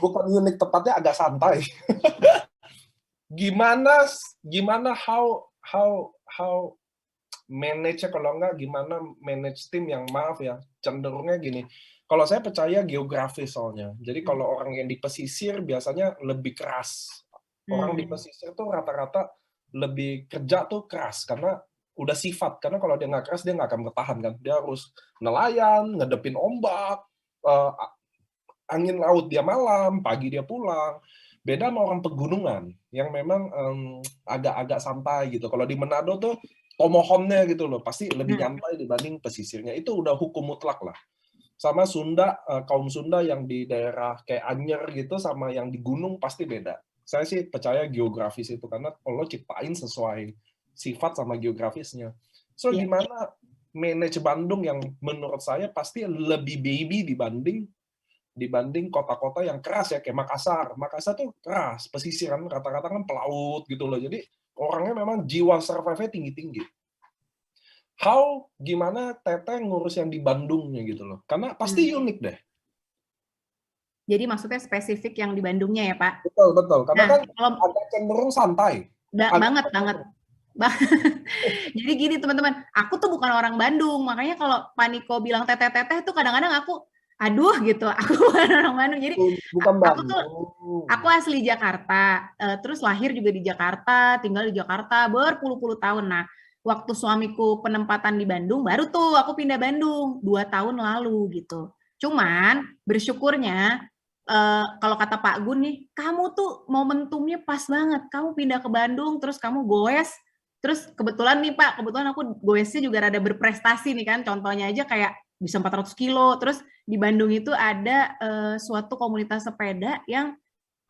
Speaker 1: Bukan unik, tepatnya agak santai. Gimana how manage kalau enggak gimana manage tim yang maaf ya cenderungnya gini. Kalau saya percaya geografis soalnya. Jadi kalau orang yang di pesisir biasanya lebih keras. Orang di pesisir tuh rata-rata lebih kerja tuh keras karena udah sifat, karena kalau dia nggak keras dia nggak akan bertahan kan, dia harus nelayan, ngedepin ombak, angin laut dia malam, pagi dia pulang. Beda sama orang pegunungan yang memang agak-agak santai gitu. Kalau di Manado tuh tomohonnya gitu loh, pasti lebih nyantai dibanding pesisirnya. Itu udah hukum mutlak lah. Sama Sunda, kaum Sunda yang di daerah kayak Anyer gitu sama yang di gunung pasti beda. Saya sih percaya geografis itu karena Allah ciptain sesuai sifat sama geografisnya. So gimana manage Bandung yang menurut saya pasti lebih baby dibanding kota-kota yang keras ya kayak Makassar. Makassar tuh keras, pesisiran rata-rata kan pelaut gitu loh. Jadi orangnya memang jiwa survive-nya tinggi-tinggi. Gimana Teteh ngurus yang di Bandungnya gitu loh? Karena pasti unik deh.
Speaker 2: Jadi maksudnya spesifik yang di Bandungnya ya Pak?
Speaker 1: Betul. Karena kan agak cenderung santai.
Speaker 2: Banget. Jadi gini teman-teman, aku tuh bukan orang Bandung, makanya kalau Pak Niko bilang teteh-teteh tuh kadang-kadang aku aduh gitu, aku bukan orang Bandung. Jadi
Speaker 1: Bukan
Speaker 2: aku tuh
Speaker 1: Bandung.
Speaker 2: aku asli Jakarta, terus lahir juga di Jakarta, tinggal di Jakarta berpuluh-puluh tahun. Nah, waktu suamiku penempatan di Bandung, baru tuh aku pindah Bandung 2 tahun lalu gitu. Cuman bersyukurnya kalau kata Pak Gun nih, kamu tuh momentumnya pas banget. Kamu pindah ke Bandung, terus kamu goes, terus kebetulan nih Pak, kebetulan aku goesnya juga rada berprestasi nih kan. Contohnya aja kayak bisa 400 kilo, terus di Bandung itu ada suatu komunitas sepeda yang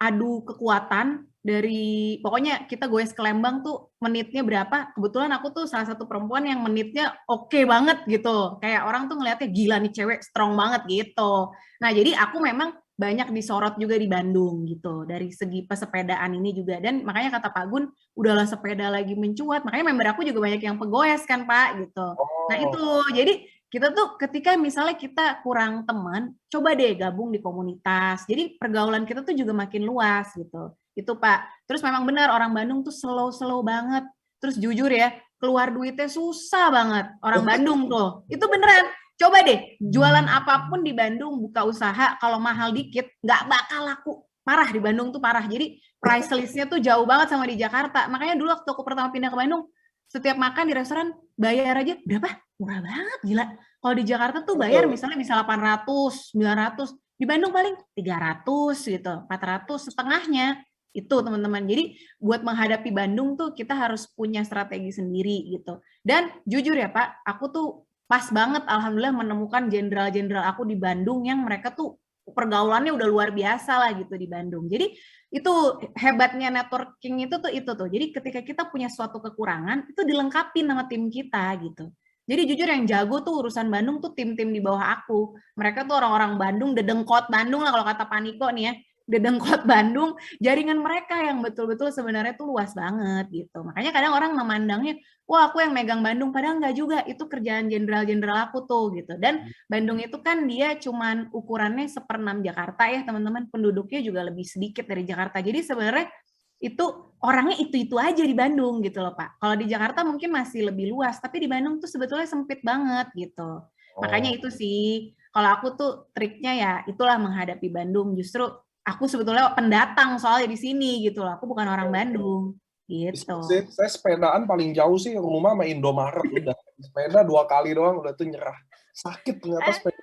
Speaker 2: adu kekuatan dari pokoknya kita goes ke Lembang tuh menitnya berapa, kebetulan aku tuh salah satu perempuan yang menitnya oke banget gitu, kayak orang tuh ngeliatnya gila nih cewek strong banget gitu. Nah jadi aku memang banyak disorot juga di Bandung gitu dari segi pesepedaan ini juga, dan makanya kata Pak Gun udahlah sepeda lagi mencuat, makanya member aku juga banyak yang pegoes kan Pak gitu. Nah itu jadi kita tuh ketika misalnya kita kurang teman, coba deh gabung di komunitas. Jadi pergaulan kita tuh juga makin luas gitu. Itu Pak. Terus memang benar orang Bandung tuh slow-slow banget. Terus jujur ya, keluar duitnya susah banget. Orang Bandung tuh. Itu beneran. Coba deh, jualan apapun di Bandung, buka usaha, kalau mahal dikit, nggak bakal laku. Parah di Bandung tuh parah. Jadi price list-nya tuh jauh banget sama di Jakarta. Makanya dulu waktu aku pertama pindah ke Bandung, setiap makan di restoran bayar aja berapa? Murah banget, gila. Kalau di Jakarta tuh bayar misalnya bisa 800, 900. Di Bandung paling 300 gitu, 400 setengahnya. Itu teman-teman. Jadi buat menghadapi Bandung tuh kita harus punya strategi sendiri gitu. Dan jujur ya Pak, aku tuh pas banget alhamdulillah menemukan jenderal-jenderal aku di Bandung yang mereka tuh pergaulannya udah luar biasa lah gitu di Bandung. Jadi itu hebatnya networking itu tuh. Jadi ketika kita punya suatu kekurangan, itu dilengkapi sama tim kita gitu. Jadi jujur yang jago tuh urusan Bandung tuh tim-tim di bawah aku. Mereka tuh orang-orang Bandung, dedengkot Bandung lah kalau kata Paniko nih ya. Dedengkot Bandung, jaringan mereka yang betul-betul sebenarnya tuh luas banget gitu. Makanya kadang orang memandangnya, wah aku yang megang Bandung, padahal enggak juga, itu kerjaan jenderal-jenderal aku tuh gitu. Dan Bandung itu kan dia cuman ukurannya 1/6 Jakarta ya teman-teman, penduduknya juga lebih sedikit dari Jakarta. Jadi sebenarnya itu orangnya itu-itu aja di Bandung gitu loh Pak. Kalau di Jakarta mungkin masih lebih luas, tapi di Bandung tuh sebetulnya sempit banget gitu. Makanya itu sih, kalau aku tuh triknya ya itulah menghadapi Bandung. Justru aku sebetulnya pendatang soalnya di sini gitu loh. Aku bukan orang Bandung gitu.
Speaker 1: Saya sepedaan paling jauh sih rumah sama Indomaret udah. Sepeda 2 kali doang udah tuh nyerah. Sakit ternyata sepeda.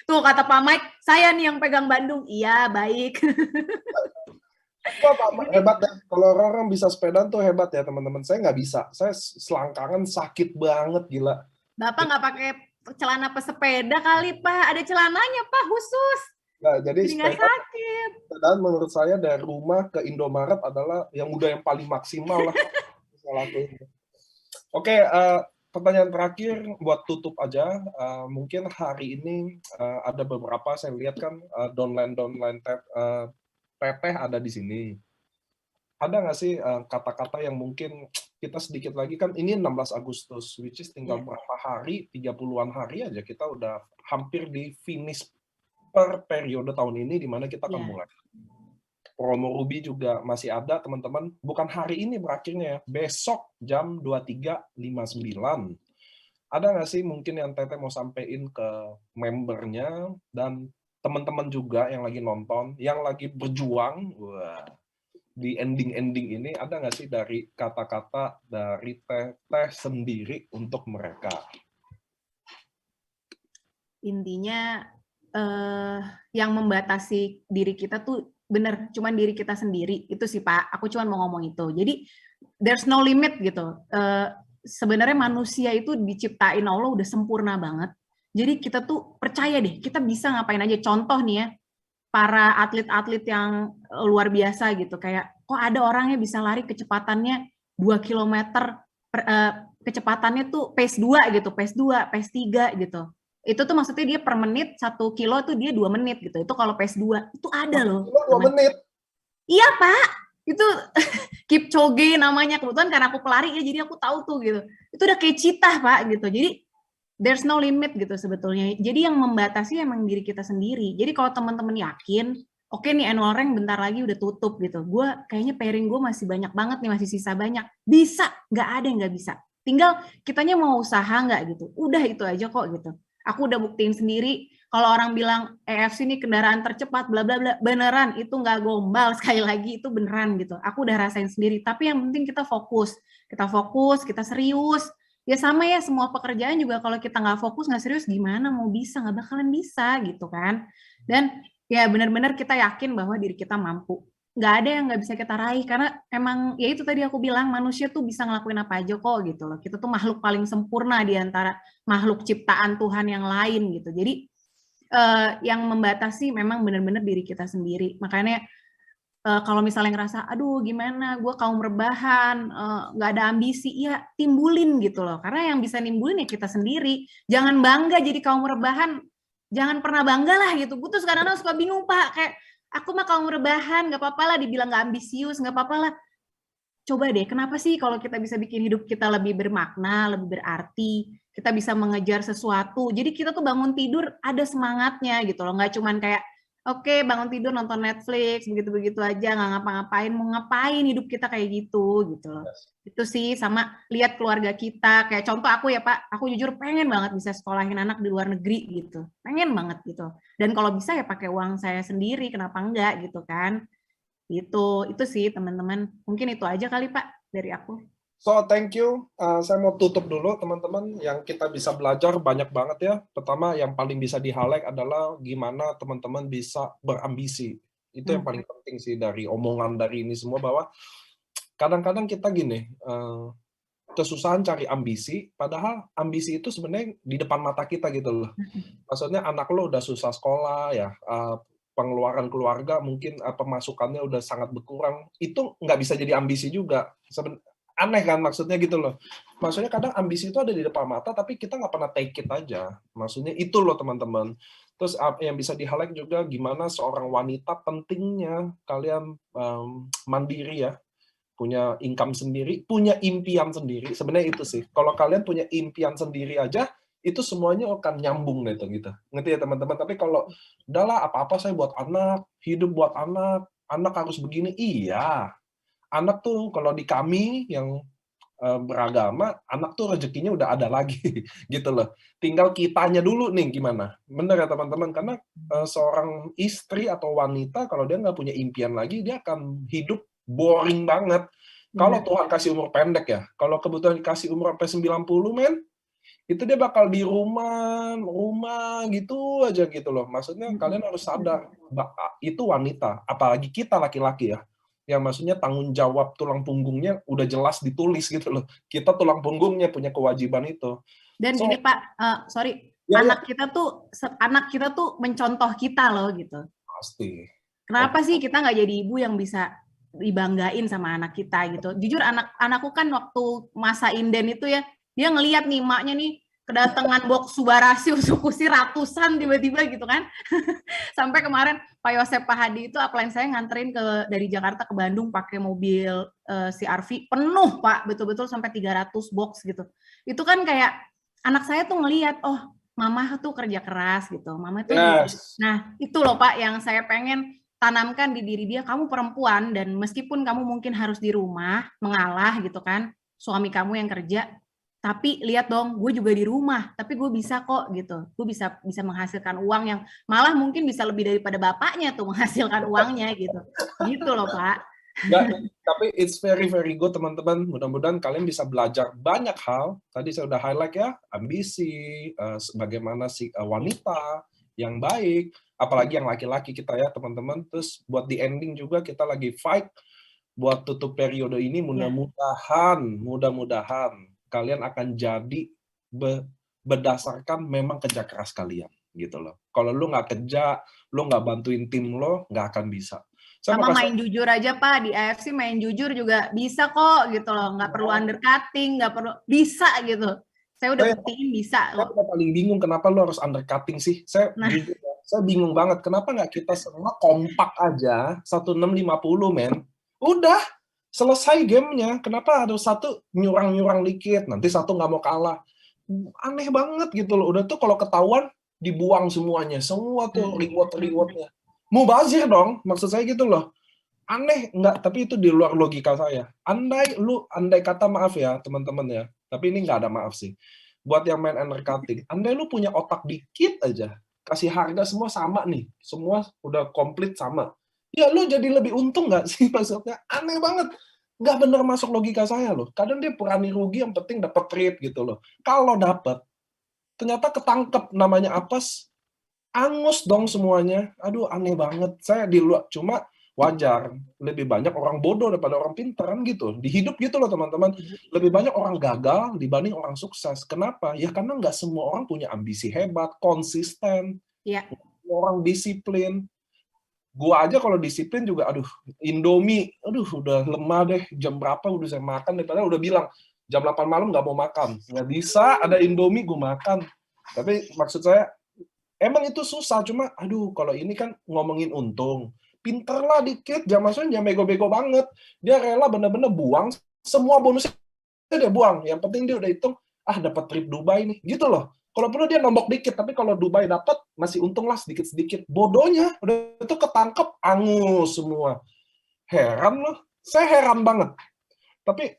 Speaker 2: Tuh kata Pak Mike, saya nih yang pegang Bandung. Iya, baik.
Speaker 1: Wah, Pak, hebat ya. Kalau orang bisa sepedaan tuh hebat ya teman-teman. Saya nggak bisa. Saya selangkangan sakit banget gila.
Speaker 2: Bapak nggak pakai celana pesepeda kali Pak? Ada celananya Pak khusus.
Speaker 1: Nah, jadi
Speaker 2: nggak sakit.
Speaker 1: Sepedaan menurut saya dari rumah ke Indomaret adalah yang paling maksimal lah. Oke, pertanyaan terakhir buat tutup aja. Mungkin hari ini ada beberapa saya lihat kan downline teteh ada di sini. Ada nggak sih kata-kata yang mungkin kita sedikit lagi kan ini 16 Agustus, which is tinggal berapa hari, 30-an hari aja kita udah hampir di finish per periode tahun ini di mana kita akan mulai. Promo Ruby juga masih ada teman-teman. Bukan hari ini berakhirnya ya, besok jam 23.59. Ada nggak sih mungkin yang Teteh mau sampein ke membernya dan teman-teman juga yang lagi nonton, yang lagi berjuang, wah, di ending-ending ini ada nggak sih dari kata-kata dari Teteh sendiri untuk mereka?
Speaker 2: Intinya yang membatasi diri kita tuh bener, cuman diri kita sendiri. Itu sih Pak, aku cuman mau ngomong itu. Jadi there's no limit gitu. Sebenarnya manusia itu diciptain Allah udah sempurna banget. Jadi kita tuh percaya deh, kita bisa ngapain aja. Contoh nih ya, para atlet-atlet yang luar biasa gitu, kayak kok ada orangnya bisa lari kecepatannya 2 km, kecepatannya tuh pace 2 gitu, pace 2, pace 3 gitu. Itu tuh maksudnya dia per menit 1 kilo tuh dia 2 menit gitu. Itu kalau pace 2, itu ada loh.
Speaker 1: 2 menit?
Speaker 2: Iya Pak, itu Kipchoge namanya. Kebetulan karena aku pelari ya, jadi aku tahu tuh gitu. Itu udah kayak citah Pak gitu. Jadi there's no limit gitu sebetulnya. Jadi yang membatasi emang diri kita sendiri. Jadi kalau teman-teman yakin, oke nih annual rank bentar lagi udah tutup gitu. Gue kayaknya pairing gue masih banyak banget nih, masih sisa banyak. Bisa, nggak ada yang nggak bisa. Tinggal kitanya mau usaha nggak gitu. Udah itu aja kok gitu. Aku udah buktiin sendiri, Kalau orang bilang EFC ini kendaraan tercepat, bla bla bla, beneran itu nggak gombal, sekali lagi itu beneran gitu. Aku udah rasain sendiri. Tapi yang penting kita fokus, kita serius. Ya sama ya, semua pekerjaan juga kalau kita nggak fokus, nggak serius, gimana mau bisa? Nggak bakalan bisa gitu kan. Dan ya benar-benar kita yakin bahwa diri kita mampu. Nggak ada yang nggak bisa kita raih, karena emang ya itu tadi aku bilang, manusia tuh bisa ngelakuin apa aja kok gitu loh. Kita tuh makhluk paling sempurna di antara makhluk ciptaan Tuhan yang lain gitu. Jadi yang membatasi memang benar-benar diri kita sendiri. Makanya kalau misalnya ngerasa, aduh gimana, gue kaum rebahan, nggak ada ambisi, ya timbulin gitu loh. Karena yang bisa nimbulin ya kita sendiri. Jangan bangga jadi kaum rebahan, jangan pernah bangga lah gitu. Gue tuh kadang-kadang suka bingung, Pak, kayak aku mah kaum rebahan, nggak apa-apa lah dibilang nggak ambisius, nggak apa-apa lah. Coba deh, kenapa sih kalau kita bisa bikin hidup kita lebih bermakna, lebih berarti, kita bisa mengejar sesuatu. Jadi kita tuh bangun tidur ada semangatnya gitu loh, nggak cuman kayak oke, bangun tidur nonton Netflix begitu-begitu aja, nggak ngapa-ngapain, mau ngapain hidup kita kayak gitu loh. Itu sih, sama lihat keluarga kita, kayak contoh aku ya Pak, aku jujur pengen banget bisa sekolahin anak di luar negeri gitu, pengen banget gitu. Dan kalau bisa ya pakai uang saya sendiri, kenapa enggak gitu kan. Itu sih teman-teman. Mungkin itu aja kali Pak dari aku.
Speaker 1: So, thank you. Saya mau tutup dulu, teman-teman. Yang kita bisa belajar banyak banget ya. Pertama, yang paling bisa di-highlight adalah gimana teman-teman bisa berambisi. Itu yang paling penting sih dari omongan dari ini semua, bahwa kadang-kadang kita gini, kesusahan cari ambisi, padahal ambisi itu sebenarnya di depan mata kita gitu loh. Maksudnya anak lo udah susah sekolah ya, pengeluaran keluarga mungkin pemasukannya udah sangat berkurang, itu nggak bisa jadi ambisi juga. Aneh kan maksudnya gitu loh. Maksudnya kadang ambisi itu ada di depan mata, tapi kita nggak pernah take it aja. Maksudnya itu loh teman-teman. Terus yang bisa di-highlight juga gimana seorang wanita pentingnya kalian mandiri ya, punya income sendiri, punya impian sendiri. Sebenarnya itu sih. Kalau kalian punya impian sendiri aja, itu semuanya akan nyambung gitu. Ngerti ya teman-teman? Tapi kalau udahlah apa-apa saya buat anak, hidup buat anak harus begini. Iya. Anak tuh kalau di kami yang beragama, anak tuh rezekinya udah ada lagi gitu loh. Tinggal kitanya dulu nih gimana. Bener ya teman-teman, karena seorang istri atau wanita kalau dia nggak punya impian lagi, dia akan hidup boring banget. Kalau Tuhan kasih umur pendek ya, kalau kebetulan dikasih umur sampai 90 men, itu dia bakal di rumah gitu aja gitu loh. Maksudnya kalian harus sadar, itu wanita, apalagi kita laki-laki ya, yang maksudnya tanggung jawab tulang punggungnya udah jelas ditulis gitu loh. Kita tulang punggungnya punya kewajiban itu.
Speaker 2: Dan gini Pak, sorry, anak kita tuh mencontoh kita loh gitu.
Speaker 1: Pasti.
Speaker 2: Kenapa sih kita nggak jadi ibu yang bisa dibanggain sama anak kita gitu? Jujur anakku kan waktu masa inden itu ya, dia ngelihat nih emaknya nih kedatangan box Subarasi usukusi ratusan tiba-tiba gitu kan. Sampai kemarin Pak Yosep Pak Hadi itu upline saya nganterin dari Jakarta ke Bandung pakai mobil CR-V penuh Pak, betul-betul sampai 300 box gitu. Itu kan kayak anak saya tuh ngelihat, oh mama tuh kerja keras gitu. Mama tuh Nah, itu loh Pak yang saya pengen tanamkan di diri dia, kamu perempuan dan meskipun kamu mungkin harus di rumah mengalah gitu kan, suami kamu yang kerja, tapi lihat dong, gue juga di rumah, tapi gue bisa kok gitu, gue bisa menghasilkan uang yang malah mungkin bisa lebih daripada bapaknya tuh menghasilkan uangnya gitu loh Pak.
Speaker 1: Tapi it's very very good teman-teman, mudah-mudahan kalian bisa belajar banyak hal. Tadi saya udah highlight ya, ambisi, bagaimana si wanita yang baik, apalagi yang laki-laki kita ya teman-teman. Terus buat di ending juga kita lagi fight buat tutup periode ini, mudah-mudahan kalian akan jadi berdasarkan memang kerja keras kalian gitu loh. Kalau lu nggak kerja, lu nggak bantuin tim lo, nggak akan bisa.
Speaker 2: Sama main jujur aja Pak, di AFC main jujur juga bisa kok gitu loh, nggak perlu undercutting, nggak perlu, bisa gitu. Saya udah buktiin bisa
Speaker 1: kok. Saya paling bingung kenapa lo harus undercutting sih. Saya bingung banget kenapa nggak kita semua kompak aja 1650 men. Udah selesai gamenya. Kenapa harus satu nyurang-nyurang dikit, nanti satu nggak mau kalah. Aneh banget gitu loh. Udah tuh kalau ketahuan dibuang semuanya, semua tuh reward-rewardnya. Mubazir dong, maksud saya gitu loh. Aneh nggak, tapi itu di luar logika saya. Andai kata, maaf ya teman-teman ya, tapi ini nggak ada maaf sih. Buat yang main undercutting, andai lu punya otak dikit aja, kasih harga semua sama nih, semua udah komplit sama. Ya lo jadi lebih untung nggak sih maksudnya? Aneh banget. Nggak bener masuk logika saya loh. Kadang dia berani rugi, yang penting dapat trade gitu loh. Kalau dapat, ternyata ketangkep namanya apes, angus dong semuanya. Aduh, aneh banget. Saya di luar, cuma wajar. Lebih banyak orang bodoh daripada orang pintar kan gitu. Di hidup gitu loh teman-teman. Lebih banyak orang gagal dibanding orang sukses. Kenapa? Ya karena nggak semua orang punya ambisi hebat, konsisten,
Speaker 2: Iya.
Speaker 1: orang disiplin. Gua aja kalau disiplin juga, aduh, Indomie, aduh, udah lemah deh. Jam berapa udah saya makan, daripada udah bilang, jam 8 malam nggak mau makan. Nggak bisa, ada Indomie, gue makan. Tapi maksud saya, emang itu susah, cuma, aduh, kalau ini kan ngomongin untung. Pinter lah dikit, jangan maksudnya jangan bego-bego banget. Dia rela bener-bener buang, semua bonusnya dia buang. Yang penting dia udah hitung, dapat trip Dubai nih. Gitu loh. Kalau perlu dia nombok dikit, tapi kalau Dubai dapat, masih untung lah sedikit-sedikit. Bodohnya, udah itu ketangkep, angus semua. Heran loh. Saya heran banget. Tapi,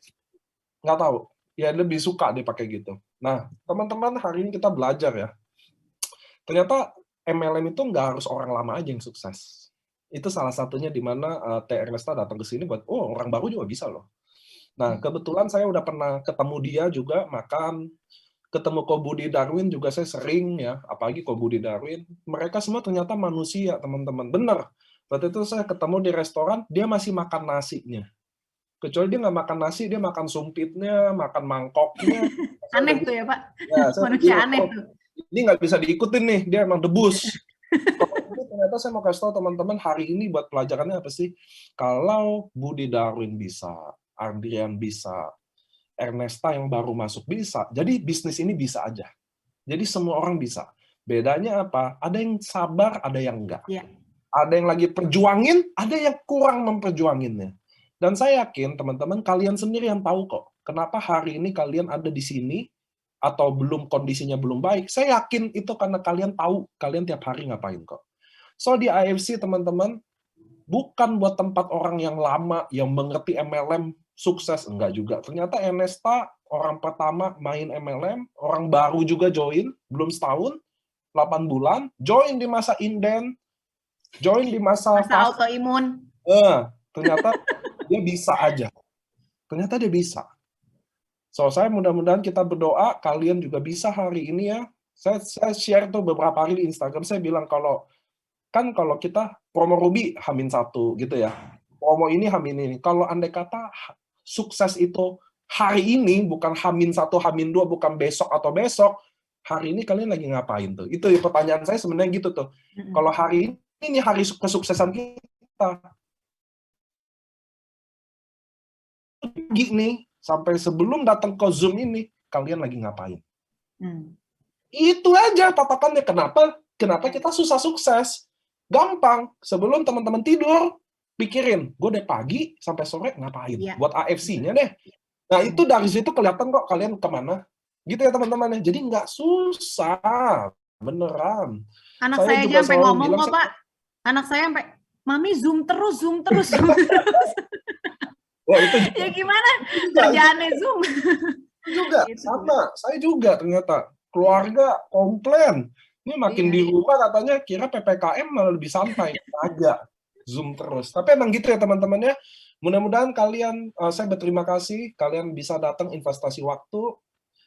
Speaker 1: nggak tahu. Ya lebih suka dia pakai gitu. Nah, teman-teman, hari ini kita belajar ya. Ternyata MLM itu nggak harus orang lama aja yang sukses. Itu salah satunya di mana Teh Ernesta datang ke sini buat, orang baru juga bisa loh. Nah, kebetulan saya udah pernah ketemu dia juga, makan, ketemu Ko Budi Darwin juga saya sering ya, apalagi Ko Budi Darwin. Mereka semua ternyata manusia, teman-teman. Bener. Waktu itu saya ketemu di restoran, dia masih makan nasinya. Kecuali dia nggak makan nasi, dia makan sumpitnya, makan mangkoknya.
Speaker 2: Aneh tuh ya, Pak.
Speaker 1: Ya, saya
Speaker 2: Manusia
Speaker 1: bilang,
Speaker 2: aneh tuh.
Speaker 1: ini nggak bisa diikutin nih, dia emang debus. Ini ternyata saya mau kasih tahu teman-teman hari ini buat pelajarannya apa sih? Kalau Budi Darwin bisa, Adrian bisa, Ernesta yang baru masuk bisa, jadi bisnis ini bisa aja. Jadi semua orang bisa. Bedanya apa? Ada yang sabar, ada yang enggak.
Speaker 2: Iya.
Speaker 1: Ada yang lagi perjuangin, ada yang kurang memperjuanginnya. Dan saya yakin teman-teman kalian sendiri yang tahu kok, kenapa hari ini kalian ada di sini atau belum kondisinya belum baik. Saya yakin itu karena kalian tahu kalian tiap hari ngapain kok. So di AFC teman-teman bukan buat tempat orang yang lama yang mengerti MLM sukses, enggak juga. Ternyata Ernesta orang pertama main MLM, orang baru juga join, belum setahun, 8 bulan, join di masa inden, join di masa
Speaker 2: autoimun.
Speaker 1: Ternyata dia bisa aja. Ternyata dia bisa. So, saya mudah-mudahan kita berdoa, kalian juga bisa hari ini ya. Saya share tuh beberapa hari di Instagram, saya bilang kalau kita promo Ruby H-1 gitu ya. Promo ini H- ini. Kalau andai kata sukses itu hari ini, bukan H-1, H-2, bukan besok atau besok, hari ini kalian lagi ngapain tuh? Itu pertanyaan saya sebenarnya gitu tuh. Kalau hari ini hari kesuksesan kita, gini, sampai sebelum datang ke Zoom ini, kalian lagi ngapain? Itu aja patokannya. Kenapa kita susah sukses? Gampang. Sebelum teman-teman tidur, pikirin, gue dari pagi sampai sore ngapain? Buat AFC-nya deh. Nah, itu dari situ kelihatan kok kalian kemana. Gitu ya teman-teman. Jadi nggak susah. Beneran.
Speaker 2: Anak saya aja sampai ngomong kok, Pak. Anak saya sampai, Mami Zoom terus, Zoom terus, Zoom terus.
Speaker 1: Wah, itu juga.
Speaker 2: Ya gimana? Kerjaannya Zoom.
Speaker 1: Juga, sama. Saya juga ternyata. Keluarga komplain. Ini makin di rumah katanya kira PPKM malah lebih santai. Agak Zoom terus. Tapi emang gitu ya teman-teman ya. Mudah-mudahan kalian, saya berterima kasih, kalian bisa datang investasi waktu.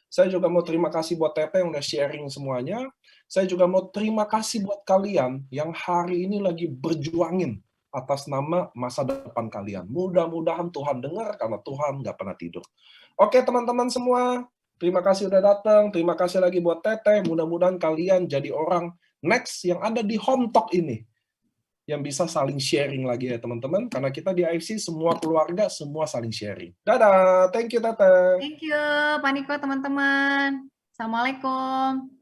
Speaker 1: Saya juga mau terima kasih buat Tete yang udah sharing semuanya. Saya juga mau terima kasih buat kalian yang hari ini lagi berjuangin atas nama masa depan kalian. Mudah-mudahan Tuhan dengar karena Tuhan nggak pernah tidur. Oke teman-teman semua, terima kasih udah datang. Terima kasih lagi buat Tete. Mudah-mudahan kalian jadi orang next yang ada di Home Talk ini. Yang bisa saling sharing lagi ya teman-teman. Karena kita di AFC semua keluarga, semua saling sharing. Dadah, thank you Tete.
Speaker 2: Thank you, Pak Niko teman-teman. Assalamualaikum.